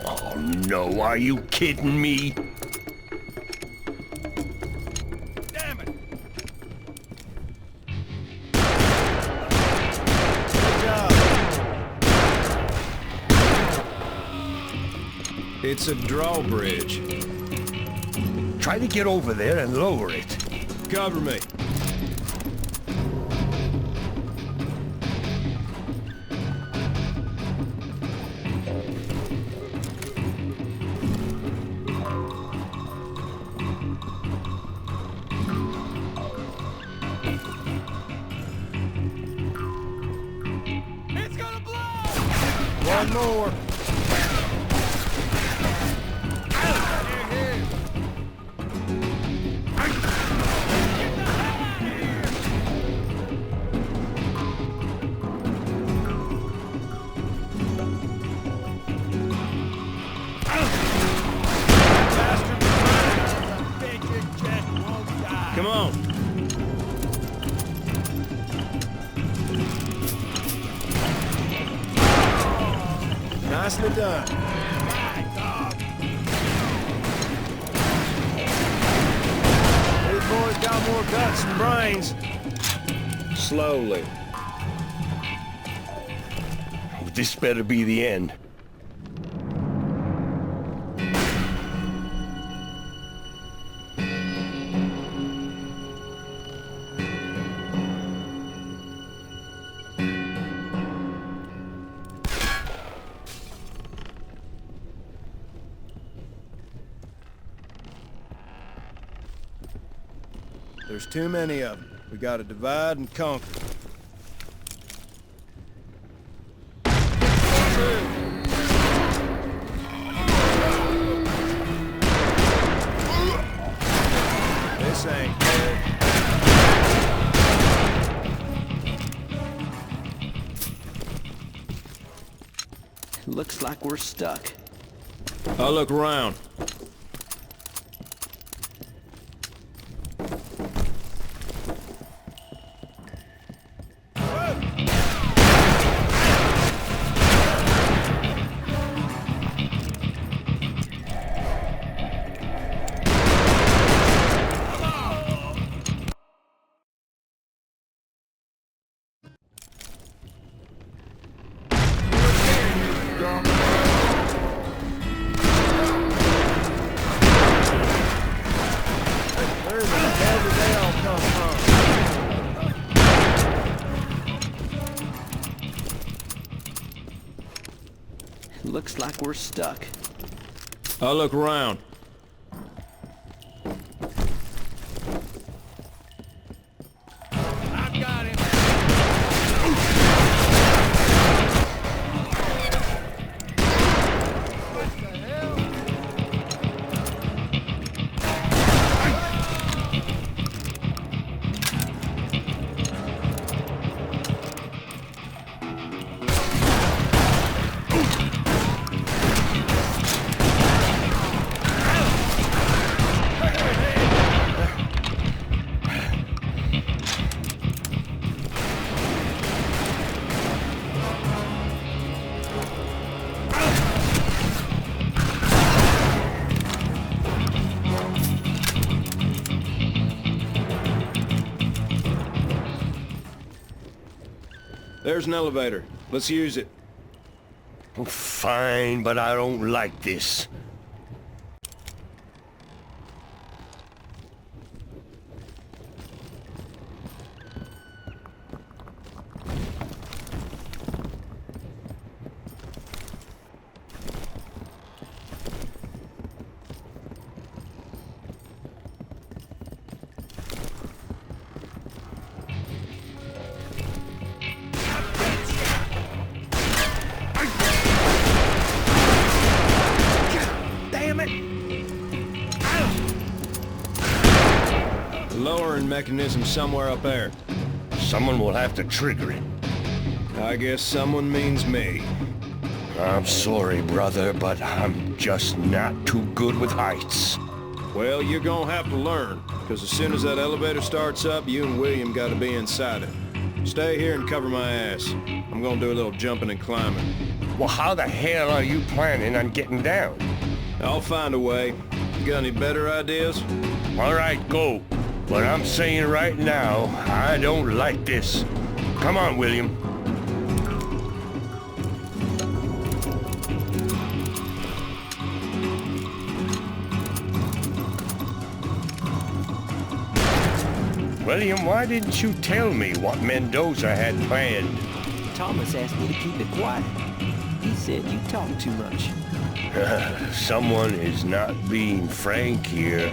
S15: Oh no, are you kidding me?
S11: Damn it!
S3: Good job. It's a drawbridge.
S15: Try to get over there and lower it.
S3: Cover me.
S11: It's gonna blow!
S3: One more. on. Nicely done. These boys got more guts than brains. Slowly.
S15: This better be the end.
S3: There's too many of them. We gotta divide and conquer. This ain't good.
S13: Looks like we're stuck.
S3: I'll look around.
S13: Looks like we're stuck.
S3: I'll look around.
S1: I've got him. What the hell?
S3: There's an elevator. Let's use it.
S15: Fine, but I don't like this.
S3: Lowering mechanism somewhere up there.
S15: Someone will have to trigger it.
S3: I guess someone means me.
S15: I'm sorry, brother, but I'm just not too good with heights.
S3: Well, you're gonna have to learn, because as soon as that elevator starts up, you and William gotta be inside it. Stay here and cover my ass. I'm gonna do a little jumping and climbing.
S15: Well, how the hell are you planning on getting down?
S3: I'll find a way. You got any better ideas?
S15: All right, go. But I'm saying right now, I don't like this. Come on, William. William, why didn't you tell me what Mendoza had planned?
S13: Thomas asked me to keep it quiet. He said you talk too much.
S15: Someone is not being frank here.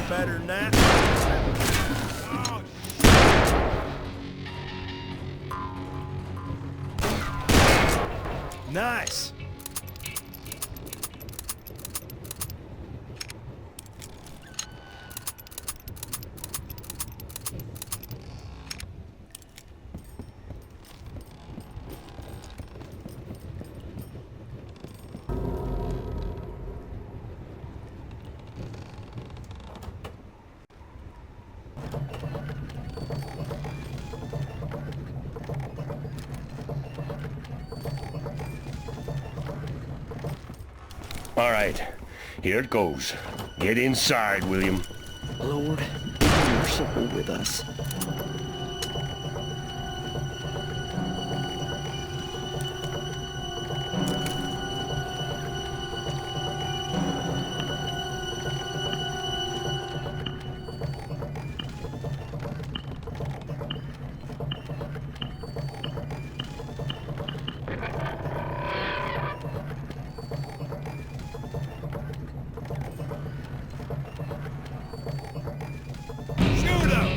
S3: Better than that. Nice.
S15: All right, here it goes. Get inside, William.
S4: Lord, be merciful with us.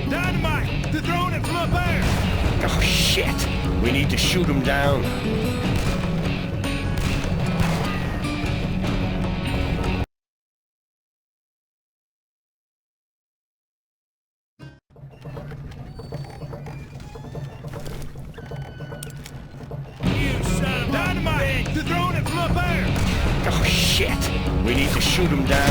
S1: Dynamite! They're throwing it from up there!
S15: Oh, shit! We need to shoot him down.
S1: You son of a dynamite! They're throwing it from up there!
S15: Oh, shit! We need to shoot him down.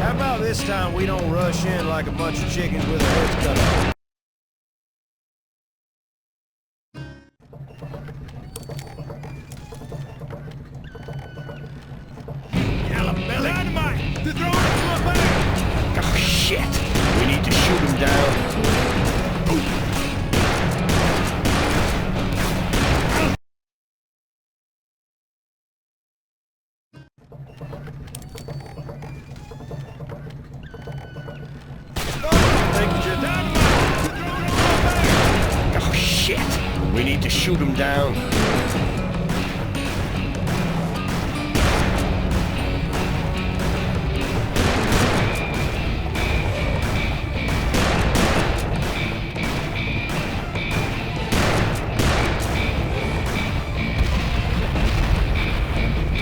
S3: How about this time we don't rush in like a bunch of chickens with their heads cut off?
S1: Dynamite! They're throwing it from up there!
S15: Oh, shit! We need to shoot him down. Oh, shit! We need to shoot him down.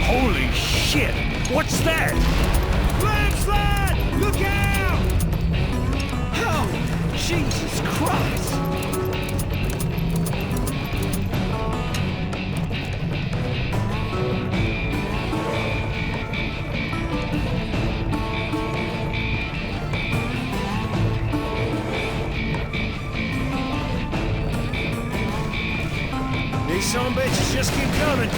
S15: Holy shit! What's that?
S1: Landslide! Look out!
S4: Oh, Jesus Christ!
S3: These son bitches just keep coming.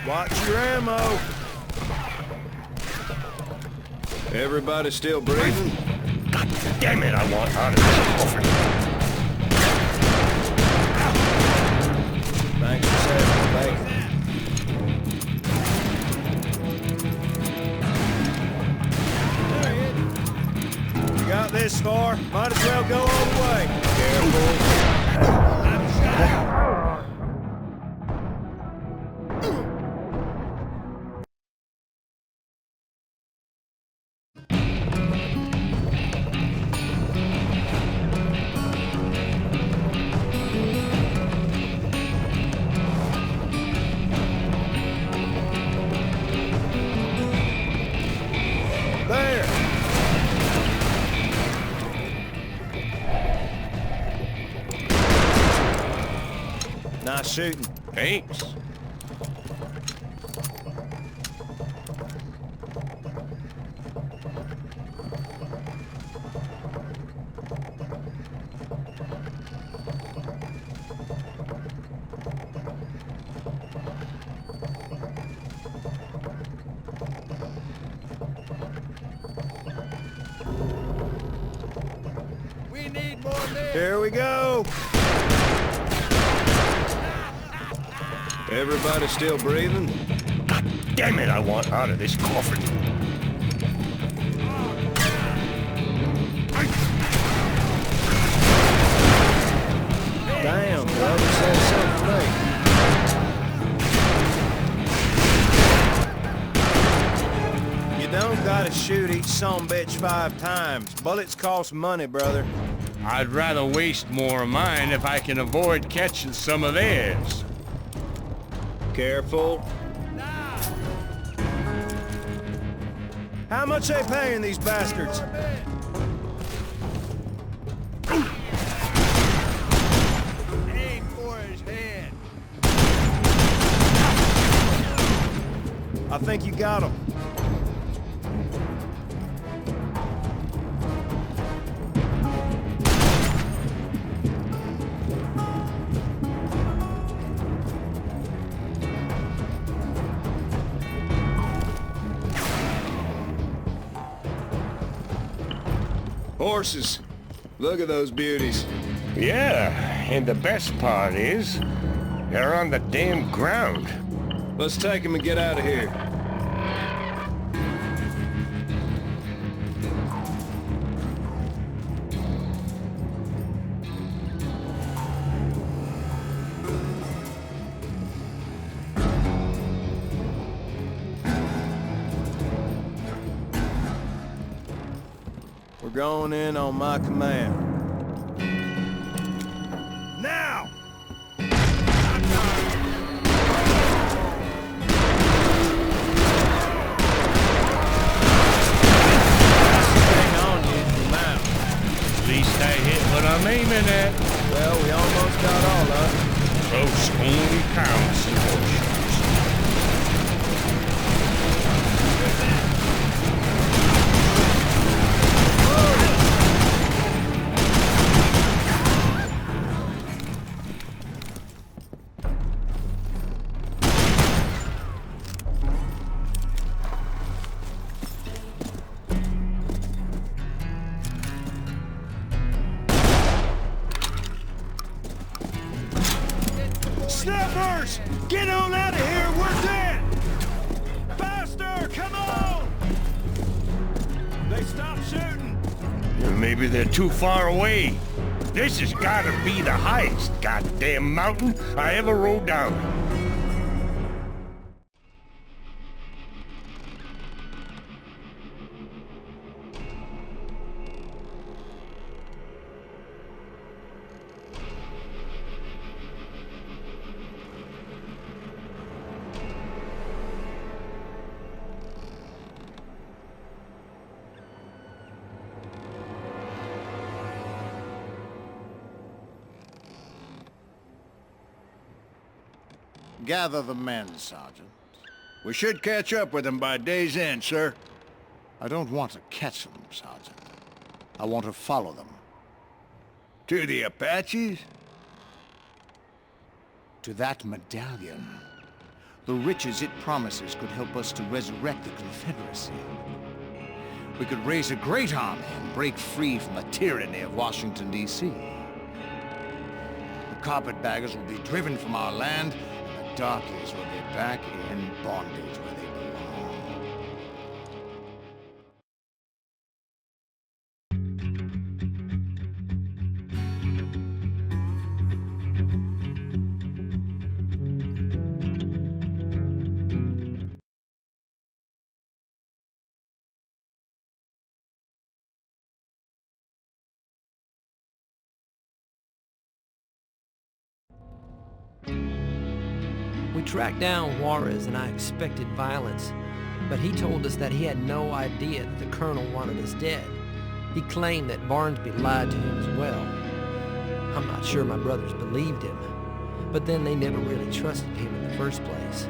S3: Watch your ammo. Everybody still breathing?
S15: God damn it, I want out of this coffin.
S3: Thanks for saving the bacon. You got this far, might as well go all the way. Careful. I'm shot. Nice shooting.
S15: Thanks.
S1: We need more men!
S3: Here we go. Everybody still breathing?
S15: God damn it, I want out of this coffin.
S3: Damn, brother, said something late. You don't gotta shoot each sumbitch 5 times. Bullets cost money, brother.
S2: I'd rather waste more of mine if I can avoid catching some of theirs.
S3: How much they paying these bastards?
S11: Aim for his head.
S3: I think you got him. Horses. Look at those beauties.
S15: Yeah, and the best part is, they're on the damn ground.
S3: Let's take them and get out of here. We're going in on my command.
S11: Now!
S2: At least I hit what I'm aiming at.
S3: Well, we almost got all of it.
S2: Close only counts in horseshoes.
S11: Snappers! Get on out of here! We're dead! Faster! Come on! They stopped shooting!
S15: Maybe they're too far away. This has gotta be the highest goddamn mountain I ever rode down.
S7: Gather the men, Sergeant.
S11: We should catch up with them by day's end, sir.
S7: I don't want to catch them, Sergeant. I want to follow them.
S11: To the Apaches?
S7: To that medallion. The riches it promises could help us to resurrect the Confederacy. We could raise a great army and break free from the tyranny of Washington, D.C. The carpetbaggers will be driven from our land, and the darkies will be back in bondage where they belong.
S4: We tracked down Juarez and I expected violence, but he told us that he had no idea that the colonel wanted us dead. He claimed that Barnsby lied to him as well. I'm not sure my brothers believed him, but then they never really trusted him in the first place.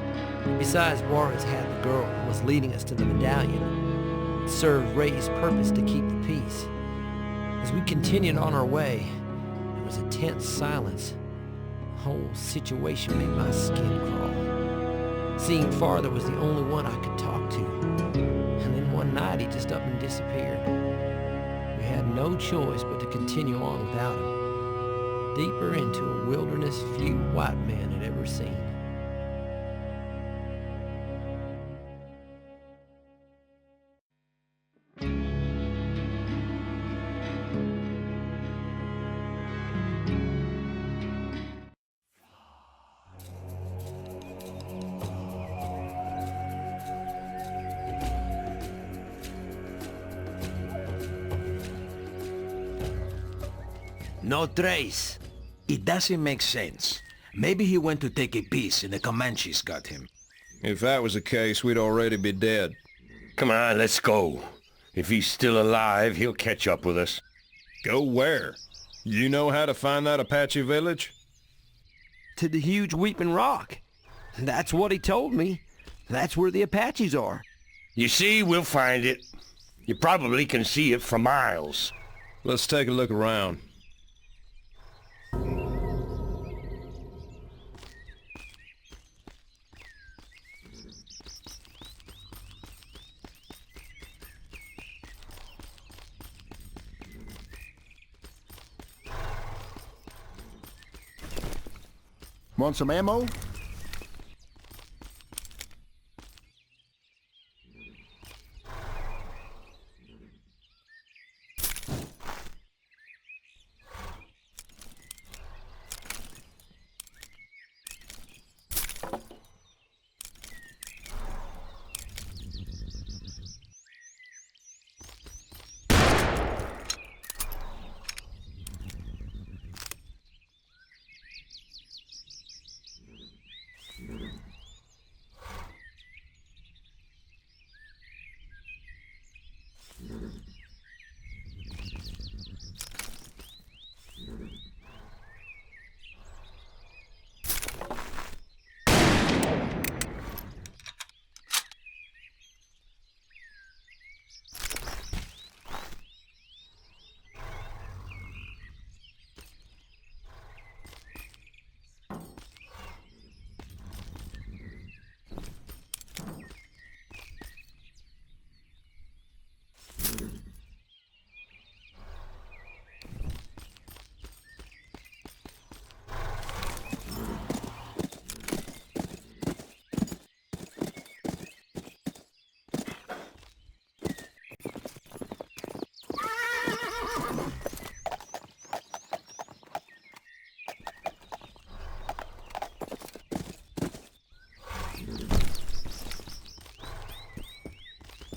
S4: Besides, Juarez had the girl and was leading us to the medallion. It served Ray's purpose to keep the peace. As we continued on our way, there was a tense silence. The whole situation made my skin crawl. Seeing Father was the only one I could talk to. And then one night he just up and disappeared. We had no choice but to continue on without him, deeper into a wilderness few white men had ever seen.
S5: No trace. It doesn't make sense. Maybe he went to take a piece and the Comanches got him.
S3: If that was the case, we'd already be dead.
S15: Come on, let's go. If he's still alive, he'll catch up with us.
S3: Go where? You know how to find that Apache village?
S13: To the huge weeping rock. That's what he told me. That's where the Apaches are.
S15: You see, we'll find it. You probably can see it for miles.
S3: Let's take a look around.
S14: Want some ammo?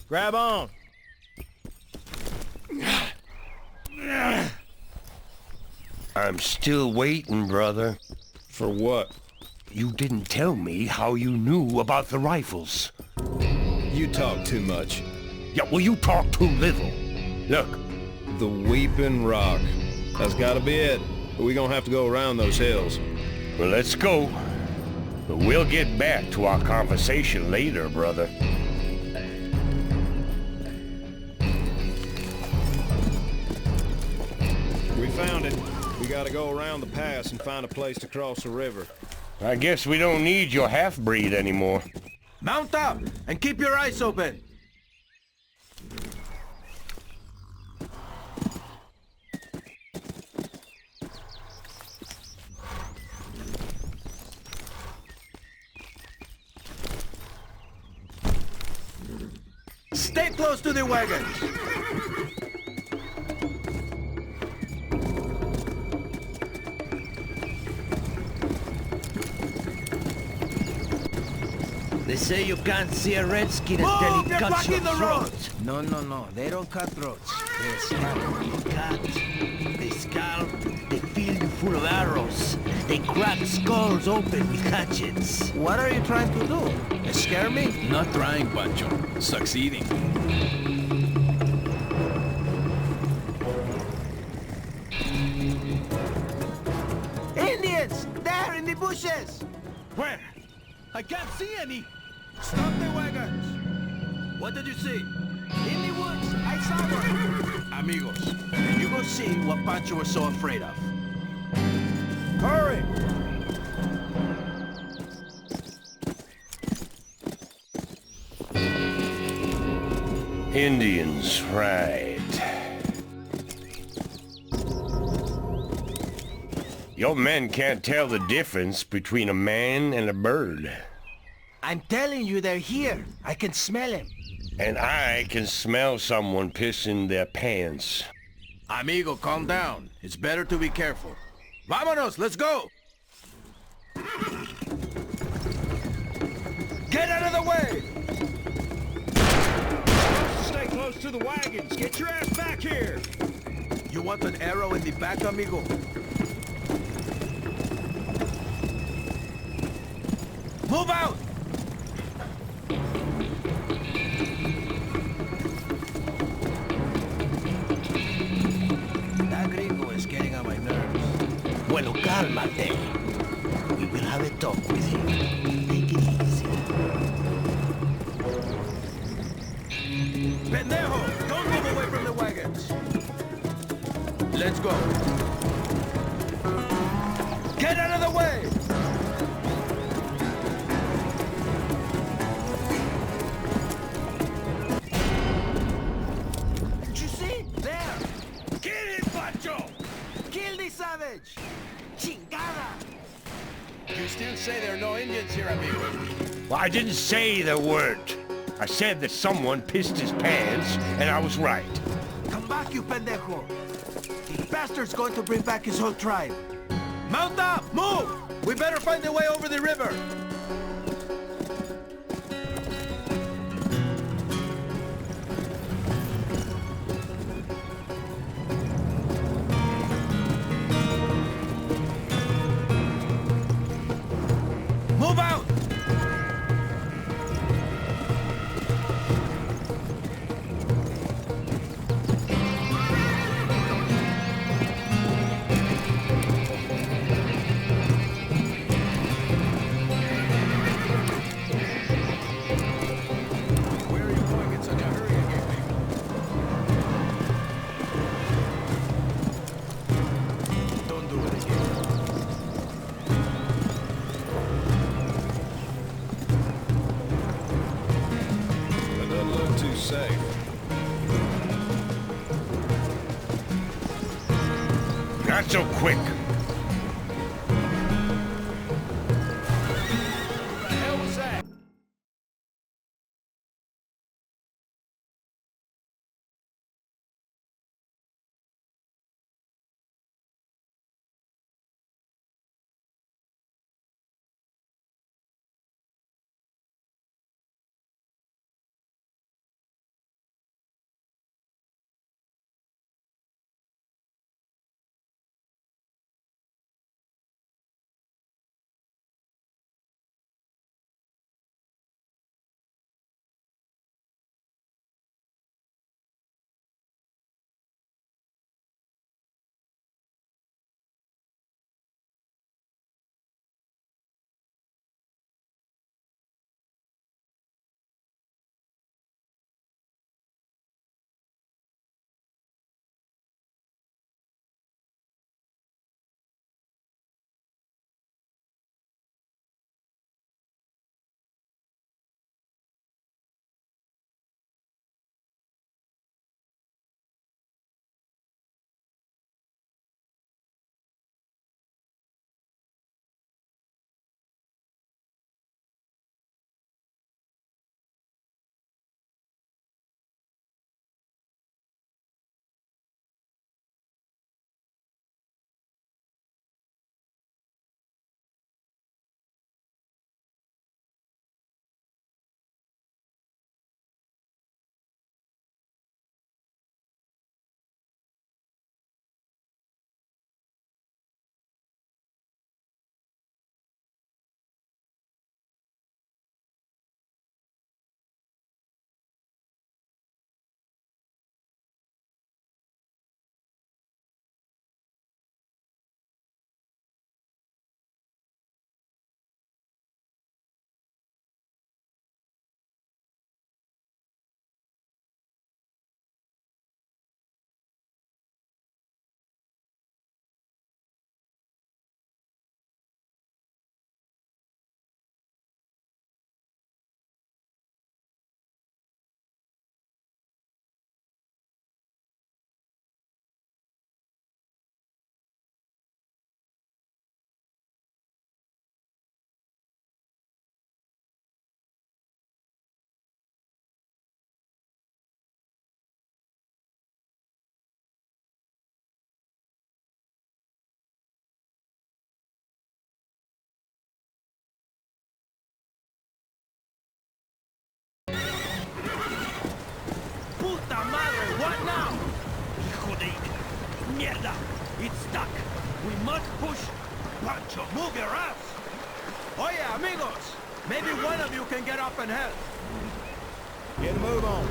S3: Grab on.
S15: I'm still waiting, brother.
S3: For what?
S15: You didn't tell me how you knew about the rifles.
S3: You talk too much.
S15: Yeah, well, you talk too little. Look.
S3: The Weeping Rock. That's gotta be it. But we gonna have to go around those hills.
S15: Well, let's go. But we'll get back to our conversation later, brother.
S3: We found it. We gotta go around the pass and find a place to cross the river.
S15: I guess we don't need your half-breed anymore.
S13: Mount up and keep your eyes open. Stay close to the wagons. They say you can't see a redskin until he cuts your throat. No, they don't cut throats. They scalp. They cut, they scalp, they fill you full of arrows. They crack skulls open with hatchets. What are you trying to do? Scare me?
S16: Not trying, Pancho. Succeeding.
S13: Indians! There in the bushes! Where? I can't see any! Stop the wagons! What did you see? In the woods! I saw one! Amigos, you go see what Pancho was so afraid of. Hurry!
S15: Indians, right. Your men can't tell the difference between a man and a bird.
S13: I'm telling you, they're here. I can smell him.
S15: And I can smell someone pissing their pants.
S13: Amigo, calm down. It's better to be careful. Vámonos, let's go! Get out of the way!
S3: Stay close to the wagons. Get your ass back here.
S13: You want an arrow in the back, amigo? Move out!
S5: Cálmate. We will have a talk with him. Take it easy.
S13: Pendejo! Don't move away from the wagons! Let's go. Get out of the way! Did you see? There! Kill him, Pancho! Kill the savage! Chingada!
S15: You still say there are no Indians here, amigo?
S2: Well, I didn't say there weren't. I said that someone pissed his pants, and I was right.
S11: Come back, you pendejo! The bastard's going to bring back his whole tribe. Mount up! Move! We better find a way over the river! Move out!
S15: Where are you going in such a hurry again, amigo?
S11: Don't do it again.
S3: That doesn't look too safe.
S2: Not so quick.
S15: What the hell was that?
S13: What now? Hijo de... Mierda! It's stuck! We must push! Pancho, move your ass! Oye, amigos! Maybe one of you can get up and help.
S3: Get a move on.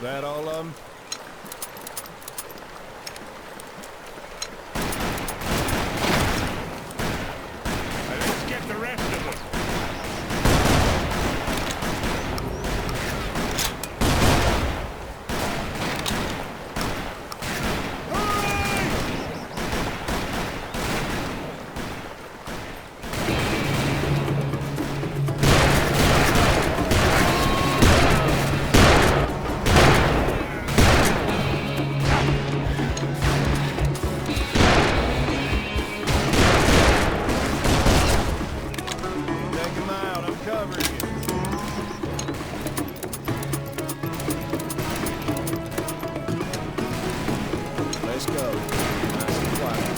S3: That all of them?
S1: Let's get the rest of them.
S3: Let's go. Nice and quiet.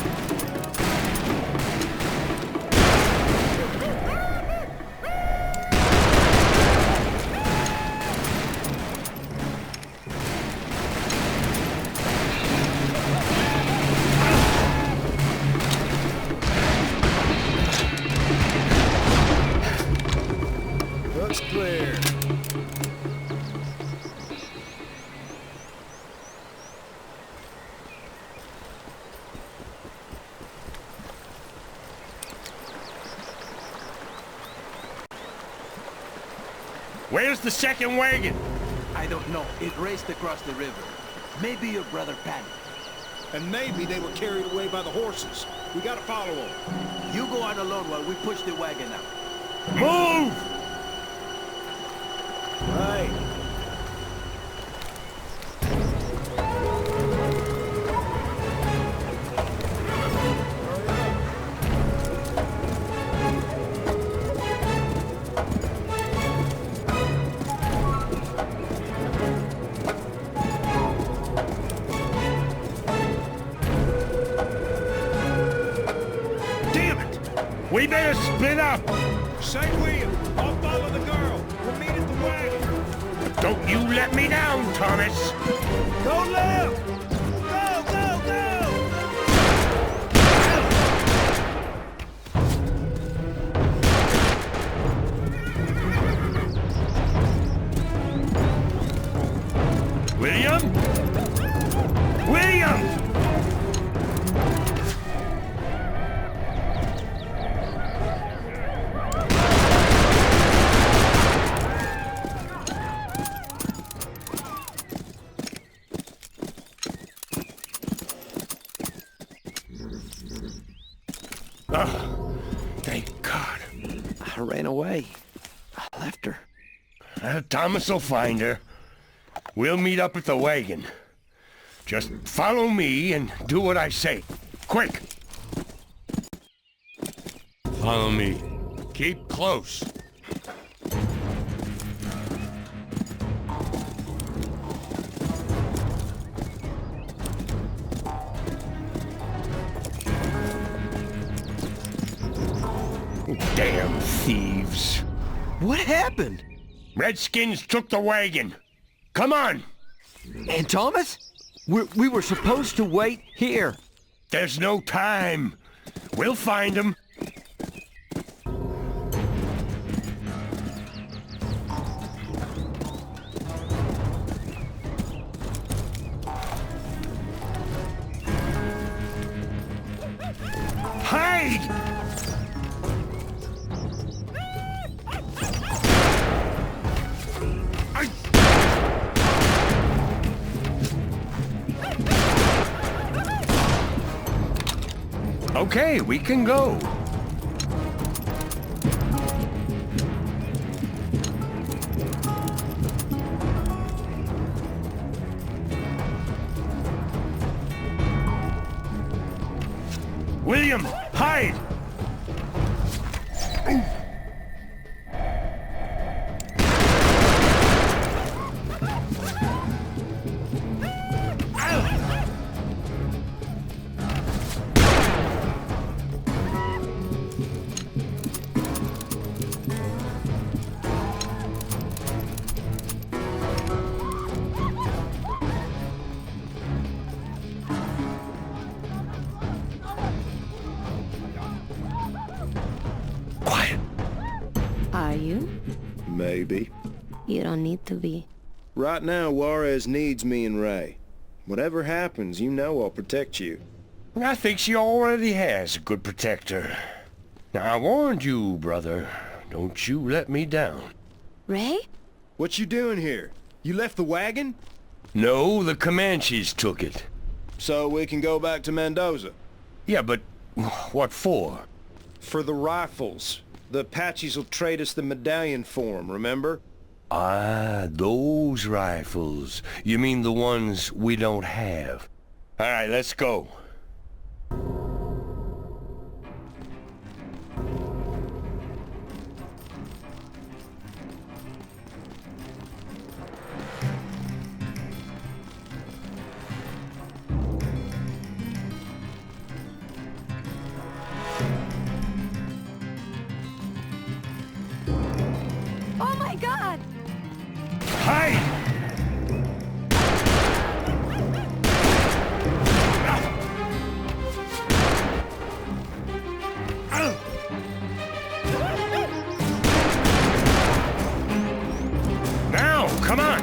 S3: Looks clear.
S1: Where's the second wagon?
S11: I don't know. It raced across the river. Maybe your brother panicked.
S3: And maybe they were carried away by the horses. We gotta follow them.
S11: You go on alone while we push the wagon out.
S1: Move!
S3: Right.
S1: We better split up!
S3: Say William, I'll follow the girl. We'll meet at the wagon.
S1: Don't you let me down, Thomas!
S11: Go left! Go, go, go!
S1: William? William! Oh, thank God.
S4: I ran away. I left her.
S1: Thomas will find her. We'll meet up at the wagon. Just follow me and do what I say. Quick! Follow me. Keep close. Damn thieves.
S4: What happened?
S1: Redskins took the wagon. Come on!
S4: And Thomas? We were supposed to wait here.
S1: There's no time. We'll find him. Hide! Okay, we can go. William, hide!
S12: Are you?
S14: Maybe.
S12: You don't need to be.
S3: Right now, Juarez needs me and Ray. Whatever happens, you know I'll protect you.
S15: I think she already has a good protector. Now, I warned you, brother. Don't you let me down.
S12: Ray?
S3: What you doing here? You left the wagon?
S15: No, the Comanches took it.
S3: So we can go back to Mendoza?
S15: Yeah, but what for?
S3: For the rifles. The Apaches will trade us the medallion for 'em, remember?
S15: Ah, those rifles. You mean the ones we don't have? All right, let's go.
S8: Oh my God!
S15: Hide! Now, come on!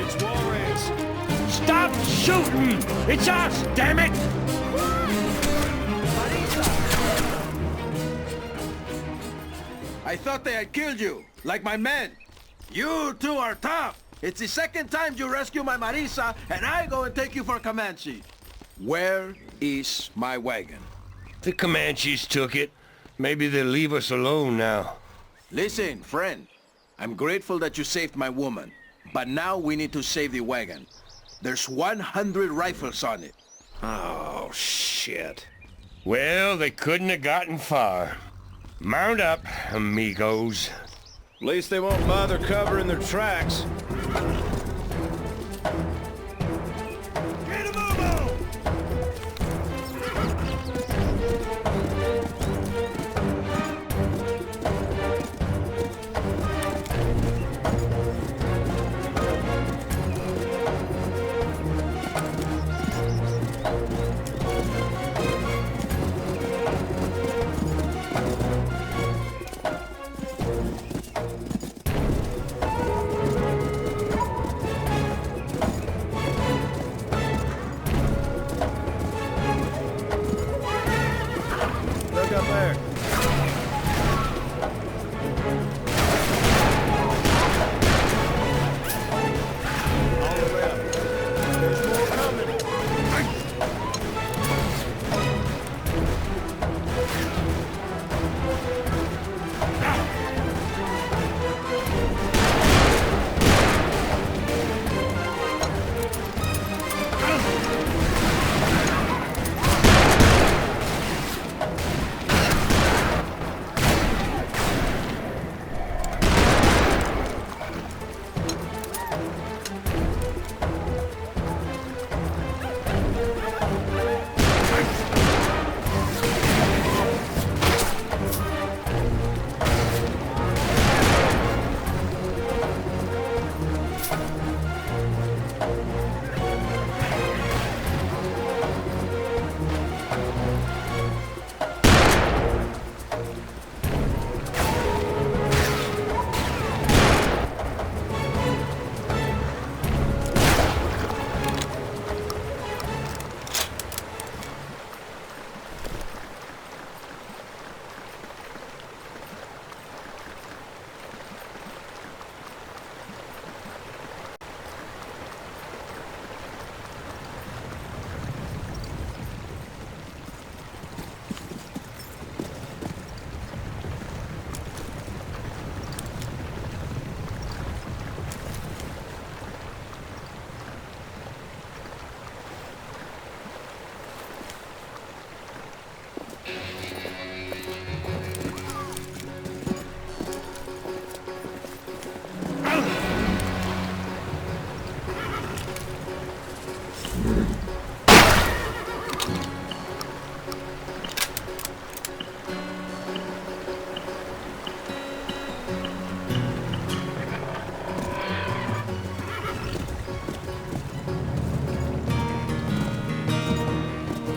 S3: It's Juarez.
S15: Stop shooting! It's us, damn it!
S13: I thought they had killed you, like my men. You two are tough. It's the second time you rescue my Marisa, and I go and take you for Comanche. Where is my wagon?
S15: The Comanches took it. Maybe they'll leave us alone now.
S13: Listen, friend. I'm grateful that you saved my woman, but now we need to save the wagon. There's 100 rifles on it.
S3: Oh, shit.
S15: Well, they couldn't have gotten far. Mount up, amigos.
S3: At least they won't bother covering their tracks.
S13: Get a move on!
S3: Look up there. All the way up. There's more coming.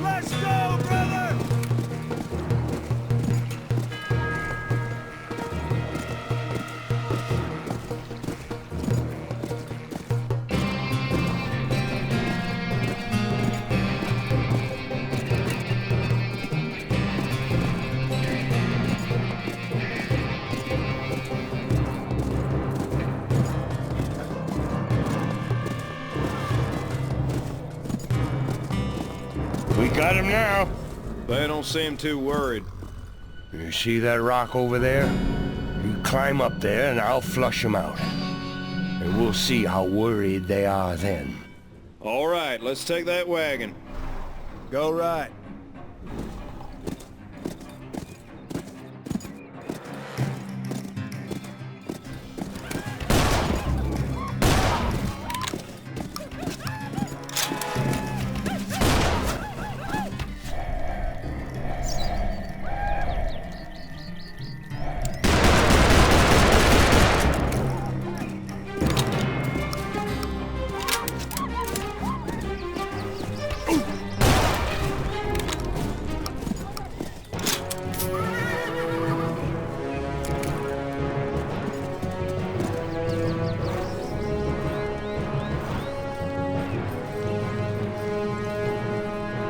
S11: Let's go, brother!
S15: We got him now.
S3: They don't seem too worried.
S15: You see that rock over there? You climb up there and I'll flush them out. And we'll see how worried they are then.
S3: All right, let's take that wagon.
S11: Go right.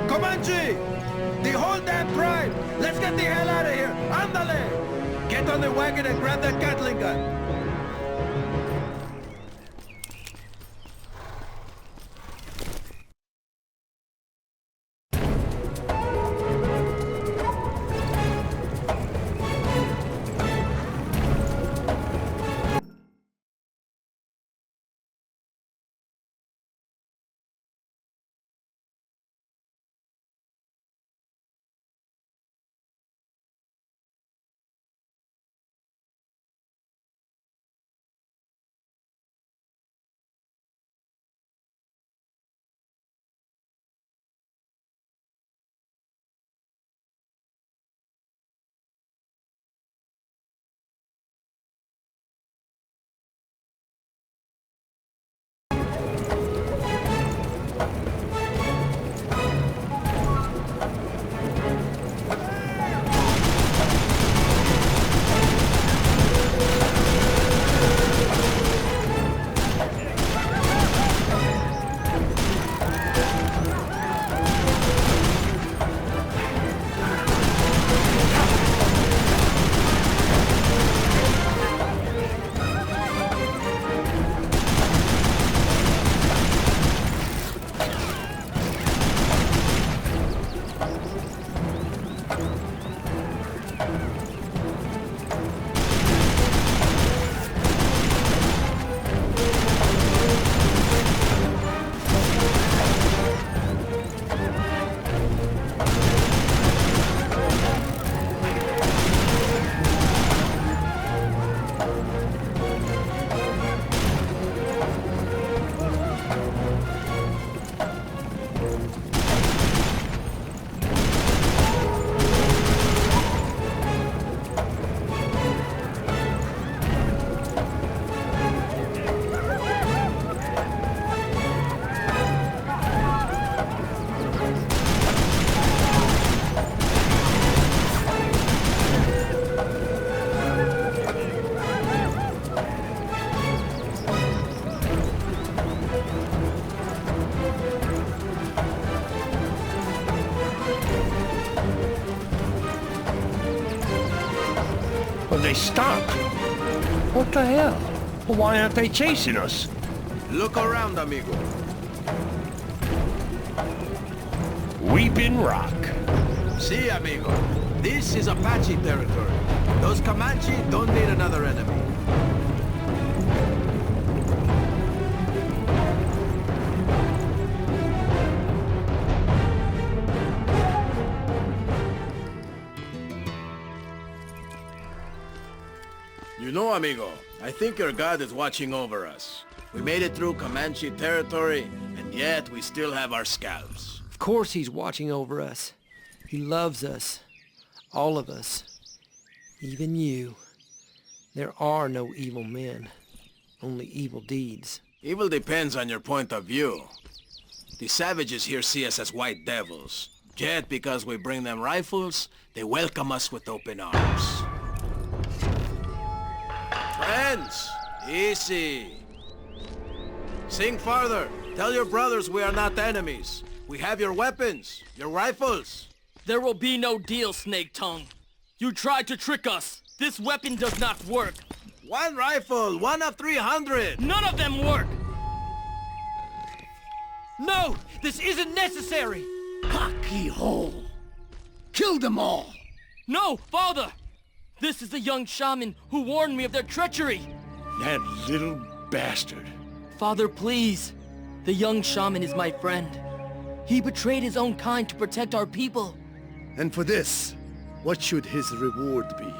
S13: Comanche! The whole damn tribe! Let's get the hell out of here! Ándale! Get on the wagon and grab that Gatling gun!
S15: They stopped. What the hell? Why aren't they chasing us?
S13: Look around, amigo.
S15: Weeping Rock.
S13: See, amigo. This is Apache territory. Those Comanche don't need another enemy. You know, amigo, I think your God is watching over us. We made it through Comanche territory, and
S5: Yet we still have our scalps.
S4: Of course he's watching over us. He loves us. All of us. Even you. There are no evil men. Only evil deeds.
S5: Evil depends on your point of view. The savages here see us as white devils. Yet because we bring them rifles, they welcome us with open arms. Friends, easy. Sing farther. Tell your brothers we are not enemies. We have your weapons, your rifles.
S10: There will be no deal, Snake Tongue. You tried to trick us. This weapon does not work.
S5: One rifle, one of 300.
S10: None of them work.
S13: No, this isn't necessary.
S11: Cocky hole. Kill them all.
S10: No, Father. This is the young shaman who warned me of their treachery.
S2: That little bastard.
S10: Father, please. The young shaman is my friend. He betrayed his own kind to protect our people.
S9: And for this, what should his reward be?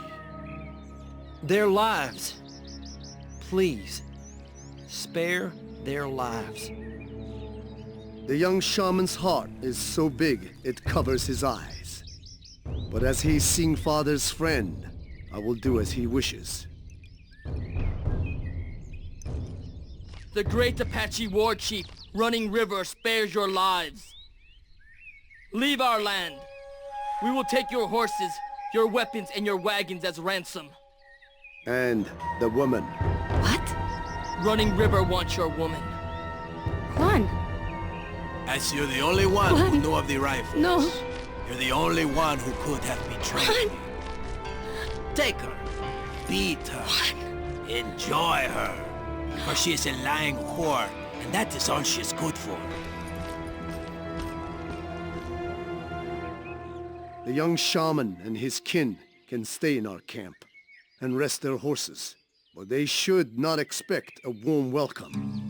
S4: Their lives. Please, spare their lives.
S9: The young shaman's heart is so big it covers his eyes. But as he's Sing Father's friend, I will do as he wishes.
S10: The great Apache war chief, Running River, spares your lives. Leave our land. We will take your horses, your weapons, and your wagons as ransom.
S9: And the woman.
S12: What?
S10: Running River wants your woman.
S12: Juan.
S5: As you're the only one who knew of the rifles.
S12: No.
S5: You're the only one who could have betrayed me. Take her. Beat her.
S12: Juan.
S5: Enjoy her. For she is a lying whore, and that is all she is good for.
S9: The young shaman and his kin can stay in our camp and rest their horses, but they should not expect a warm welcome.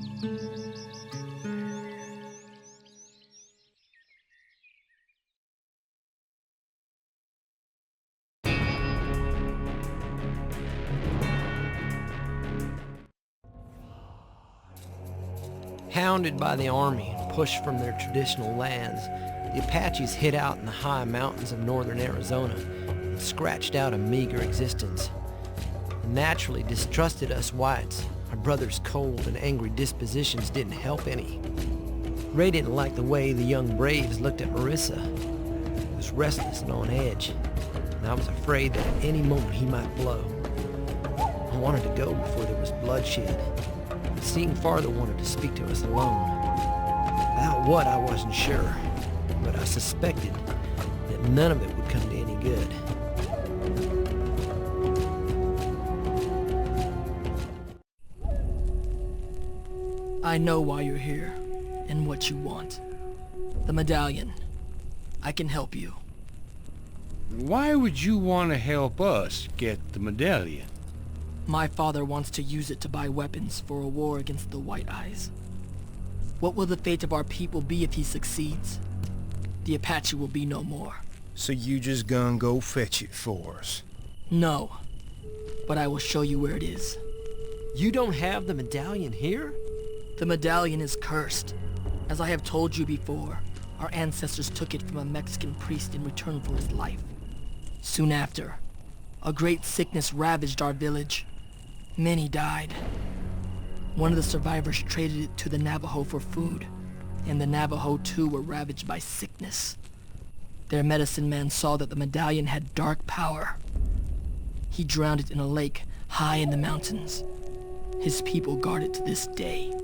S4: Hounded by the army and pushed from their traditional lands, the Apaches hid out in the high mountains of northern Arizona and scratched out a meager existence. They naturally distrusted us whites. Our brothers' cold and angry dispositions didn't help any. Ray didn't like the way the young braves looked at Marissa. He was restless and on edge, and I was afraid that at any moment he might blow. I wanted to go before there was bloodshed. Seeing Farther wanted to speak to us alone. About what, I wasn't sure, but I suspected that none of it would come to any good.
S10: I know why you're here, and what you want. The medallion. I can help you.
S2: Why would you want to help us get the medallion?
S10: My father wants to use it to buy weapons for a war against the White Eyes. What will the fate of our people be if he succeeds? The Apache will be no more.
S11: So you just gonna go fetch it for us?
S10: No, but I will show you where it is.
S4: You don't have the medallion here?
S10: The medallion is cursed. As I have told you before, our ancestors took it from a Mexican priest in return for his life. Soon after, a great sickness ravaged our village. Many died. One of the survivors traded it to the Navajo for food, and the Navajo too were ravaged by sickness. Their medicine man saw that the medallion had dark power. He drowned it in a lake high in the mountains. His people guard it to this day.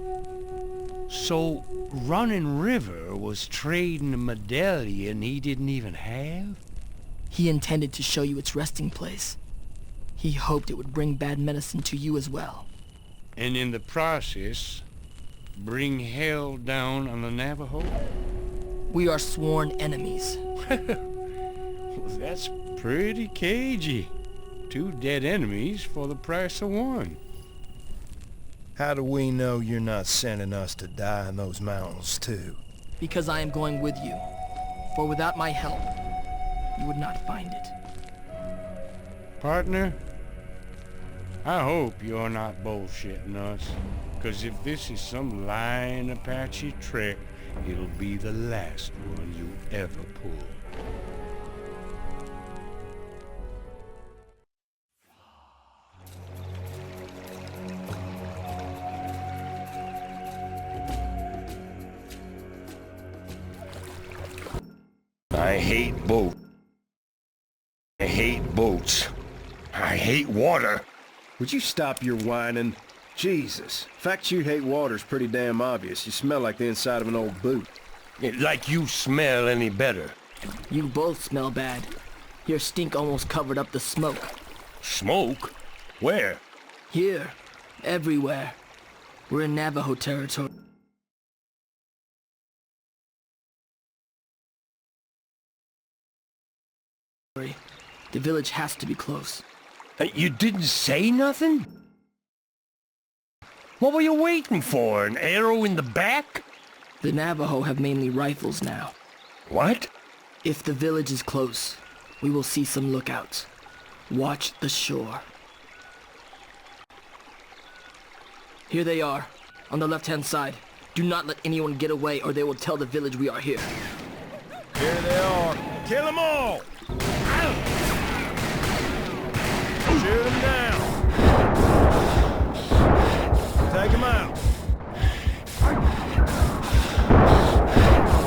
S2: So, Running River was trading a medallion he didn't even have?
S10: He intended to show you its resting place. He hoped it would bring bad medicine to you as well.
S2: And in the process, bring hell down on the Navajo?
S10: We are sworn enemies.
S2: Well, that's pretty cagey. 2 dead enemies for the price of 1.
S11: How do we know you're not sending us to die in those mountains too?
S10: Because I am going with you. For without my help, you would not find it.
S2: Partner, I hope you're not bullshitting us. 'Cause if this is some lying Apache trick, it'll be the last one you ever pull.
S15: I hate boats. I hate boats. I hate water.
S3: Would you stop your whining? Jesus. The fact you hate water's pretty damn obvious. You smell like the inside of an old boot.
S15: Like you smell any better.
S10: You both smell bad. Your stink almost covered up the smoke.
S15: Smoke? Where?
S10: Here. Everywhere. We're in Navajo territory. The village has to be close.
S15: You didn't say nothing? What were you waiting for? An arrow in the back?
S10: The Navajo have mainly rifles now.
S15: What?
S10: If the village is close, we will see some lookouts. Watch the shore. Here they are, on the left-hand side. Do not let anyone get away or they will tell the village we are here.
S3: Here they are. Kill them all! Shoot them down! Take them out!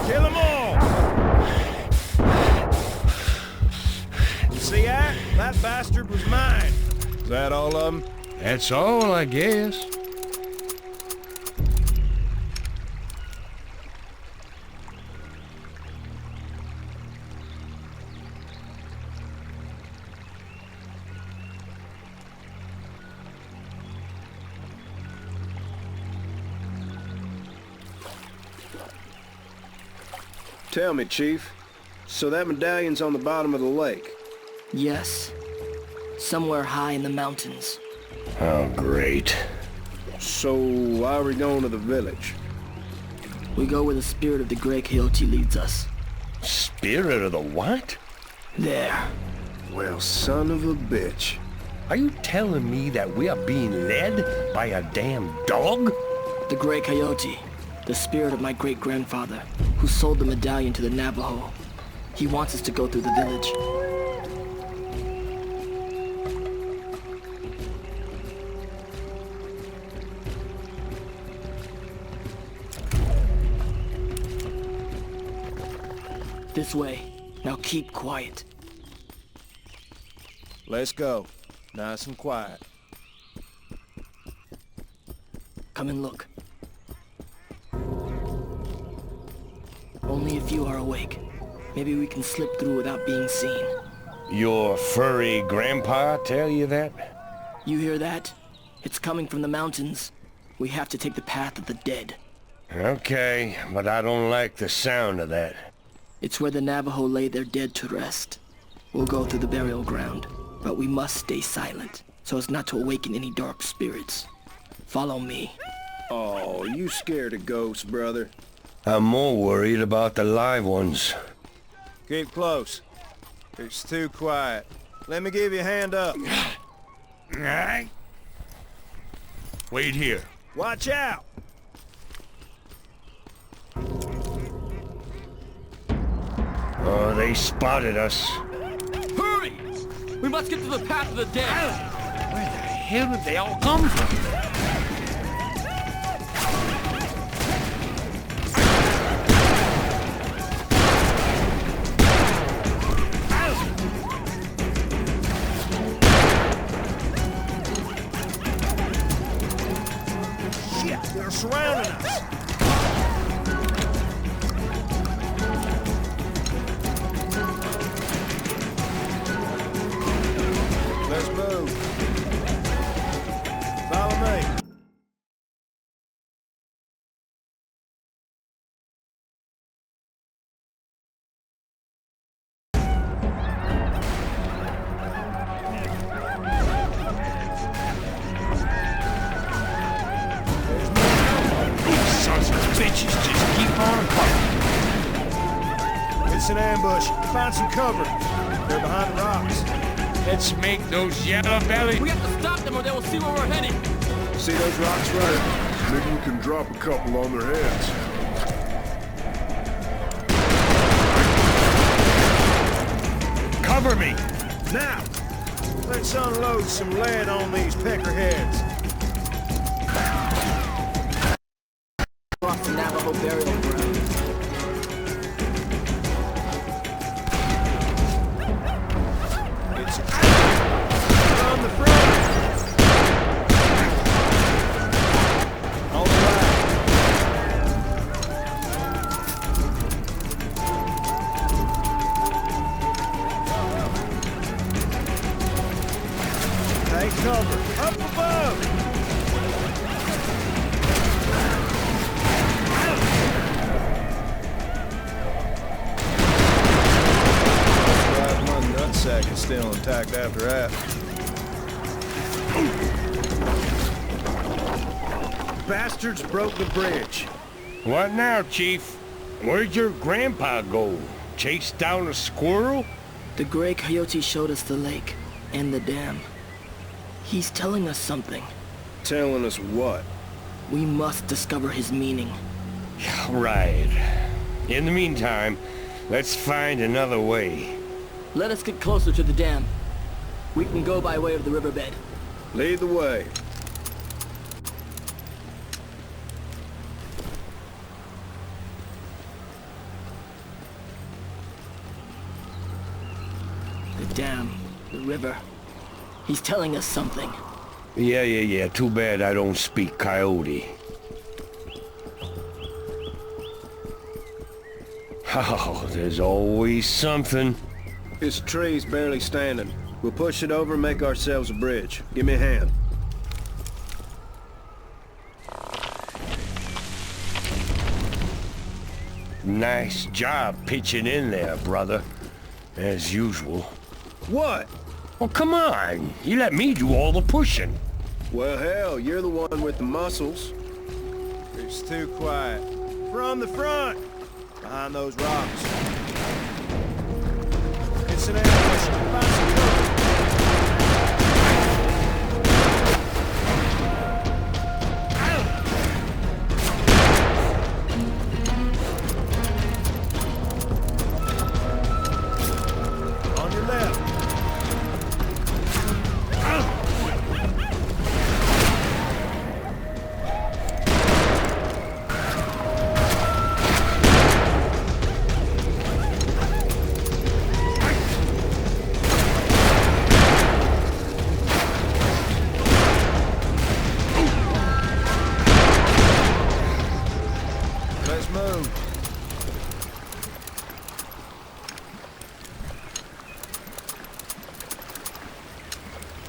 S3: Kill them all! You see that? That bastard was mine! Is that all of them?
S2: That's all, I guess.
S3: Tell me, Chief. So that medallion's on the bottom of the lake?
S10: Yes. Somewhere high in the mountains.
S15: Oh, great.
S3: So, why are we going to the village?
S10: We go where the spirit of the Gray Coyote leads us.
S15: Spirit of the what?
S10: There.
S3: Well, son of a bitch.
S15: Are you telling me that we are being led by a damn dog?
S10: The Gray Coyote. The spirit of my great-grandfather, who sold the medallion to the Navajo. He wants us to go through the village. This way. Now keep quiet.
S3: Let's go. Nice and quiet.
S10: Come and look. Only if you are awake. Maybe we can slip through without being seen.
S15: Your furry grandpa tell you that?
S10: You hear that? It's coming from the mountains. We have to take the path of the dead.
S15: Okay, but I don't like the sound of that.
S10: It's where the Navajo lay their dead to rest. We'll go through the burial ground, but we must stay silent, so as not to awaken any dark spirits. Follow me.
S3: Oh, you scared of ghosts, brother.
S15: I'm more worried about the live ones.
S3: Keep close. It's too quiet. Let me give you a hand up.
S2: All right. Wait here.
S3: Watch out!
S15: Oh, they spotted us.
S10: Hurry! We must get to the path of the dead.
S2: Where the hell did they all come from?
S3: They're surrounding us! Let's move. Follow me.
S2: Bitches just keep on coming.
S3: It's an ambush. Find some cover. They're behind the rocks.
S2: Let's make those yellow bellies.
S10: We have to stop them or they will see where we're heading.
S3: See those rocks running?
S15: Maybe we can drop a couple on their heads.
S3: Cover me! Now! Let's unload some lead on these peckerheads.
S10: Across the Navajo burial ground.
S3: It's on the front! On the right! Take cover! Up above! Nutsack is still intact after that. Bastards broke the bridge.
S15: What now, Chief? Where'd your grandpa go? Chase down a squirrel?
S10: The gray coyote showed us the lake and the dam. He's telling us something.
S3: Telling us what?
S10: We must discover his meaning.
S15: Right. In the meantime, let's find another way.
S10: Let us get closer to the dam. We can go by way of the riverbed.
S3: Lead the way.
S10: The dam, the river. He's telling us something.
S15: Yeah. Too bad I don't speak coyote. Oh, there's always something.
S3: This tree's barely standing. We'll push it over and make ourselves a bridge. Give me a hand.
S15: Nice job pitching in there, brother. As usual.
S3: What?
S15: Well, come on. You let me do all the pushing.
S3: Well, hell, you're the one with the muscles. It's too quiet. From the front! Behind those rocks. It's an ambush. Find some cover. On your left.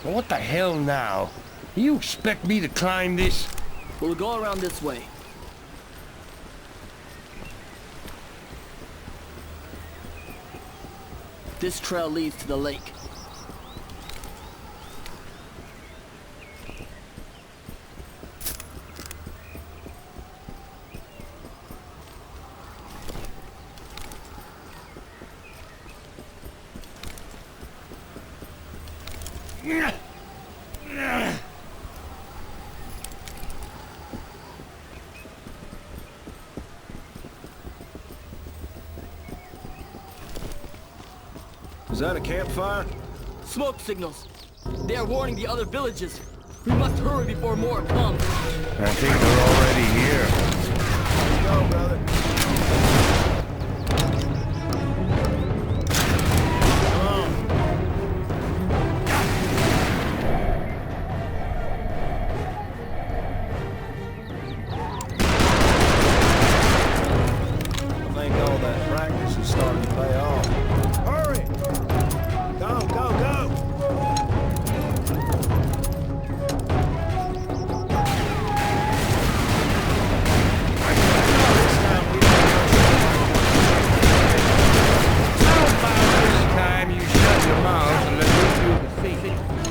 S15: What the hell now? You expect me to climb this?
S10: We'll go around this way. This trail leads to the lake.
S3: Is that a campfire?
S10: Smoke signals. They are warning the other villages. We must hurry before more come.
S15: I think they're already here.
S3: Let's go, brother. I think all that practice is starting to pay off. Hurry! Go, go, go!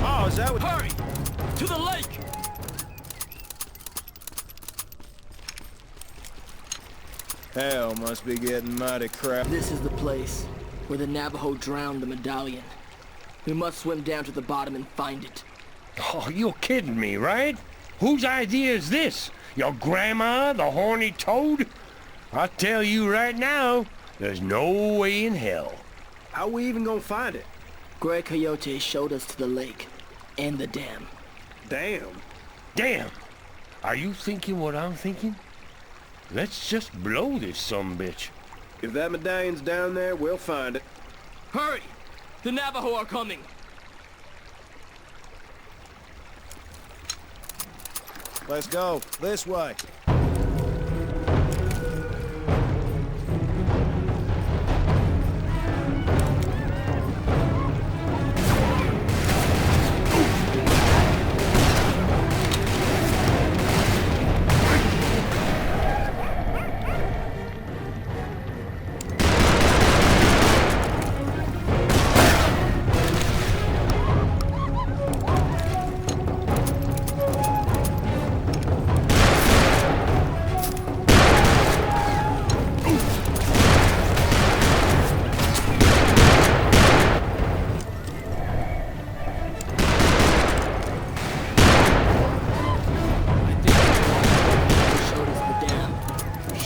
S3: Oh, is that what...
S10: Hurry! To the lake!
S3: Hell must be getting mighty crap.
S10: This is the place where the Navajo drowned the medallion. We must swim down to the bottom and find it.
S15: Oh, you're kidding me, right? Whose idea is this? Your grandma, the horny toad? I tell you right now, there's no way in hell.
S3: How we even gonna find it?
S10: Greg Coyote showed us to the lake and the dam.
S3: Damn.
S15: Damn! Are you thinking what I'm thinking? Let's just blow this sumbitch.
S3: If that medallion's down there, we'll find it.
S10: Hurry! The Navajo are coming!
S3: Let's go. This way.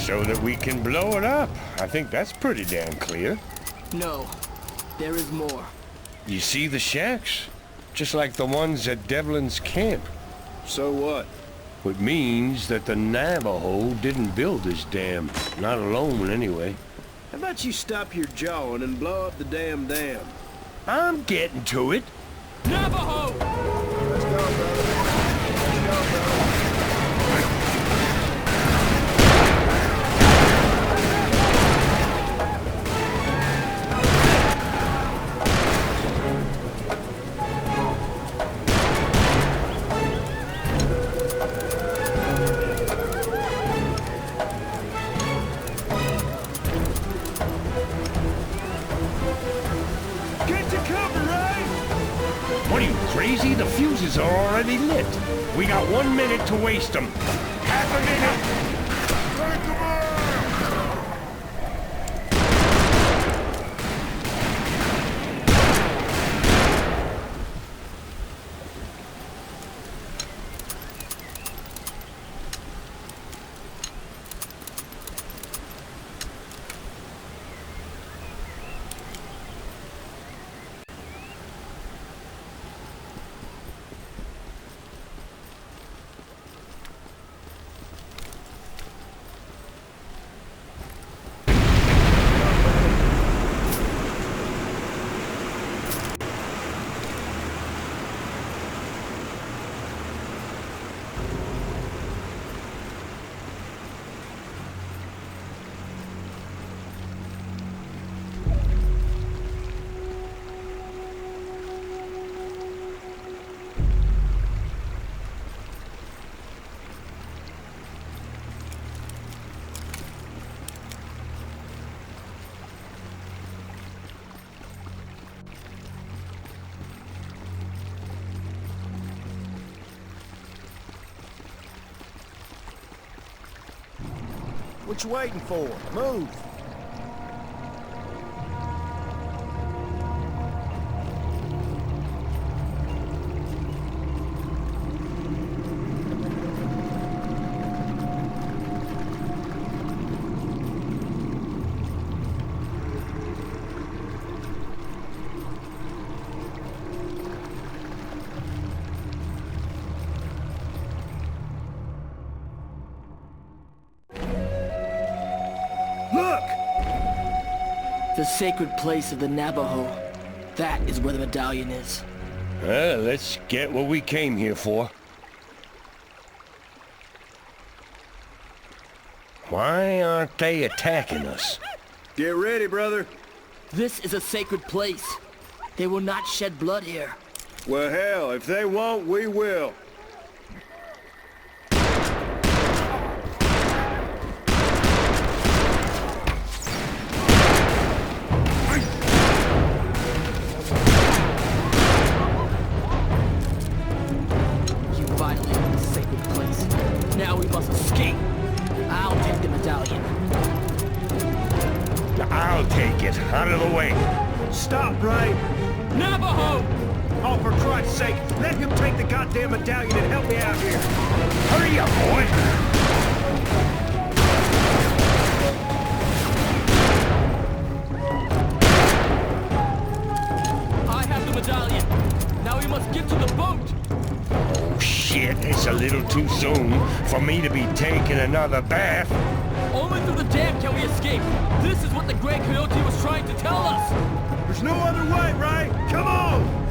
S15: So that we can blow it up. I think that's pretty damn clear.
S10: No, there is more.
S15: You see the shacks? Just like the ones at Devlin's camp.
S3: So what?
S15: It means that the Navajo didn't build this dam. Not alone, anyway.
S3: How about you stop your jawing and blow up the damn dam?
S15: I'm getting to it.
S10: Navajo!
S3: Let's go, brother. Let's go, brother.
S15: What are you, crazy? The fuses are already lit. We got 1 minute to waste them. Half a minute!
S3: What you waiting for? Move!
S10: The sacred place of the Navajo. That is where the medallion is.
S15: Well, let's get what we came here for. Why aren't they attacking us?
S3: Get ready, brother.
S10: This is a sacred place. They will not shed blood here.
S3: Well, hell, if they won't, we will.
S10: Now we must escape. I'll take the medallion.
S15: I'll take it. Out of the way.
S3: Stop, Ray!
S10: Navajo!
S3: Oh, for Christ's sake, let him take the goddamn medallion and help me out here.
S15: Hurry up, boy!
S17: I have the medallion. Now we must get to the boat.
S15: Oh shit, it's a little too soon for me to be taking another bath.
S17: Only through the dam can we escape. This is what the Great Coyote was trying to tell us.
S11: There's no other way, right? Come on!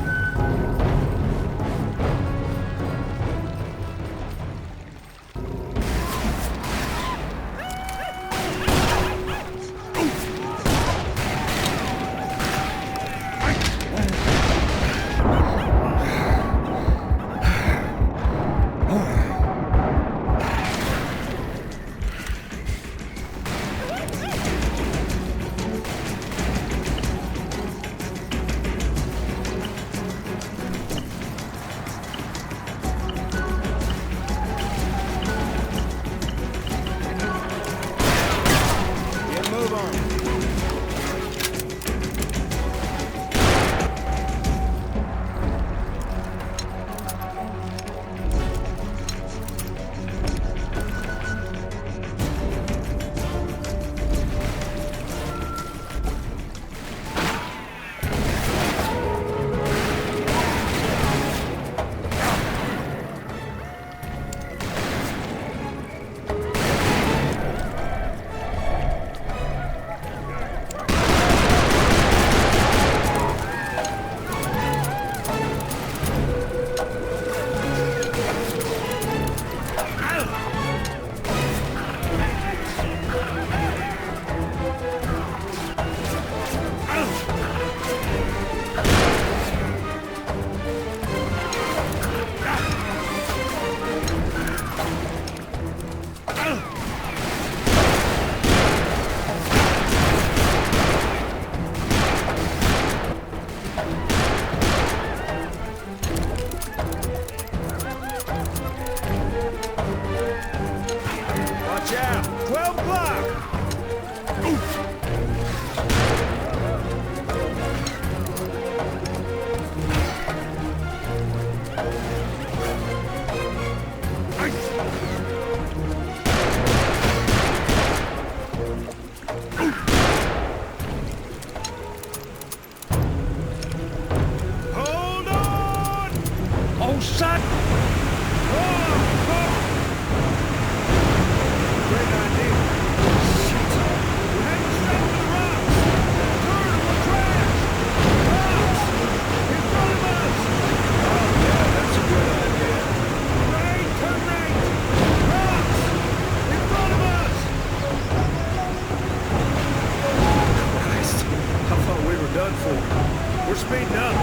S11: We're speeding up.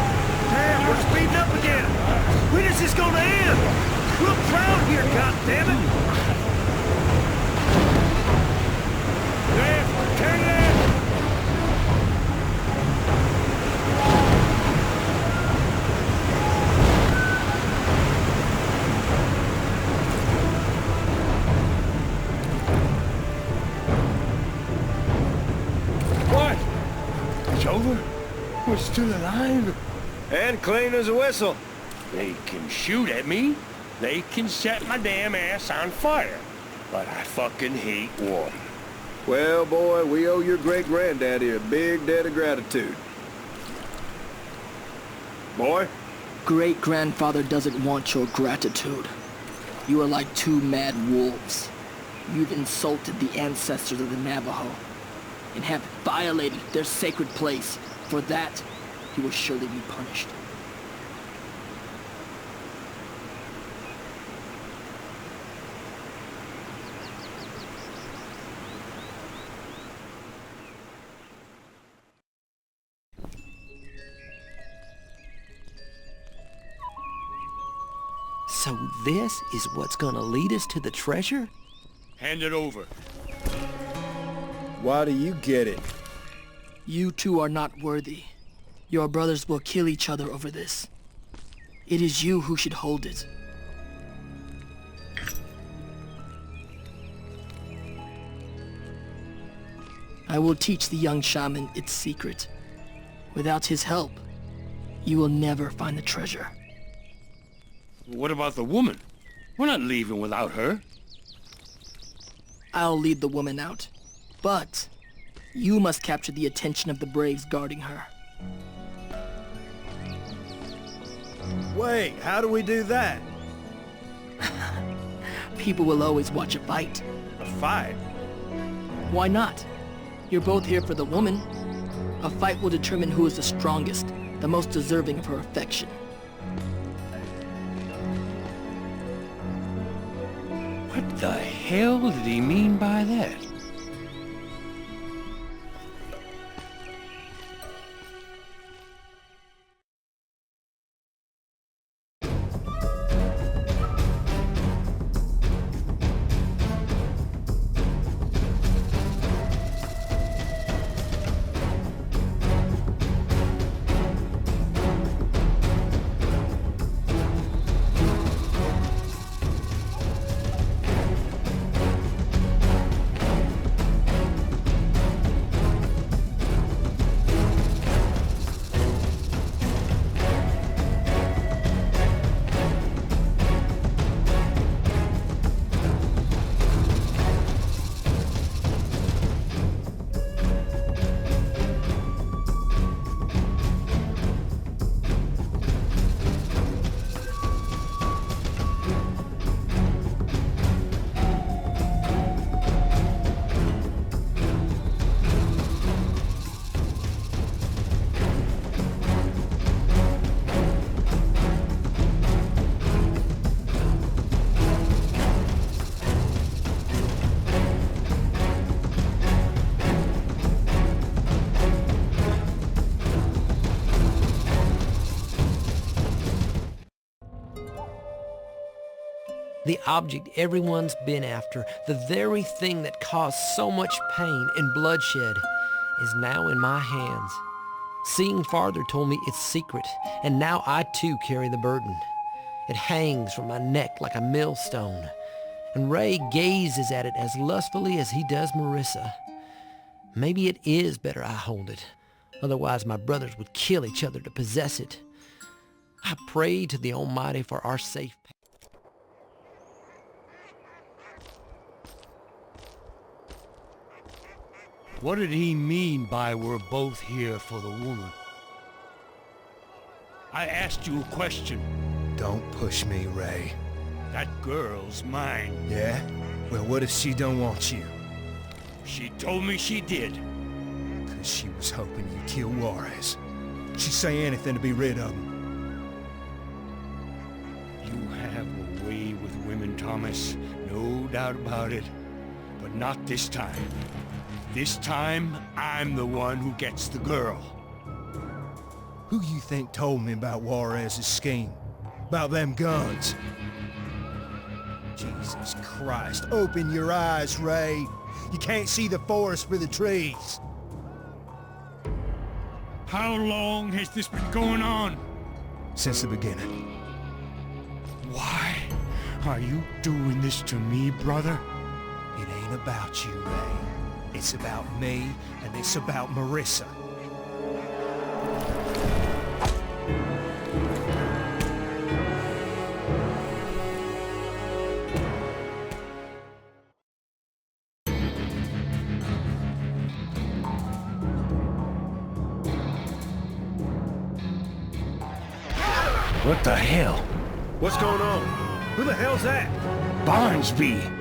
S11: Damn, we're speeding up again. When is this gonna end? We'll drown here, goddammit! Left, turn left!
S15: What? It's over? We're still alive.
S3: And clean as a whistle.
S15: They can shoot at me. They can set my damn ass on fire. But I fucking hate water.
S3: Well, boy, we owe your great-granddaddy a big debt of gratitude. Boy?
S10: Great-grandfather doesn't want your gratitude. You are like two mad wolves. You've insulted the ancestors of the Navajo and have violated their sacred place. For that, you will surely be punished.
S4: So this is what's gonna lead us to the treasure?
S2: Hand it over.
S3: Why do you get it?
S10: You two are not worthy. Your brothers will kill each other over this. It is you who should hold it. I will teach the young shaman its secret. Without his help, you will never find the treasure.
S2: What about the woman? We're not leaving without her.
S10: I'll lead the woman out. But you must capture the attention of the braves guarding her.
S3: Wait, how do we do that?
S10: People will always watch a fight.
S3: A fight?
S10: Why not? You're both here for the woman. A fight will determine who is the strongest, the most deserving of her affection.
S2: What the hell did he mean by that?
S4: The object everyone's been after, the very thing that caused so much pain and bloodshed, is now in my hands. Seeing farther told me its secret, and now I too carry the burden. It hangs from my neck like a millstone, and Ray gazes at it as lustfully as he does Marissa. Maybe it is better I hold it, otherwise my brothers would kill each other to possess it. I pray to the Almighty for our safe passage.
S2: What did he mean by we're both here for the woman? I asked you a question.
S3: Don't push me, Ray.
S2: That girl's mine.
S3: Yeah? Well, what if she don't want you?
S2: She told me she did.
S3: 'Cause she was hoping you'd kill Juarez. She'd say anything to be rid of him.
S2: You have a way with women, Thomas. No doubt about it. But not this time. This time, I'm the one who gets the girl.
S3: Who you think told me about Juarez's scheme? About them guns? Jesus Christ, open your eyes, Ray. You can't see the forest for the trees.
S2: How long has this been going on?
S3: Since the beginning.
S2: Why are you doing this to me, brother?
S3: It ain't about you, Ray. It's about me, and it's about Marissa.
S2: What the hell?
S3: What's going on? Who the hell's that?
S2: Barnsby!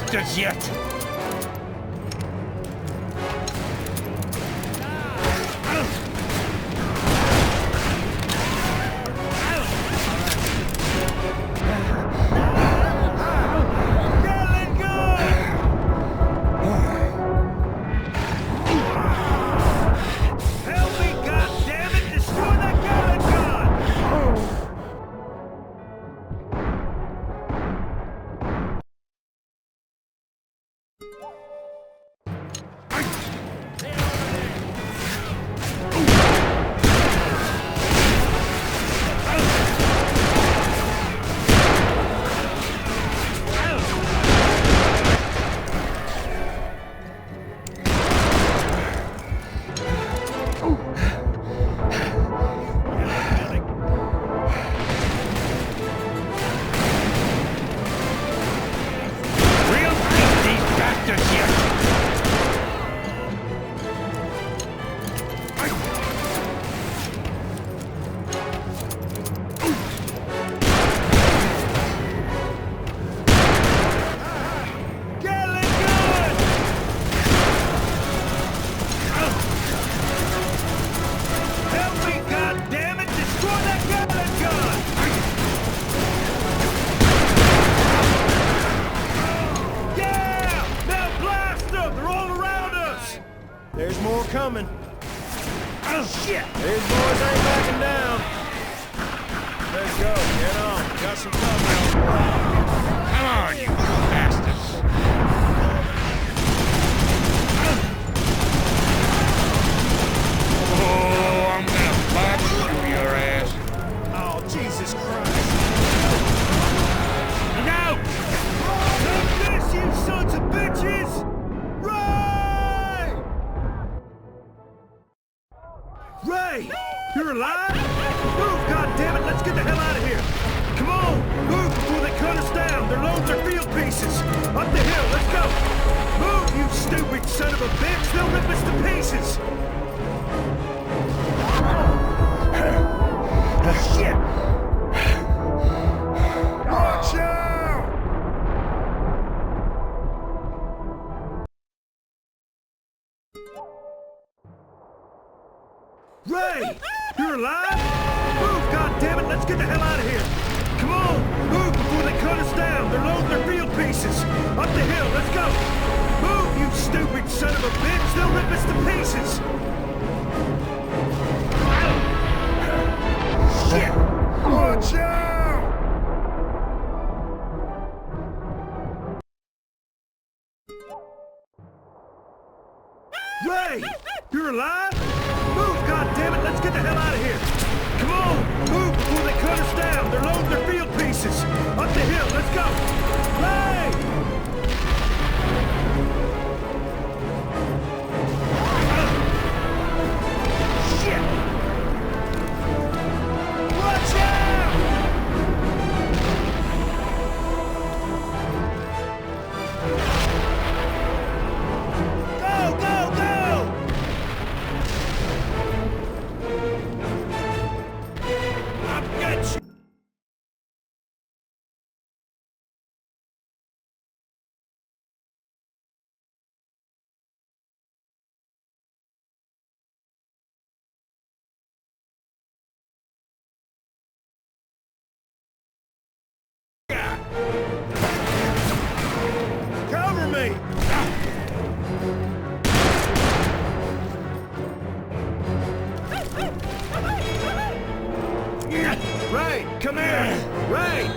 S2: bastards yet!
S3: There's more coming. Oh, shit! These boys ain't backing down. Let's go. Get on. Got some cover.
S2: Come on, you bastards! Oh, I'm gonna box through your ass.
S3: Oh, Jesus Christ.
S2: Look out!
S3: Take this, you sons of bitches! Ray! You're alive? Move, goddammit! Let's get the hell out of here! Come on! Move before they cut us down! Their loads are field pieces! Up the hill, let's go! Move, you stupid son of a bitch! They'll rip us to pieces! Shit! Watch out! Ray! You're alive? Move, goddammit! Let's get the hell out of here! Come on! Move before they cut us down! They're loading their field pieces! Up the hill, let's go! Move, you stupid son of a bitch! They'll rip us to pieces! Shit! Watch out! Ray! You're alive? Move, goddammit! Let's get the hell out of here! Come on! Move before they cut us down! They're loading their field pieces! Up the hill, let's go! Ray! Shit! Watch out! Go, go, go! I've got you! Cover me! Ray, come here! Ray!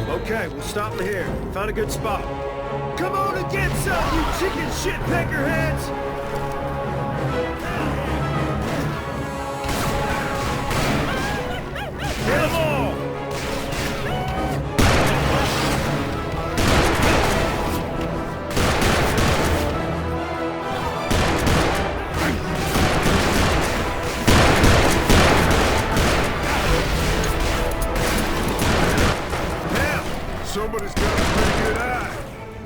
S3: Okay, we'll stop in here. Found a good spot. Come on and get some, you chicken shit peckerheads! Kill them all!
S11: Somebody's got a pretty good eye.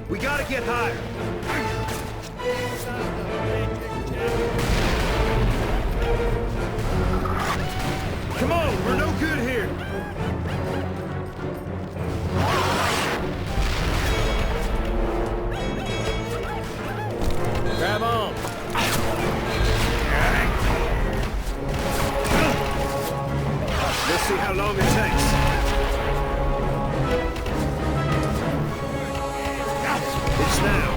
S3: We gotta get higher. Come on, we're no good here. now.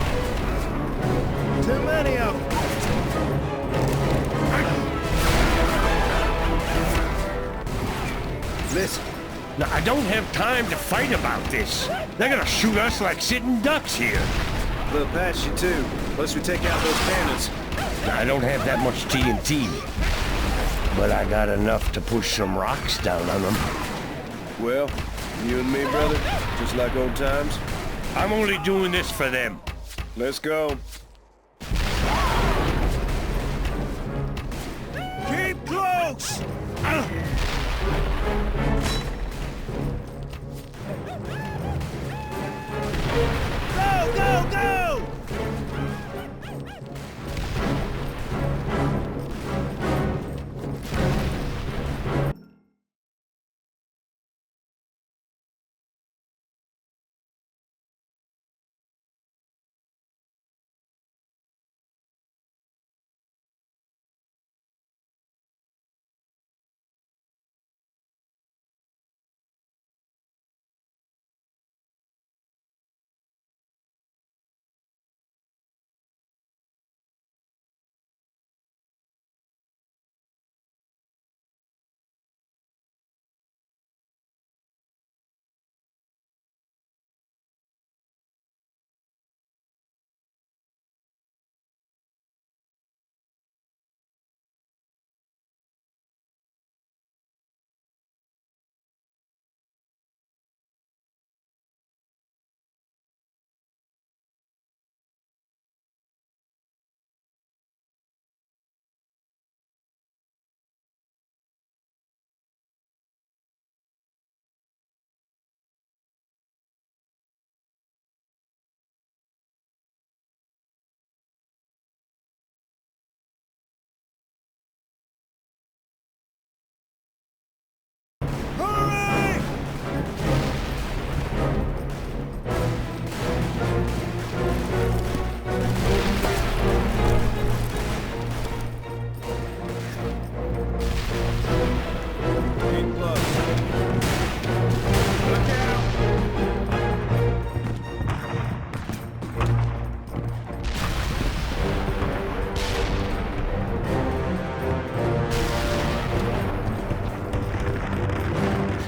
S3: Too many of them.
S9: Listen.
S15: Now, I don't have time to fight about this. They're gonna shoot us like sitting ducks here.
S18: They'll pass you too, unless we take out those cannons.
S15: I don't have that much TNT, but I got enough to push some rocks down on them.
S18: Well, you and me, brother, just like old times.
S15: I'm only doing this for them.
S18: Let's go.
S3: Keep close! Go, go, go!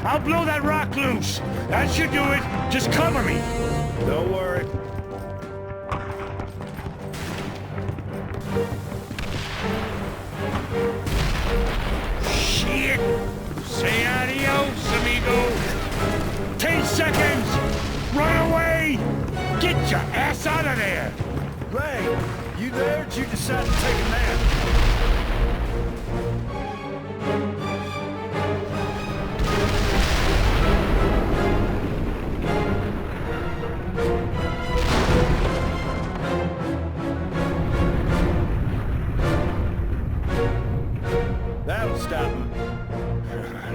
S15: I'll blow that rock loose. That should do it. Just cover me.
S18: Don't worry.
S15: Shit. Say adios, amigo. 10 seconds. Run away. Get your ass out of there.
S3: Ray, you there or did you decide to take a nap?
S18: That'll stop him.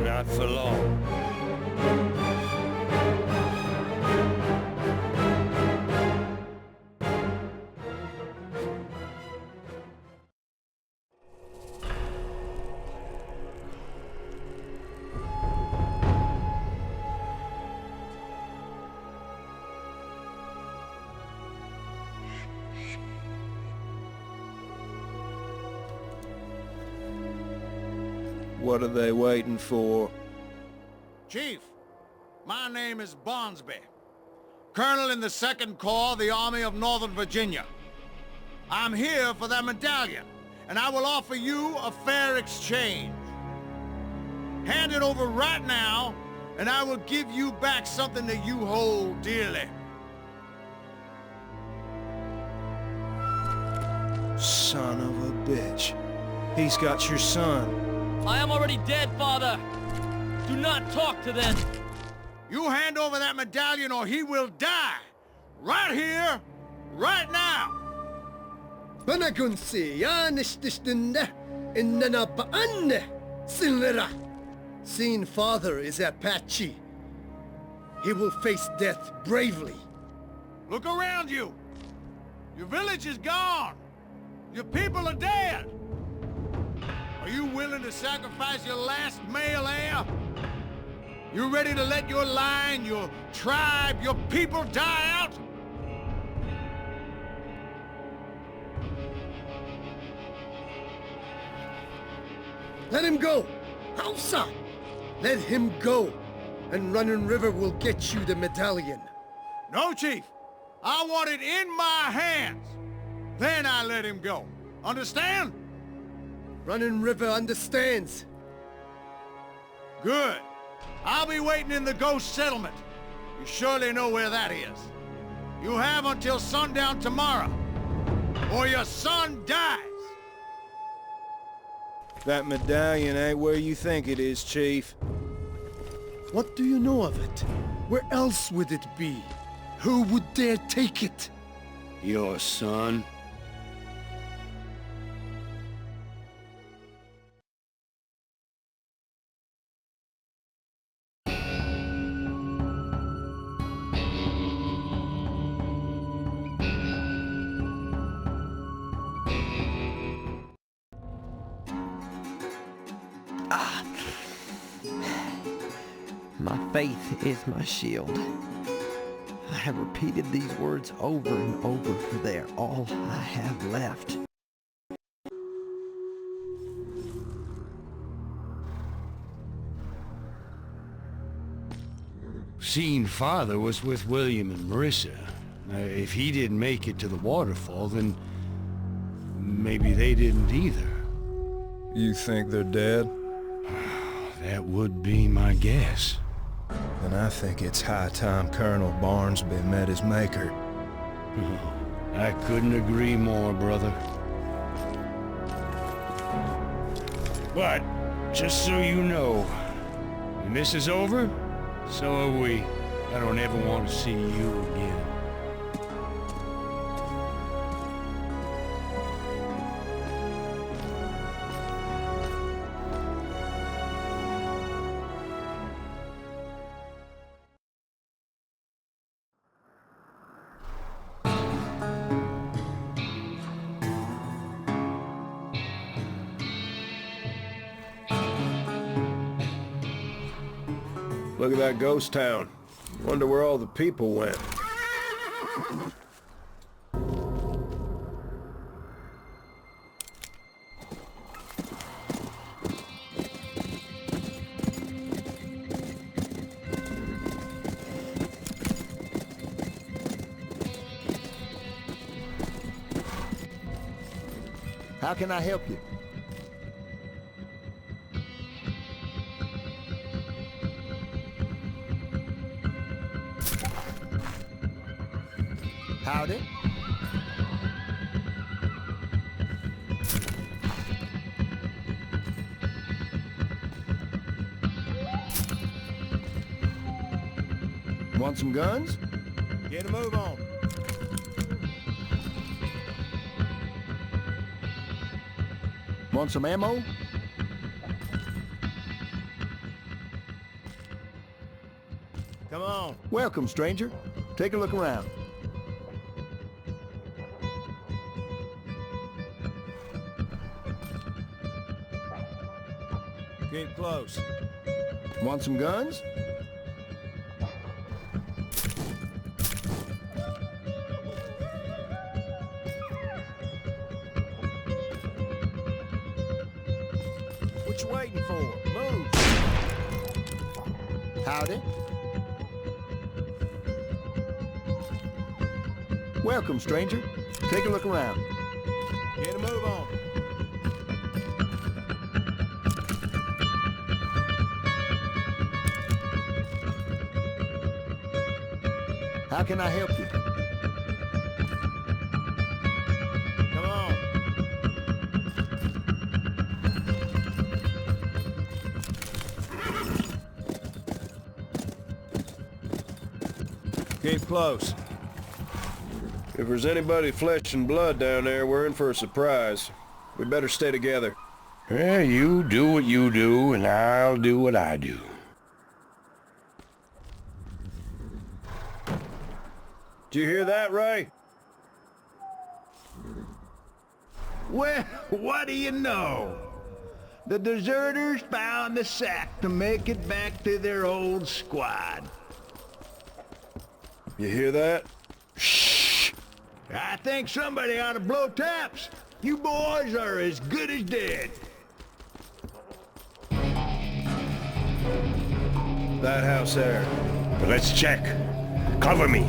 S15: Not for long.
S18: What are they waiting for?
S7: Chief, my name is Barnsby, Colonel in the 2nd Corps of the Army of Northern Virginia. I'm here for that medallion, and I will offer you a fair exchange. Hand it over right now, and I will give you back something that you hold dearly.
S18: Son of a bitch. He's got your son.
S17: I am already dead, Father. Do not talk to them.
S7: You hand over that medallion or he will die. Right here, right now.
S9: Panagunsi, yanishtishtinda, innana pa'anne, sinlera. Seeing father is Apache. He will face death bravely.
S7: Look around you. Your village is gone. Your people are dead. Are you willing to sacrifice your last male heir? You ready to let your line, your tribe, your people die out?
S9: Let him go! Hausa! Let him go, and Running River will get you the medallion.
S11: No, Chief. I want it in my hands. Then I let him go. Understand?
S9: Running River understands.
S11: Good. I'll be waiting in the Ghost Settlement. You surely know where that is. You have until sundown tomorrow, or your son dies.
S18: That medallion ain't where you think it is, Chief.
S9: What do you know of it? Where else would it be? Who would dare take it?
S2: Your son.
S4: My faith is my shield. I have repeated these words over and over, for they are all I have left.
S2: Seeing father was with William and Marissa. If he didn't make it to the waterfall, then maybe they didn't either.
S18: You think they're dead?
S2: That would be my guess.
S18: Then I think it's high time Colonel Barnsby met his maker.
S2: I couldn't agree more, brother. But, just so you know, when this is over, so are we. I don't ever want to see you again.
S18: Look at that ghost town. Wonder where all the people went.
S14: How can I help you? Howdy. Want some guns?
S11: Get a move on.
S14: Want some ammo?
S11: Come on.
S14: Welcome, stranger. Take a look around.
S11: Keep close.
S14: Want some guns?
S11: What you waiting for? Move.
S14: Howdy. Welcome, stranger. Take a look around.
S11: Get a move on.
S14: How can I help you?
S11: Come on. Keep close.
S18: If there's anybody flesh and blood down there, we're in for a surprise. We better stay together.
S15: Well, you do what you do, and I'll do what I do.
S11: Did you hear that, Ray?
S6: Well, what do you know? The deserters found the sack to make it back to their old squad.
S18: You hear that?
S6: Shh! I think somebody ought to blow taps. You boys are as good as dead.
S18: That house there.
S15: Let's check. Cover me.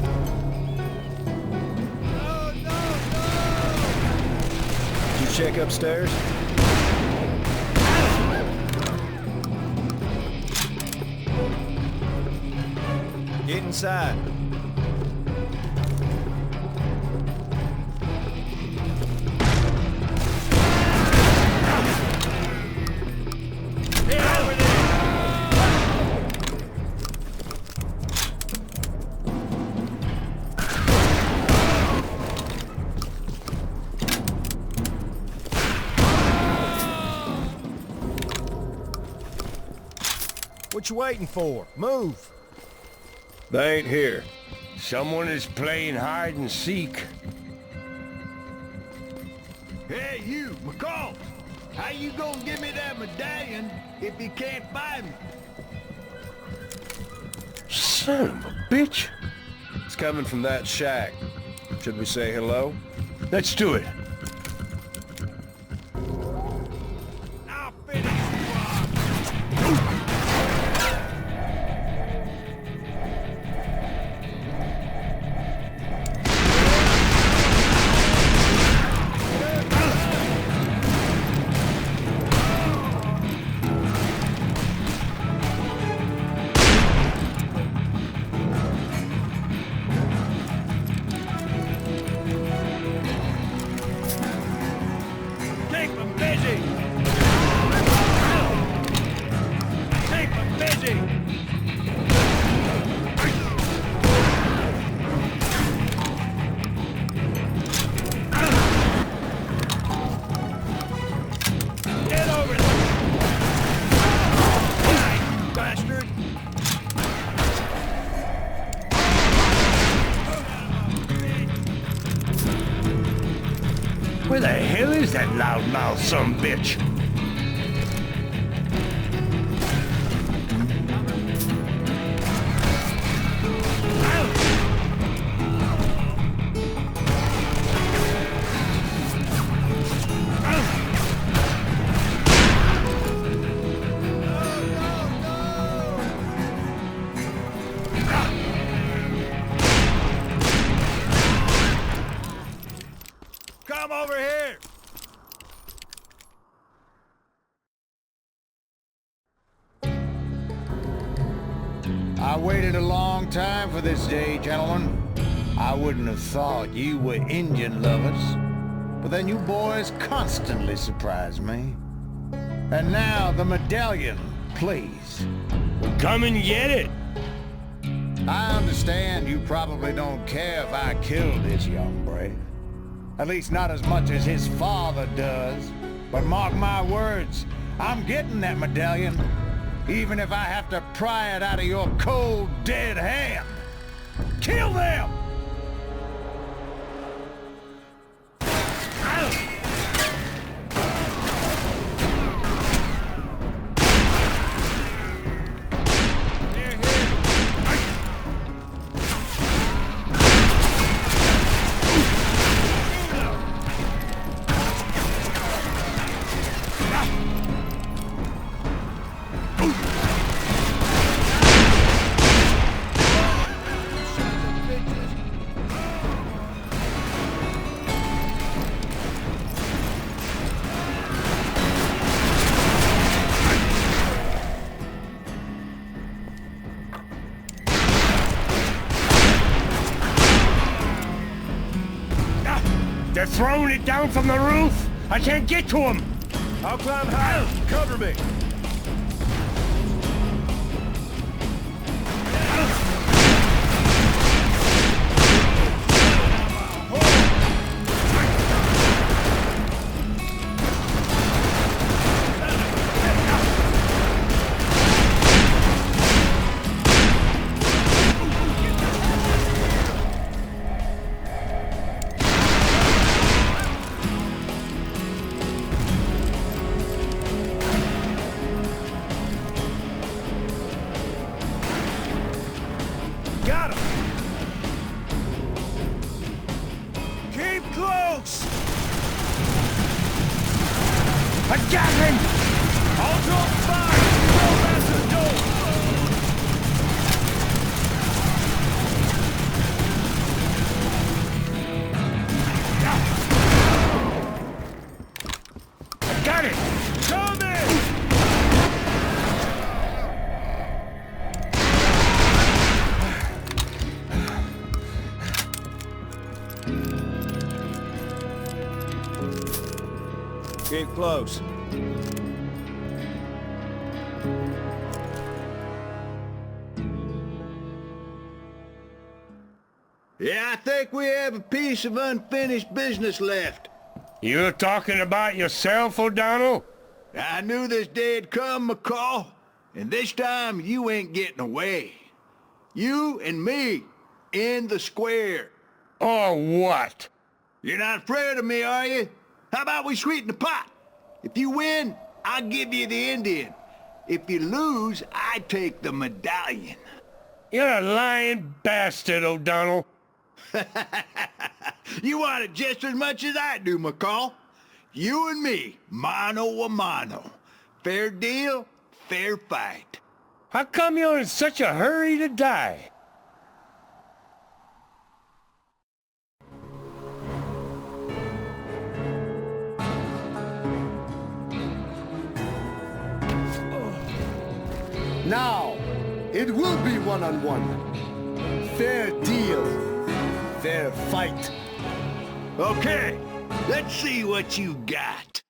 S18: Did you check upstairs? Get inside.
S11: What you waiting for? Move!
S18: They ain't here.
S15: Someone is playing hide and seek.
S11: Hey, you, McCall! How you gonna give me that medallion if you can't find me?
S15: Son of a bitch.
S18: It's coming from that shack. Should we say hello?
S15: Let's do it.
S11: I'll finish you off!
S15: Where the hell is that loudmouth sumbitch?
S11: Come over here!
S7: I waited a long time for this day, gentlemen. I wouldn't have thought you were Indian lovers, but then you boys constantly surprise me. And now the medallion, please.
S15: Well, come and get it.
S7: I understand you probably don't care if I kill this young brave. At least not as much as his father does. But mark my words, I'm getting that medallion, even if I have to pry it out of your cold, dead hand. Kill them!
S15: They're throwing it down from the roof. I can't get to them.
S18: I'll climb higher. Cover me.
S11: Got him! Keep close!
S15: I got him!
S11: Hold your fire! Go past the door! Keep close. Yeah, I think we have a piece of unfinished business left.
S15: You're talking about yourself, O'Donnell?
S11: I knew this day'd come, McCall, and this time you ain't getting away. You and me, in the square.
S15: Or what?
S11: You're not afraid of me, are you? How about we sweeten the pot? If you win, I'll give you the Indian. If you lose, I take the medallion.
S15: You're a lying bastard, O'Donnell.
S11: You want it just as much as I do, McCall. You and me, mano a mano. Fair deal, fair fight.
S15: How come you're in such a hurry to die?
S9: Now, it will be one-on-one. Fair deal. Fair fight.
S11: Okay, let's see what you got.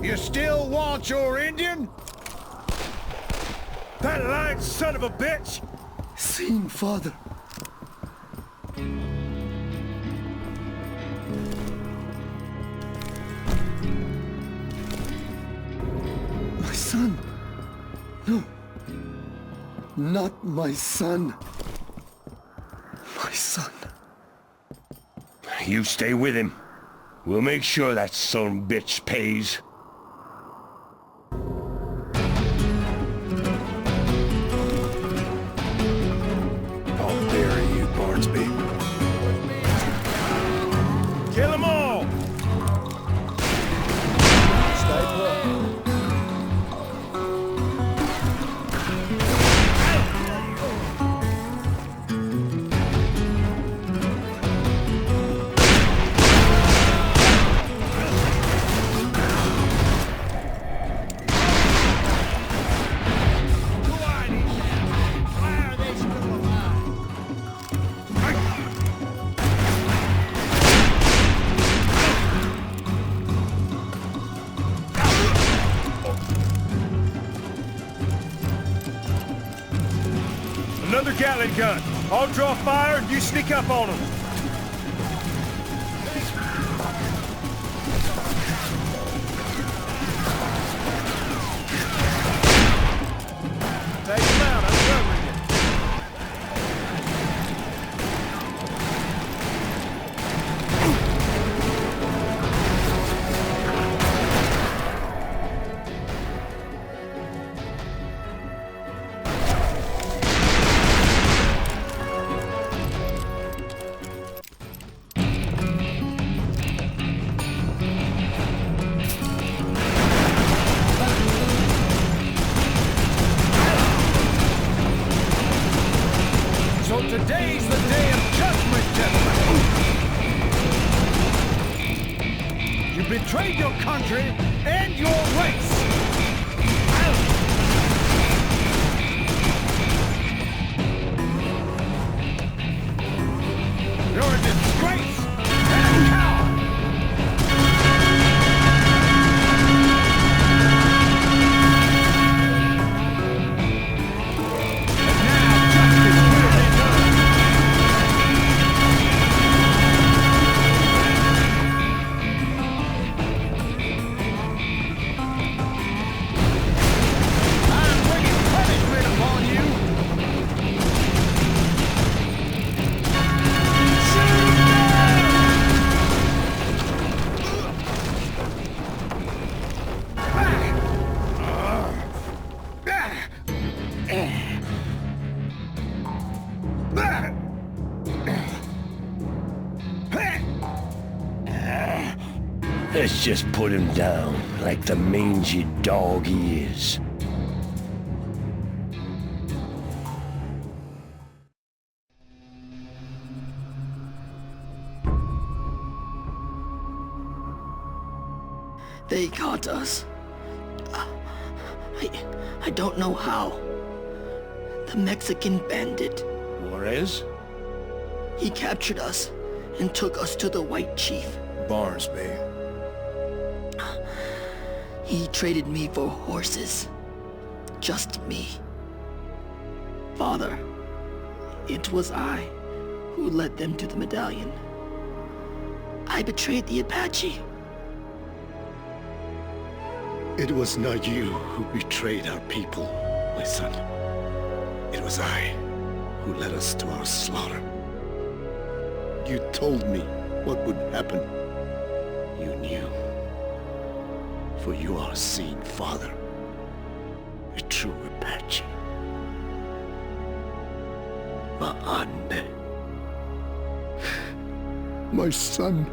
S3: You still want your Indian? That lying son of a bitch!
S9: Seen, father. My son. No. Not my son. My son.
S15: You stay with him. We'll make sure that son of a bitch pays.
S3: Kill them all! Stay put. Another Gatling gun. I'll draw fire and you sneak up on them. Take him out, I'm covering you. So today's the day of judgment, gentlemen. You betrayed your country and your race. You're a disgrace and a coward. And now justice will
S15: Let's just put him down like the mangy dog he is.
S10: They got us. I don't know how. The Mexican bandit.
S2: Juarez?
S10: He captured us and took us to the White Chief.
S18: Barnesby.
S10: He traded me for horses. Just me. Father, it was I who led them to the medallion. I betrayed the Apache.
S9: It was not you who betrayed our people, my son. It was I who led us to our slaughter. You told me what would happen. You knew. For you are a seeing father. A true Apache. Maande. My son.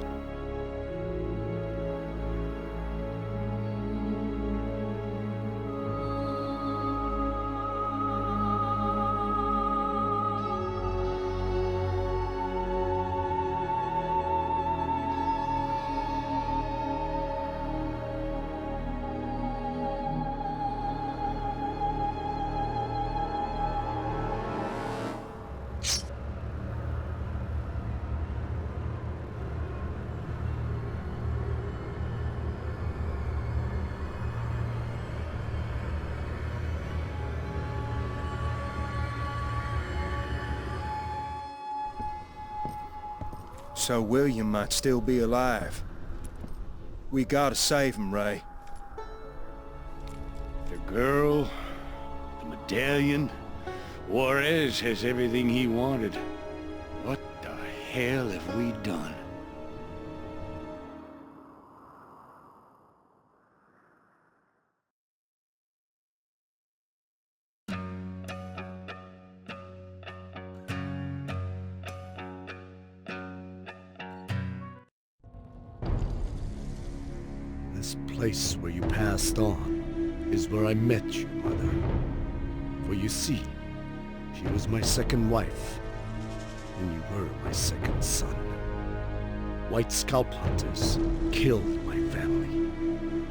S18: So William might still be alive. We gotta save him, Ray.
S2: The girl, the medallion. Juarez has everything he wanted. What the hell have we done?
S9: This place where you passed on is where I met you, Mother. For you see, she was my second wife, and you were my second son. White scalp hunters killed my family,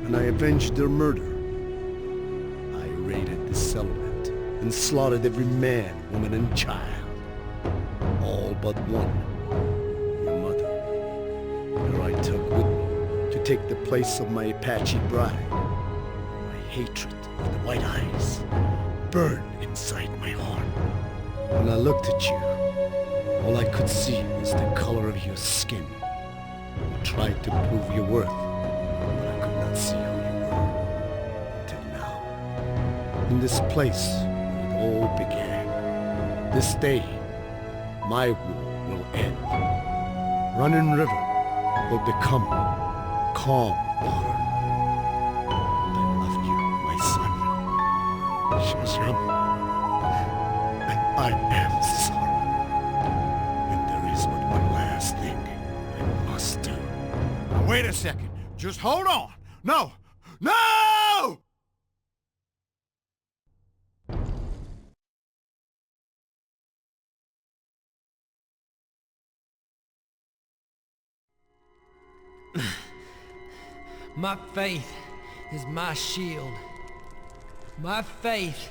S9: and I avenged their murder. I raided the settlement and slaughtered every man, woman, and child. All but one, your mother. Her I took with me to take the place of my Apache bride. My hatred of the white eyes burned inside my heart. When I looked at you, all I could see was the color of your skin. You tried to prove your worth, but I could not see who you were until now. In this place where it all began, this day, my rule will end. Running River will become calm water. I love you, my son. Shazam. And I am sorry. And there is but one last thing I must do.
S11: Now wait a second. Just hold on. No! No!
S4: My faith is my shield. My faith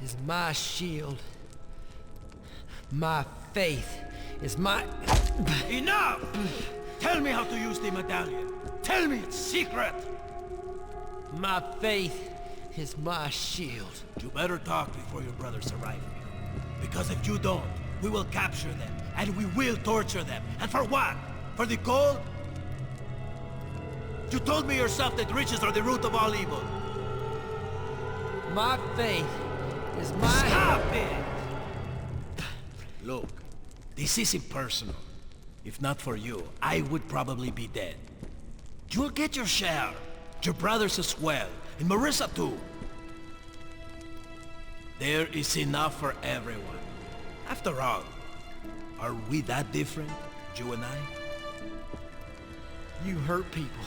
S4: is my shield. My faith is my...
S11: Enough! Tell me how to use the medallion. Tell me its secret.
S4: My faith is my shield.
S11: You better talk before your brothers arrive here. Because if you don't, we will capture them, and we will torture them. And for what? For the gold? You told me yourself that riches are the root of all evil.
S4: My faith is my...
S11: Stop it! Look, this isn't personal. If not for you, I would probably be dead. You'll get your share. Your brothers as well. And Marissa too. There is enough for everyone. After all,
S5: Are we that different, you and I?
S4: You hurt people.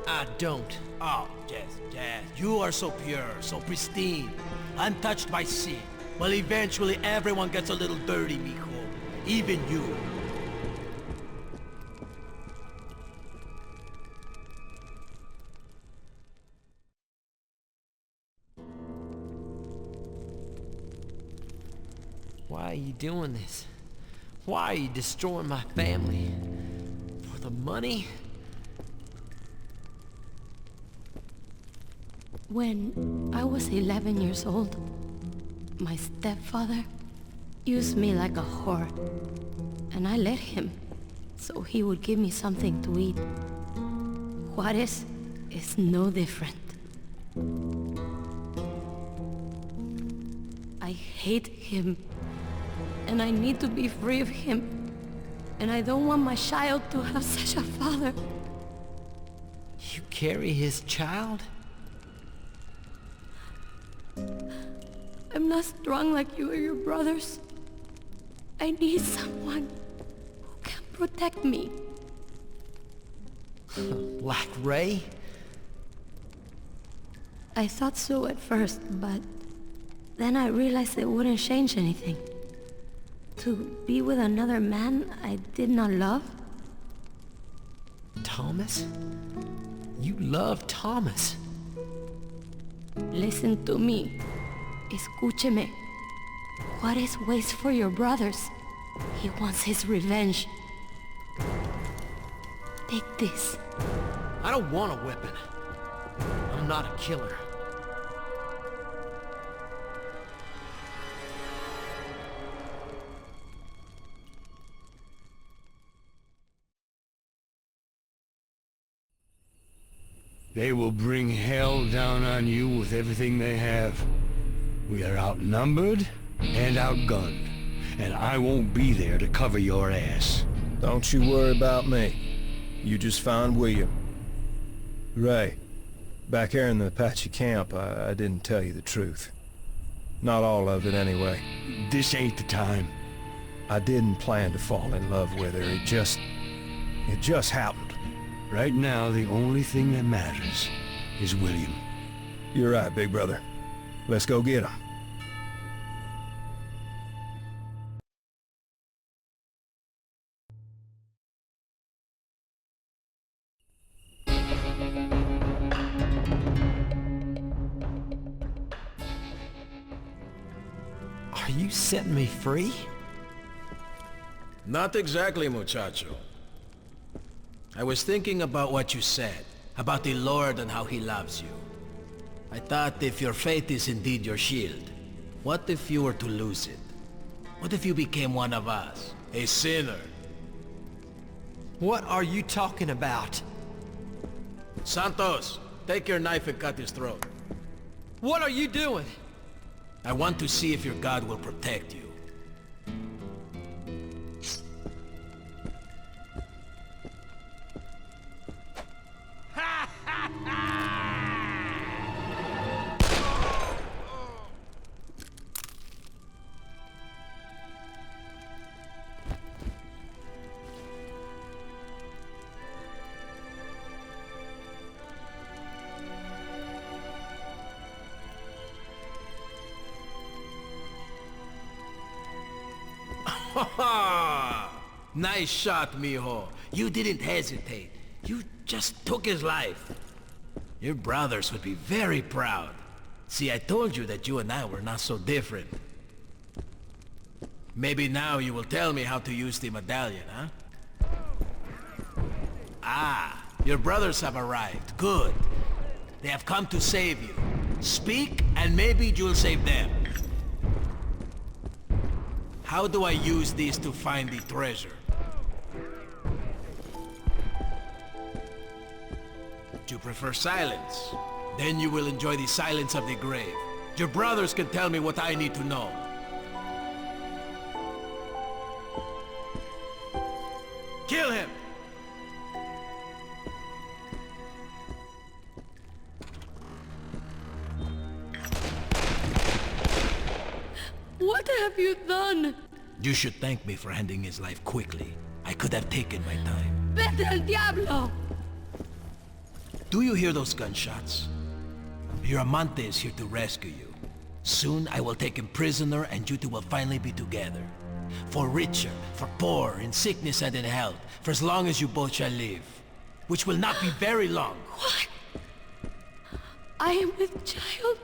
S4: I don't.
S5: Oh, Jess, you are so pure, so pristine, untouched by sin. Well, eventually everyone gets a little dirty, mijo. Even you.
S4: Why are you doing this? Why are you destroying my family? For the money?
S12: When I was 11 years old, my stepfather used me like a whore, and I let him, so he would give me something to eat. Juarez is no different. I hate him, and I need to be free of him, and I don't want my child to have such a father.
S4: You carry his child?
S12: I'm not strong like you or your brothers. I need someone who can protect me.
S4: Like Ray?
S12: I thought so at first, but then I realized it wouldn't change anything. To be with another man I did not love?
S4: Thomas? You love Thomas.
S12: Listen to me. Escúcheme. Juarez waits for your brothers. He wants his revenge. Take this.
S4: I don't want a weapon. I'm not a killer.
S2: They will bring hell down on you with everything they have. We are outnumbered and outgunned, and I won't be there to cover your ass.
S18: Don't you worry about me. You just find William. Ray, back here in the Apache camp, I didn't tell you the truth. Not all of it, anyway.
S2: This ain't the time.
S18: I didn't plan to fall in love with her. It just happened.
S2: Right now, the only thing that matters is William.
S18: You're right, big brother. Let's go get him.
S4: Are you setting me free?
S5: Not exactly, muchacho. I was thinking about what you said, about the Lord and how he loves you. I thought if your faith is indeed your shield, what if you were to lose it? What if you became one of us, a sinner?
S4: What are you talking about?
S5: Santos, take your knife and cut his throat.
S4: What are you doing?
S5: I want to see if your God will protect you. Nice shot, mijo. You didn't hesitate. You just took his life. Your brothers would be very proud. See, I told you that you and I were not so different. Maybe now you will tell me how to use the medallion, huh? Ah, your brothers have arrived. Good. They have come to save you. Speak, and maybe you'll save them. How do I use these to find the treasure? Do you prefer silence? Then you will enjoy the silence of the grave. Your brothers can tell me what I need to know. Kill him!
S12: What have you done?
S5: You should thank me for ending his life quickly. I could have taken my time.
S12: ¡Vete al diablo!
S5: Do you hear those gunshots? Your amante is here to rescue you. Soon I will take him prisoner and you two will finally be together. For richer, for poor, in sickness and in health, for as long as you both shall live. Which will not be very long.
S12: What? I am with child?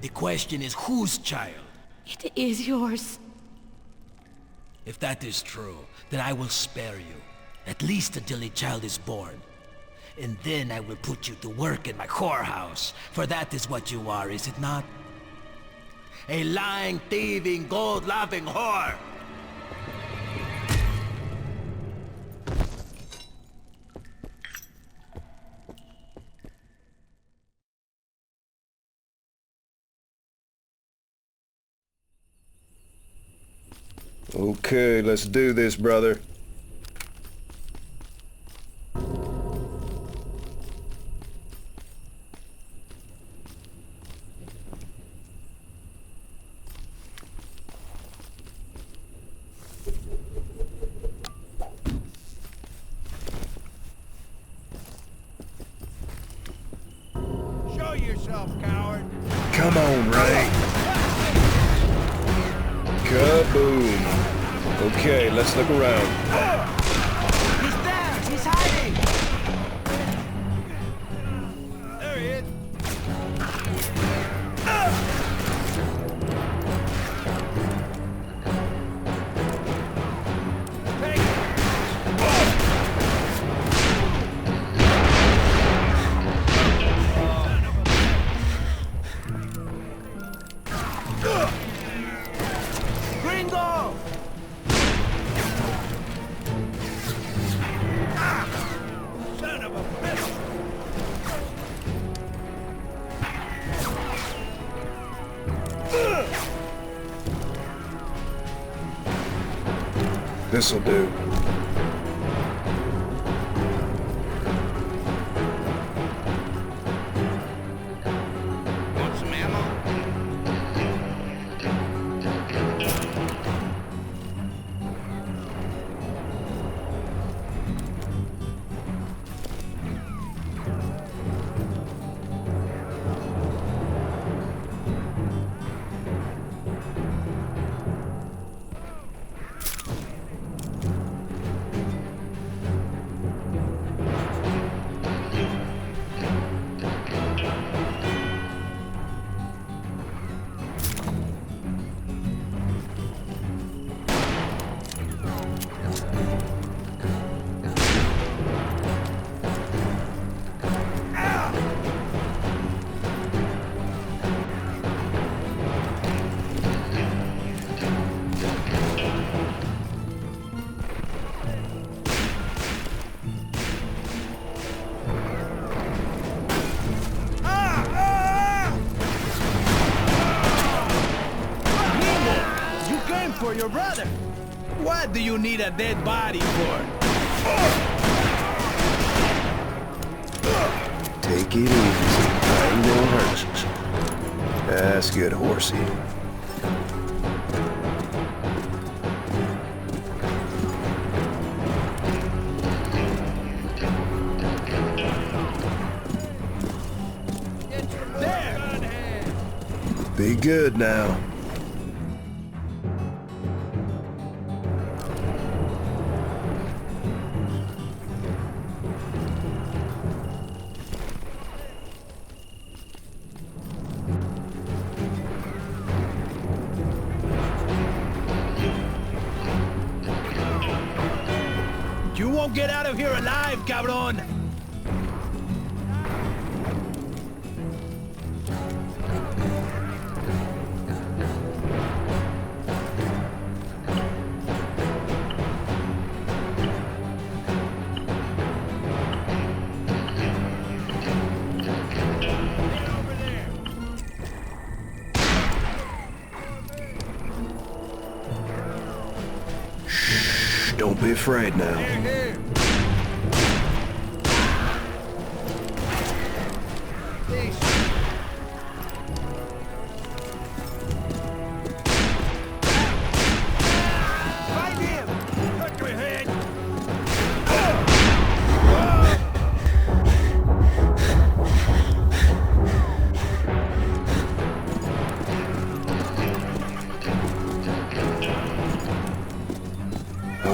S5: The question is whose child?
S12: It is yours.
S5: If that is true, then I will spare you. At least until a child is born. And then I will put you to work in my whorehouse. For that is what you are, is it not? A lying, thieving, gold-loving whore!
S18: Okay, let's do this, brother.
S11: Show yourself, coward.
S18: Come on, Ray. Kaboom. Okay, let's look around.
S11: He's there! He's hiding! There he is. Gringo! Son of a bitch!
S18: This'll do.
S6: Want some ammo?
S11: For your brother. What do you need a dead body for?
S18: Take it easy. I ain't gonna hurt you. That's good, horsey.
S11: There!
S18: Be good now.
S11: You won't get out of here alive, cabron!
S18: Don't be afraid now.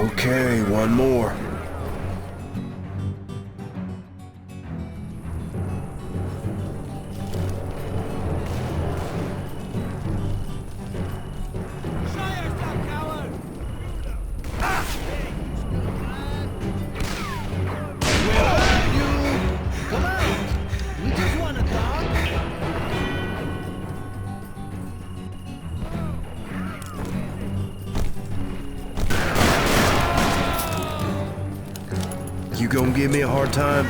S15: Okay, one more. You gonna give me a hard time?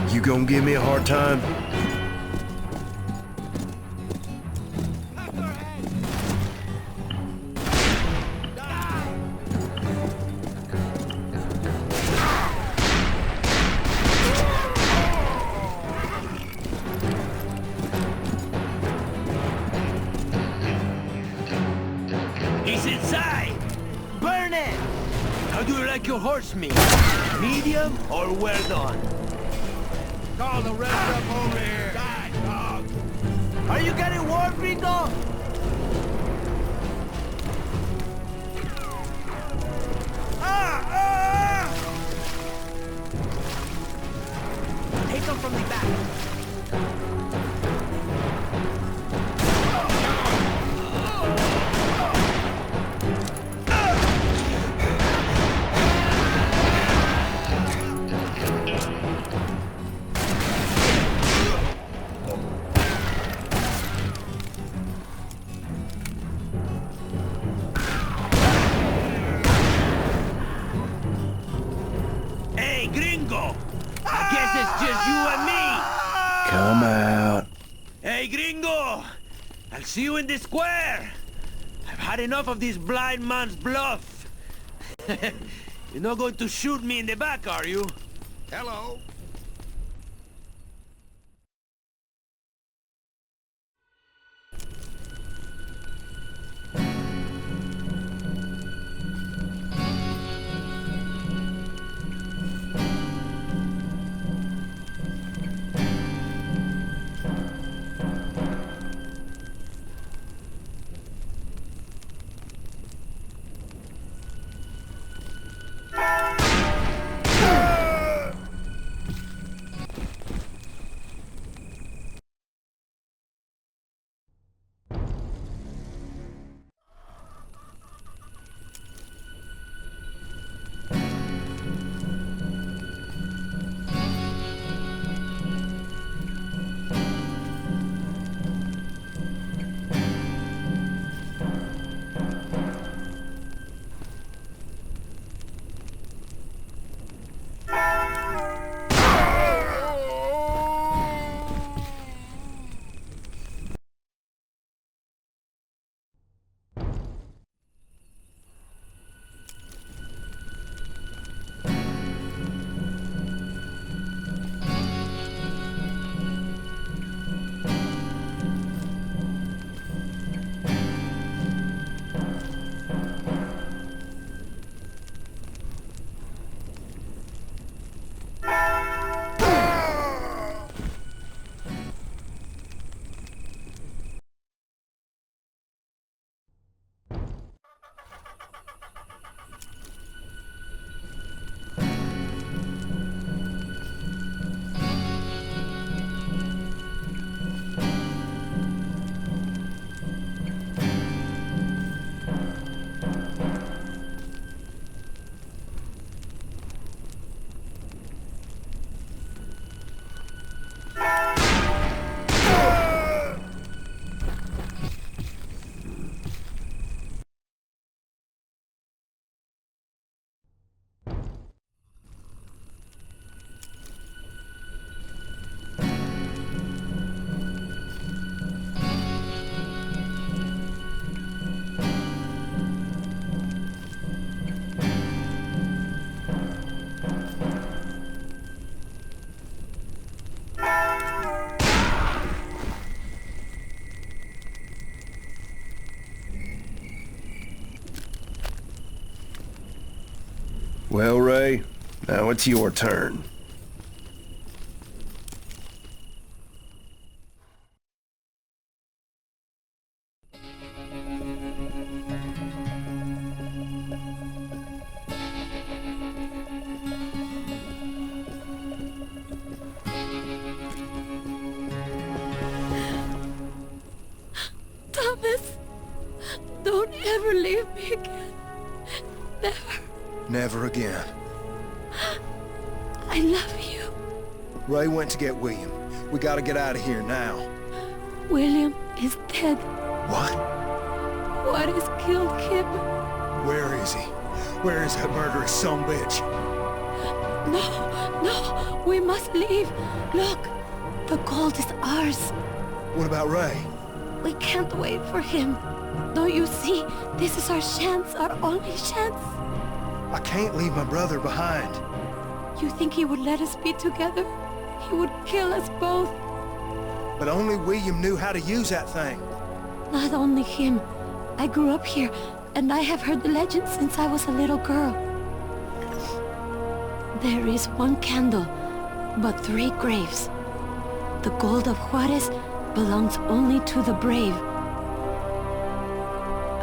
S15: You gonna give me a hard time?
S13: He's inside! Burn it! How do you like your horse meat? Medium or well done?
S6: Call the rest up over here. Die, dog.
S13: Are you getting warm, Rico? Take them from the back. Hey, gringo! I guess it's just you and me!
S15: Come out.
S13: Hey, gringo! I'll see you in the square! I've had enough of this blind man's bluff. You're not going to shoot me in the back, are you?
S6: Hello.
S15: Well, Ray, now it's your turn.
S12: Thomas, don't ever leave me again. Never.
S18: Never again.
S12: I love you.
S18: Ray went to get William. We gotta get out of here now.
S12: William is dead.
S18: What?
S12: Juarez killed Kim.
S18: Where is he? Where is that murderous sumbitch?
S12: No, we must leave. Look, the gold is ours.
S18: What about Ray?
S12: We can't wait for him. Don't you see? This is our chance, our only chance.
S18: I can't leave my brother behind.
S12: You think he would let us be together? He would kill us both.
S18: But only William knew how to use that thing.
S12: Not only him. I grew up here, and I have heard the legend since I was a little girl. There is one candle, but 3 graves. The gold of Juarez belongs only to the brave.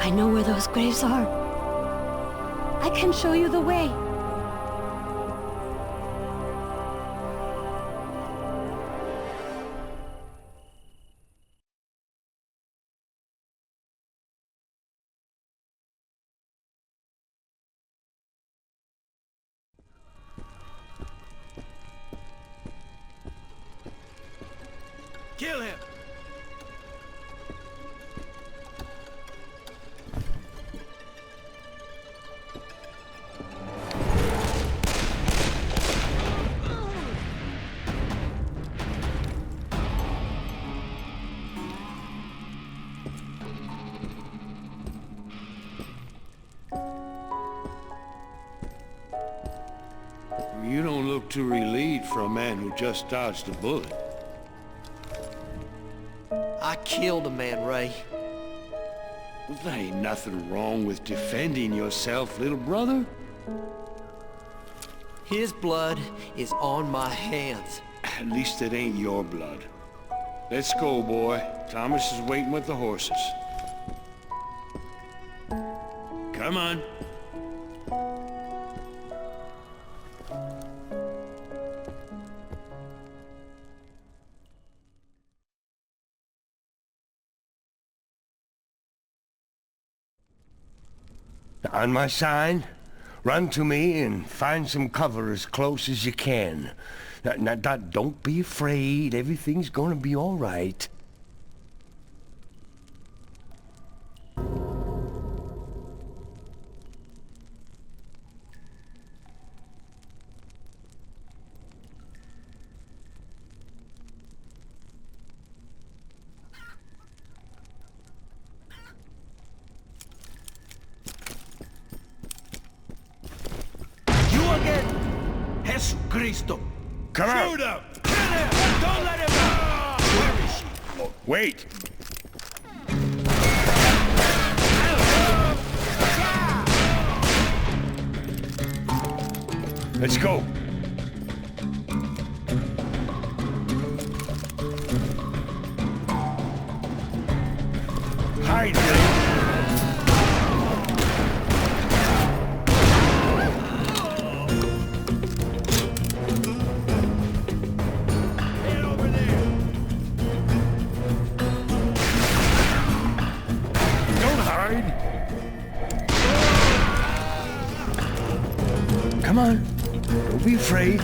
S12: I know where those graves are. I can show you the way.
S11: Kill him!
S2: You don't look too relieved for a man who just dodged a bullet.
S4: I killed a man, Ray.
S2: Well, there ain't nothing wrong with defending yourself, little brother.
S4: His blood is on my hands.
S2: At least it ain't your blood. Let's go, boy. Thomas is waiting with the horses. Come on.
S15: On my sign, run to me and find some cover as close as you can. Now, don't be afraid. Everything's gonna be all right.
S11: Jesucristo!
S15: Come on!
S11: Shoot him! Kill him! Don't let him go! Where is she?
S15: Wait! Let's go! Hide, Billy! Come on, don't be afraid.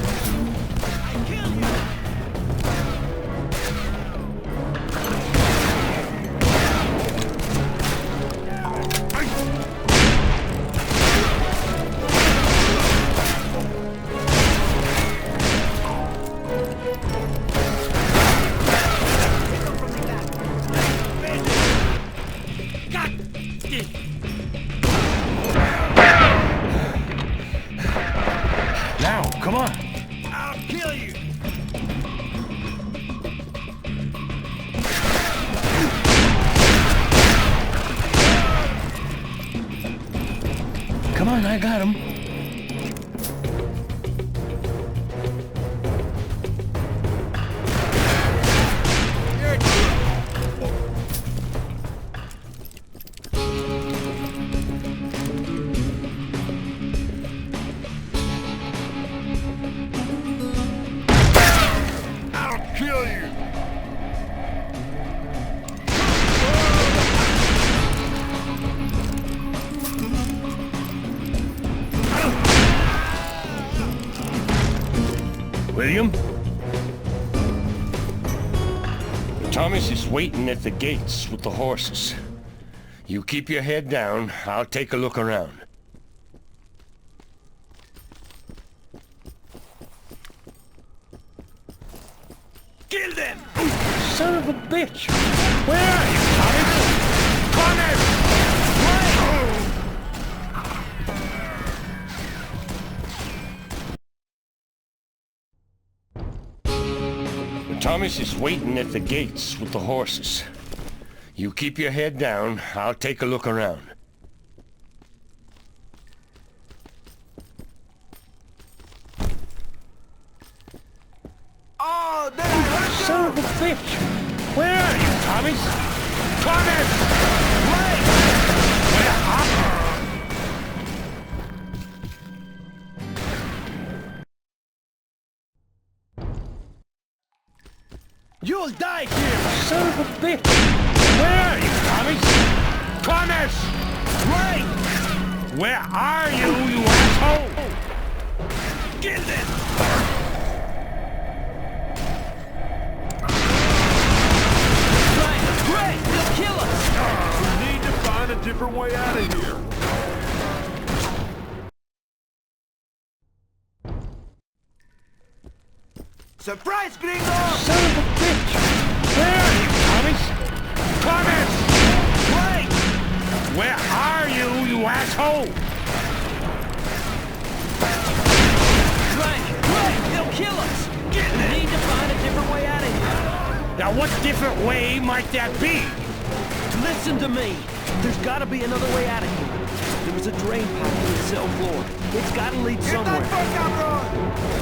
S15: Now, come on.
S11: I'll kill you!
S15: Come on, I got him. William? Thomas is waiting at the gates with the horses. You keep your head down, I'll take a look around.
S11: Kill them!
S15: Son of a bitch! Where are you, Thomas? Thomas! Thomas is waiting at the gates with the horses. You keep your head down, I'll take a look around.
S11: Oh, did I hurt you?
S15: Son of a bitch! Where are you, Thomas? Thomas! Wait! Where are you?
S11: You'll die here!
S15: Son of a bitch! Where are you, Thomas? Thomas!
S11: Wait!
S15: Where are you, you asshole?
S11: Kill them!
S17: Great! They'll kill us!
S3: We need to find a different way out of here.
S11: Surprise, gringo!
S15: Son of a bitch! Where are you, Thomas? Thomas!
S11: Wait!
S15: Where are you, you asshole?
S17: Right! They'll kill us! We need to find a different way out of here.
S15: Now what different way might that be?
S17: Listen to me. There's gotta be another way out of here. There was a drain pipe in the cell floor. It's gotta lead somewhere.
S11: Get that fuck out, Ron!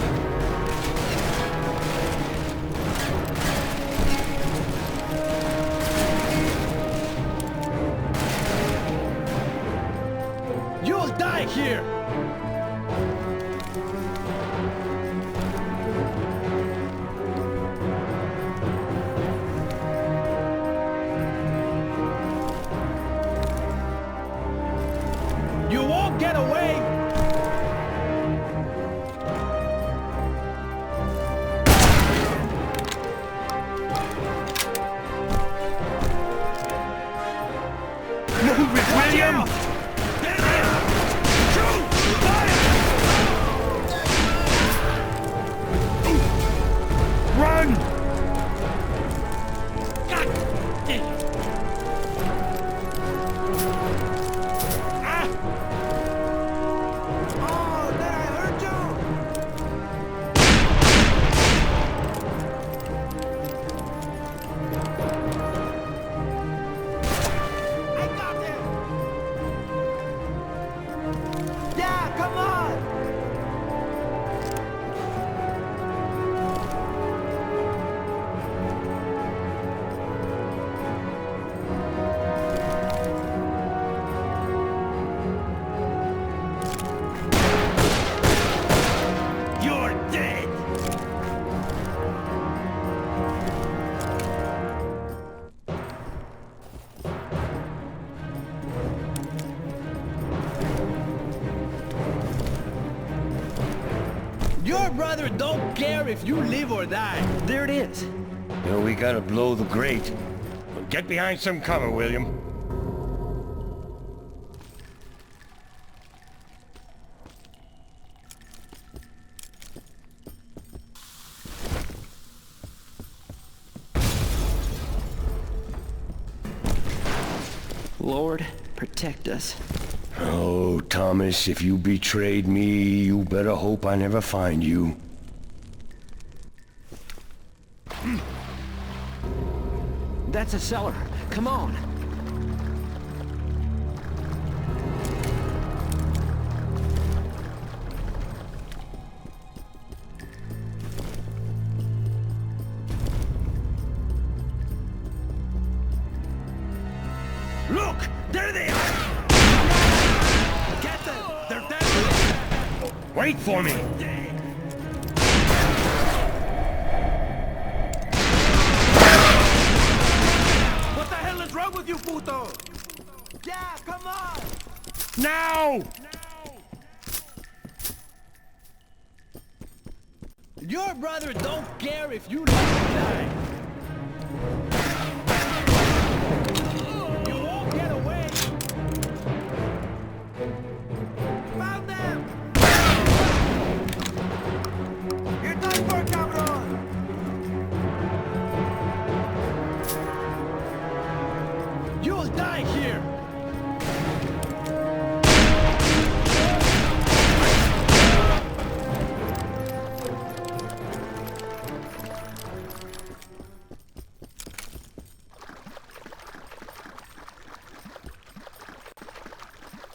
S17: You'll die here!
S11: You won't get away!
S15: Move it, William! Run! God damn it! Ah!
S11: Oh, did I hurt you? I got him! Yeah, come on!
S17: You're dead!
S11: Your brother don't care if you live or die.
S17: There it is.
S15: Well, we gotta blow the grate. Get behind some cover, William.
S17: Lord, protect us.
S15: Oh, Thomas, if you betrayed me, you better hope I never find you.
S17: That's a cellar. Come on.
S11: Look! There they are! Get them! They're dead!
S15: Wait for me!
S11: What the hell is wrong with you, puto? Yeah, come on!
S15: Now!
S11: You
S13: Your brother don't care if you let him die. You won't get away. Found them! You're done for, cabrón! You'll die here!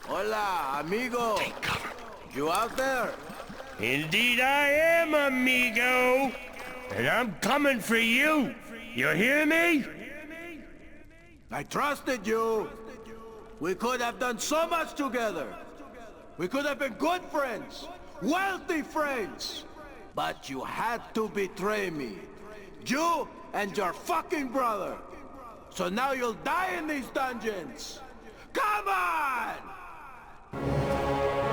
S11: Hola, amigo. Take cover. You out there?
S15: Indeed I am, amigo. And I'm coming for you. You hear me?
S11: I trusted you. We could have done so much together. We could have been good friends, wealthy friends. But you had to betray me. You and your fucking brother. So now you'll die in these dungeons. Come on!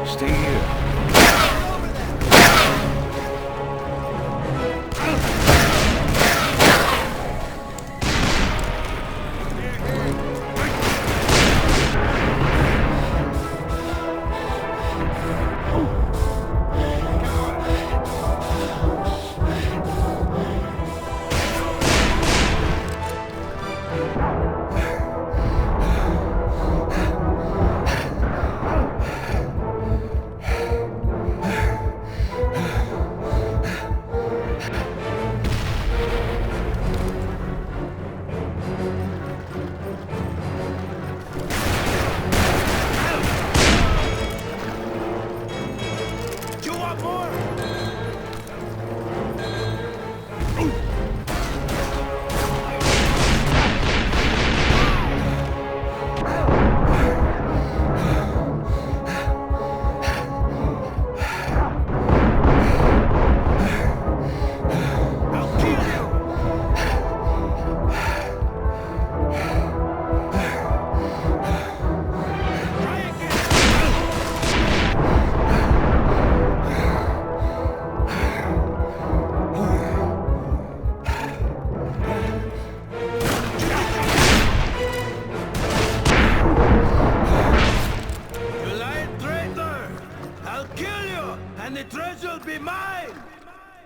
S15: Stay here.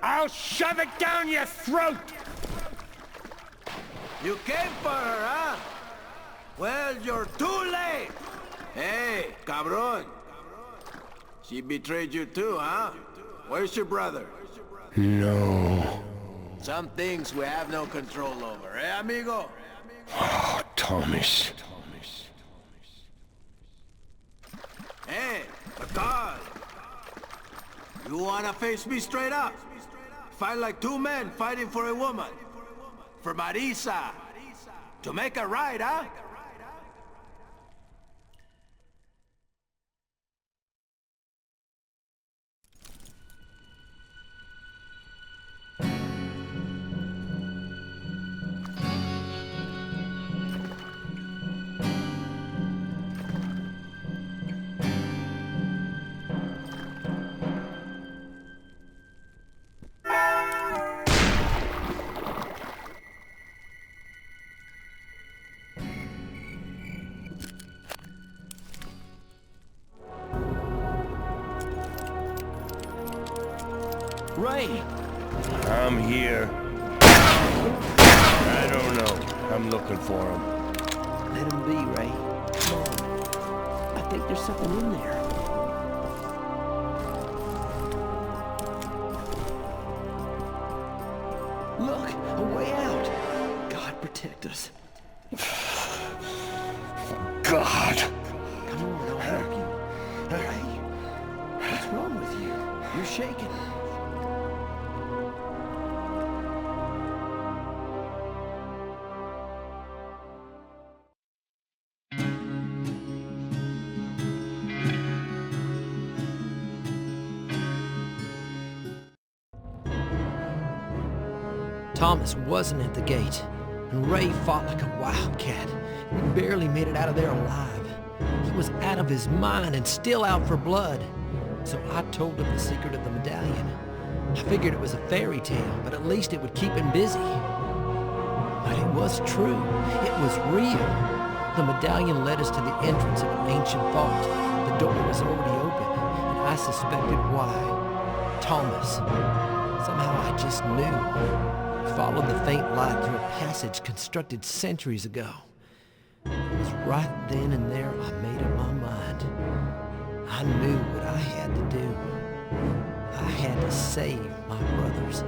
S15: I'll shove it down your throat!
S11: You came for her, huh? Well, you're too late! Hey, cabrón. She betrayed you too, huh? Where's your brother?
S15: No.
S11: Some things we have no control over, eh, amigo?
S15: Oh, Thomas.
S11: Hey, Bacal. You wanna face me straight up? Fight like two men fighting for a woman. For Marisa. To make it right, huh?
S17: Ray!
S15: I'm here. I don't know. I'm looking for him.
S17: Let him be, Ray. Come on. I think there's something in there. Look, a way out. God protect us.
S15: God!
S17: Come on, I'll help you. Ray, what's wrong with you? You're shaking.
S4: Thomas wasn't at the gate, and Ray fought like a wildcat. He barely made it out of there alive. He was out of his mind and still out for blood. So I told him the secret of the medallion. I figured it was a fairy tale, but at least it would keep him busy. But it was true. It was real. The medallion led us to the entrance of an ancient vault. The door was already open, and I suspected why. Thomas. Somehow I just knew. Followed the faint light through a passage constructed centuries ago. It was right then and there I made up my mind. I knew what I had to do. I had to save my brothers.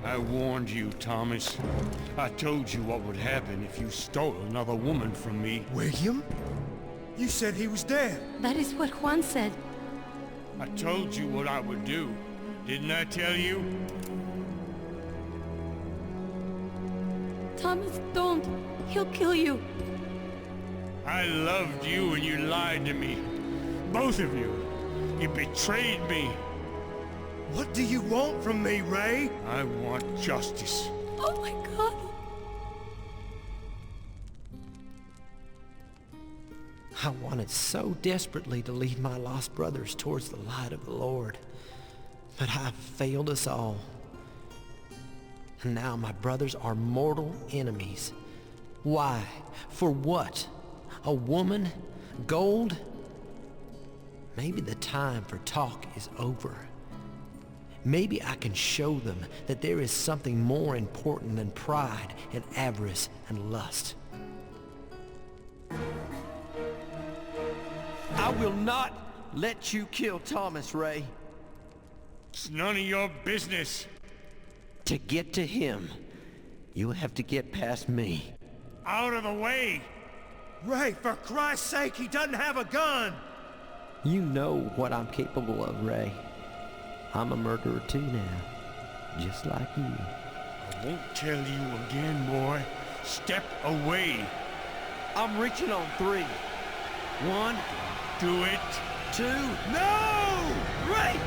S2: I warned you, Thomas. I told you what would happen if you stole another woman from me.
S9: William? You said he was dead.
S12: That is what Juan said.
S2: I told you what I would do. Didn't I tell you?
S12: Thomas, don't. He'll kill you.
S2: I loved you and you lied to me. Both of you. You betrayed me.
S9: What do you want from me, Ray?
S2: I want justice.
S12: Oh my God.
S4: I wanted so desperately to lead my lost brothers towards the light of the Lord. But I failed us all. And now my brothers are mortal enemies. Why? For what? A woman? Gold? Maybe the time for talk is over. Maybe I can show them that there is something more important than pride and avarice and lust.
S17: I will not let you kill Thomas, Ray.
S2: It's none of your business.
S4: To get to him, you have to get past me.
S2: Out of the way!
S9: Ray, for Christ's sake, he doesn't have a gun!
S4: You know what I'm capable of, Ray. I'm a murderer too now, just like you.
S2: I won't tell you again, boy. Step away.
S17: I'm reaching on 3. 1.
S2: Do it.
S17: 2. No! Ray!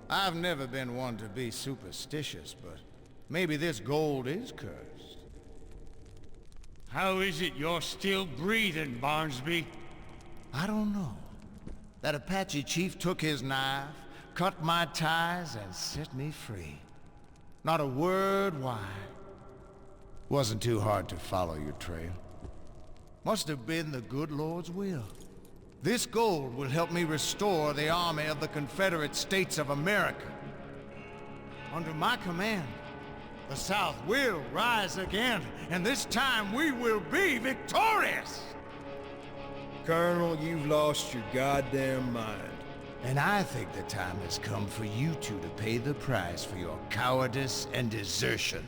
S7: I've never been one to be superstitious, but maybe this gold is cursed.
S2: How is it you're still breathing, Barnsby?
S7: I don't know. That Apache chief took his knife, cut my ties, and set me free. Not a word why. Wasn't too hard to follow your trail. Must have been the good Lord's will. This gold will help me restore the army of the Confederate States of America. Under my command, the South will rise again, and this time we will be victorious!
S18: Colonel, you've lost your goddamn mind.
S7: And I think the time has come for you two to pay the price for your cowardice and desertion.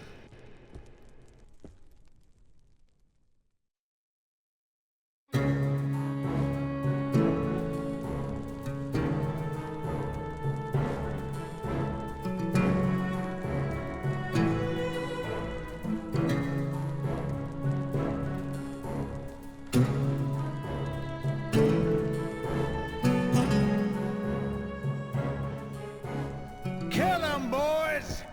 S7: Kill them, boys!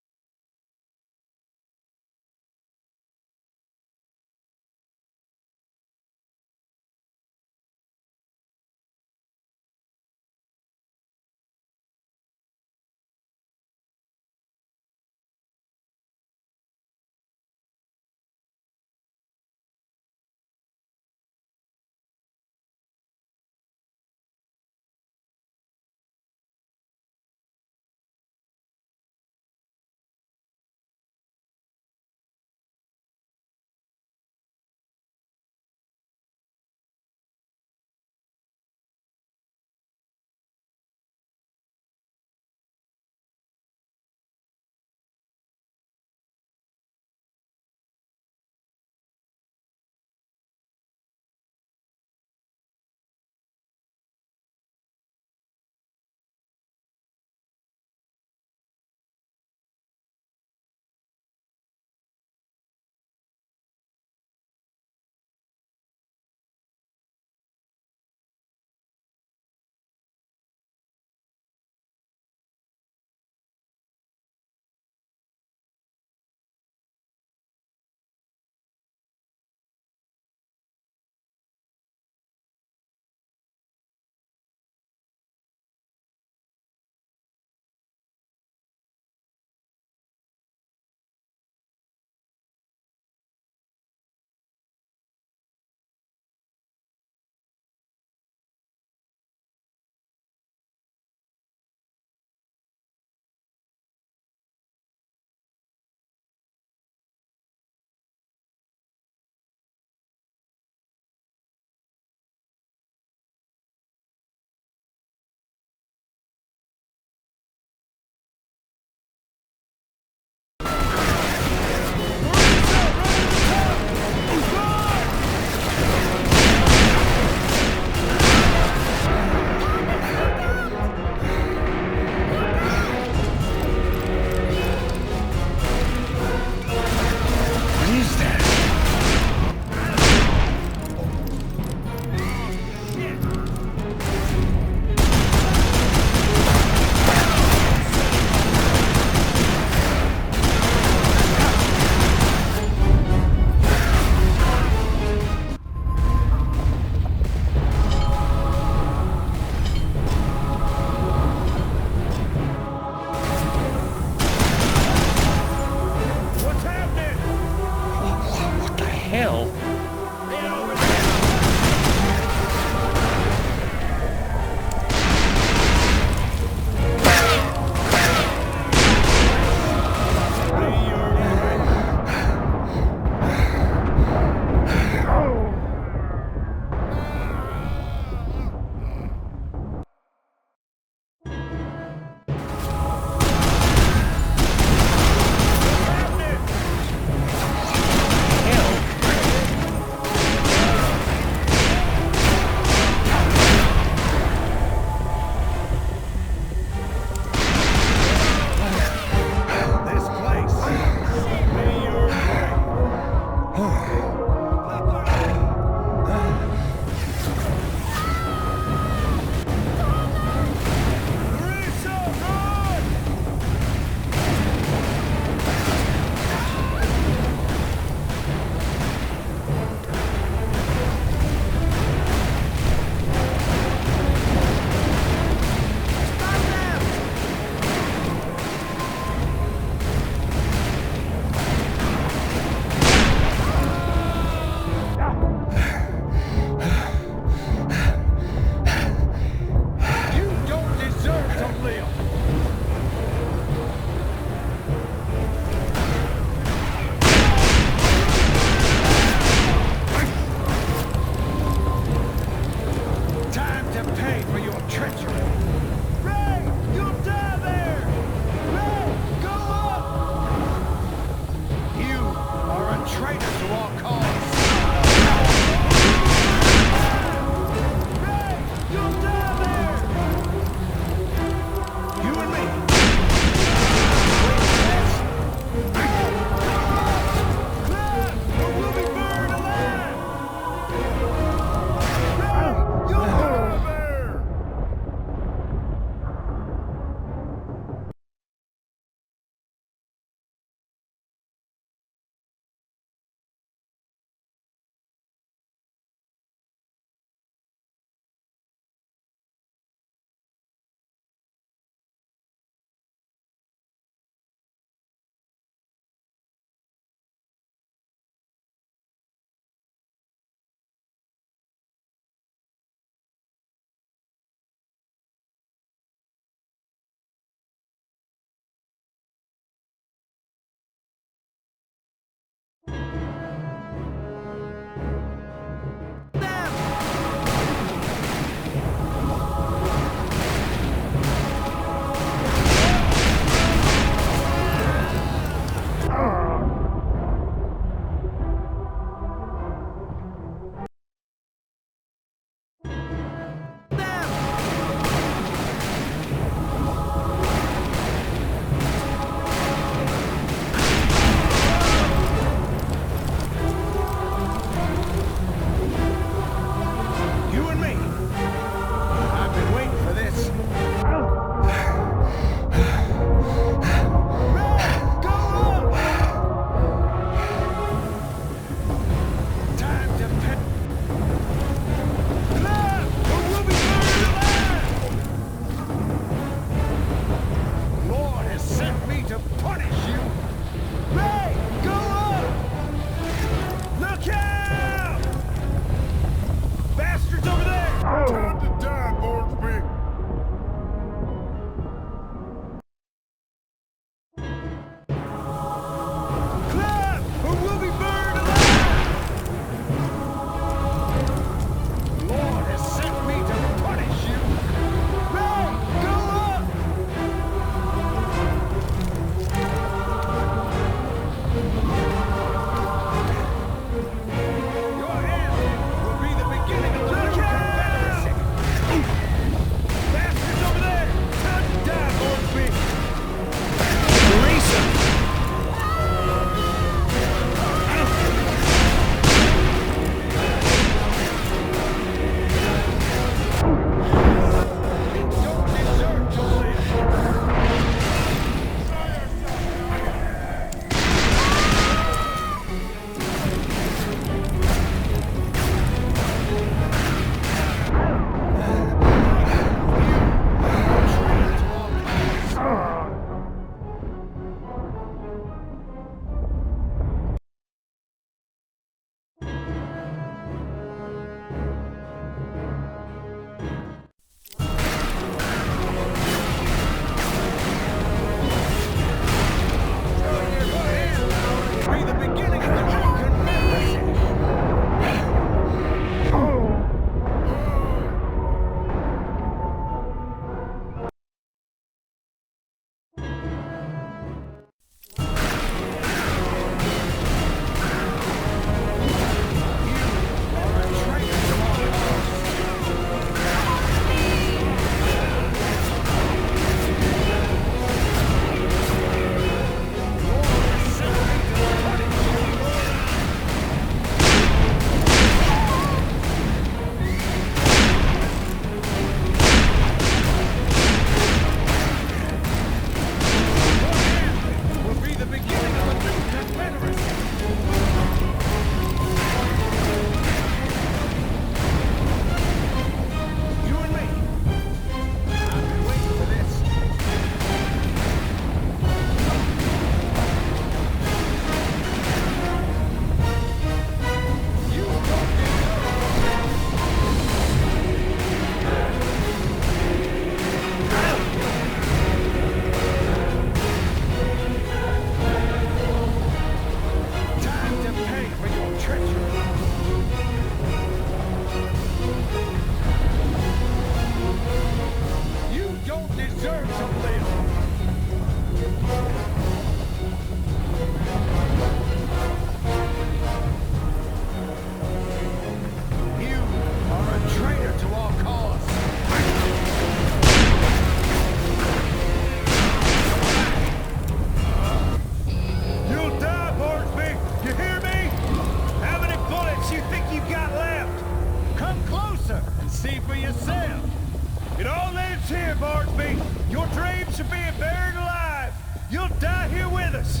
S3: Your dreams are being buried alive. You'll die here with us.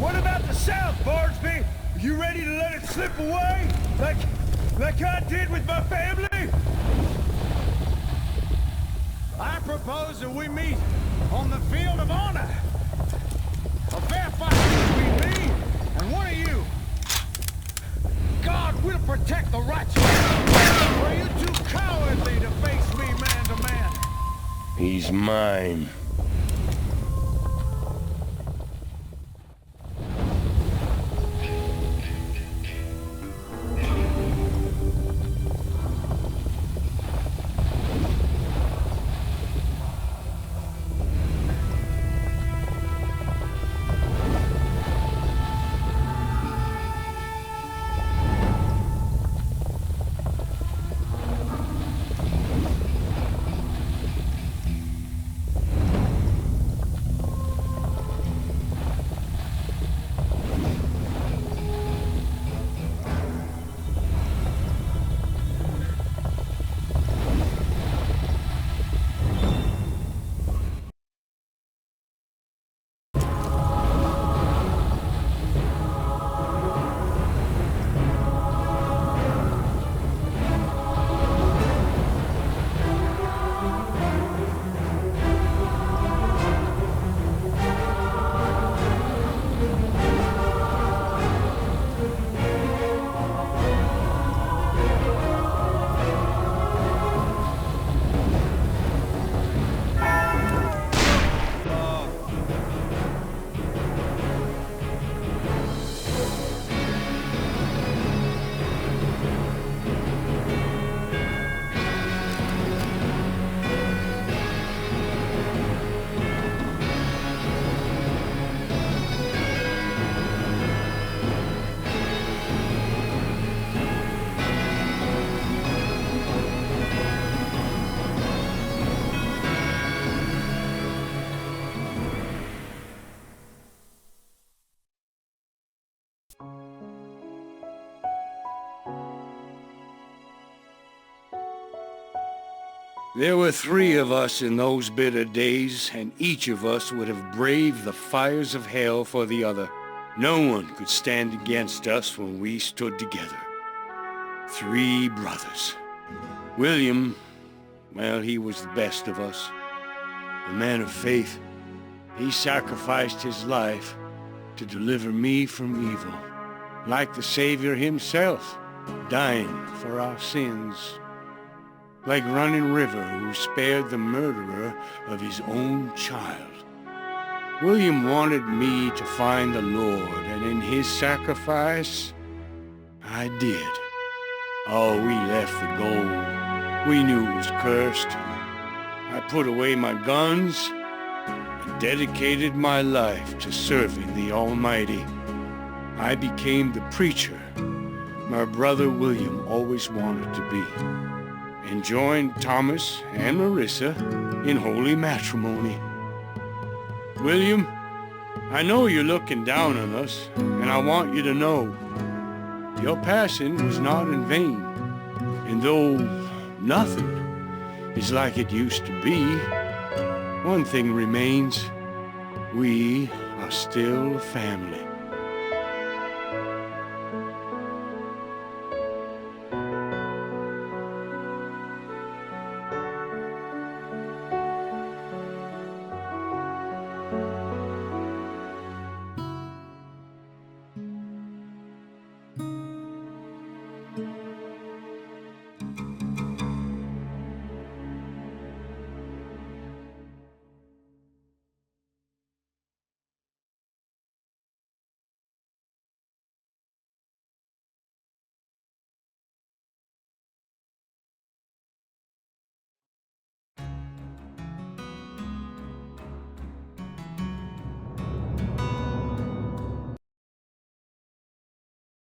S3: What about the South, Barsby? Are you ready to let it slip away? Like I did with my family? I propose that we meet on the field of honor. A fair fight between me and one of you. God will protect the righteous. Or are you too cowardly to face me man to man?
S15: He's mine.
S2: There were 3 of us in those bitter days, and each of us would have braved the fires of hell for the other. No one could stand against us when we stood together. 3 brothers. William, well, he was the best of us. A man of faith. He sacrificed his life to deliver me from evil, like the Savior himself, dying for our sins. Like Running River, who spared the murderer of his own child. William wanted me to find the Lord, and in his sacrifice, I did. Oh, we left the gold. We knew it was cursed. I put away my guns and dedicated my life to serving the Almighty. I became the preacher my brother William always wanted to be, and joined Thomas and Marissa in holy matrimony. William, I know you're looking down on us, and I want you to know your passing was not in vain. And though nothing is like it used to be, one thing remains: we are still a family.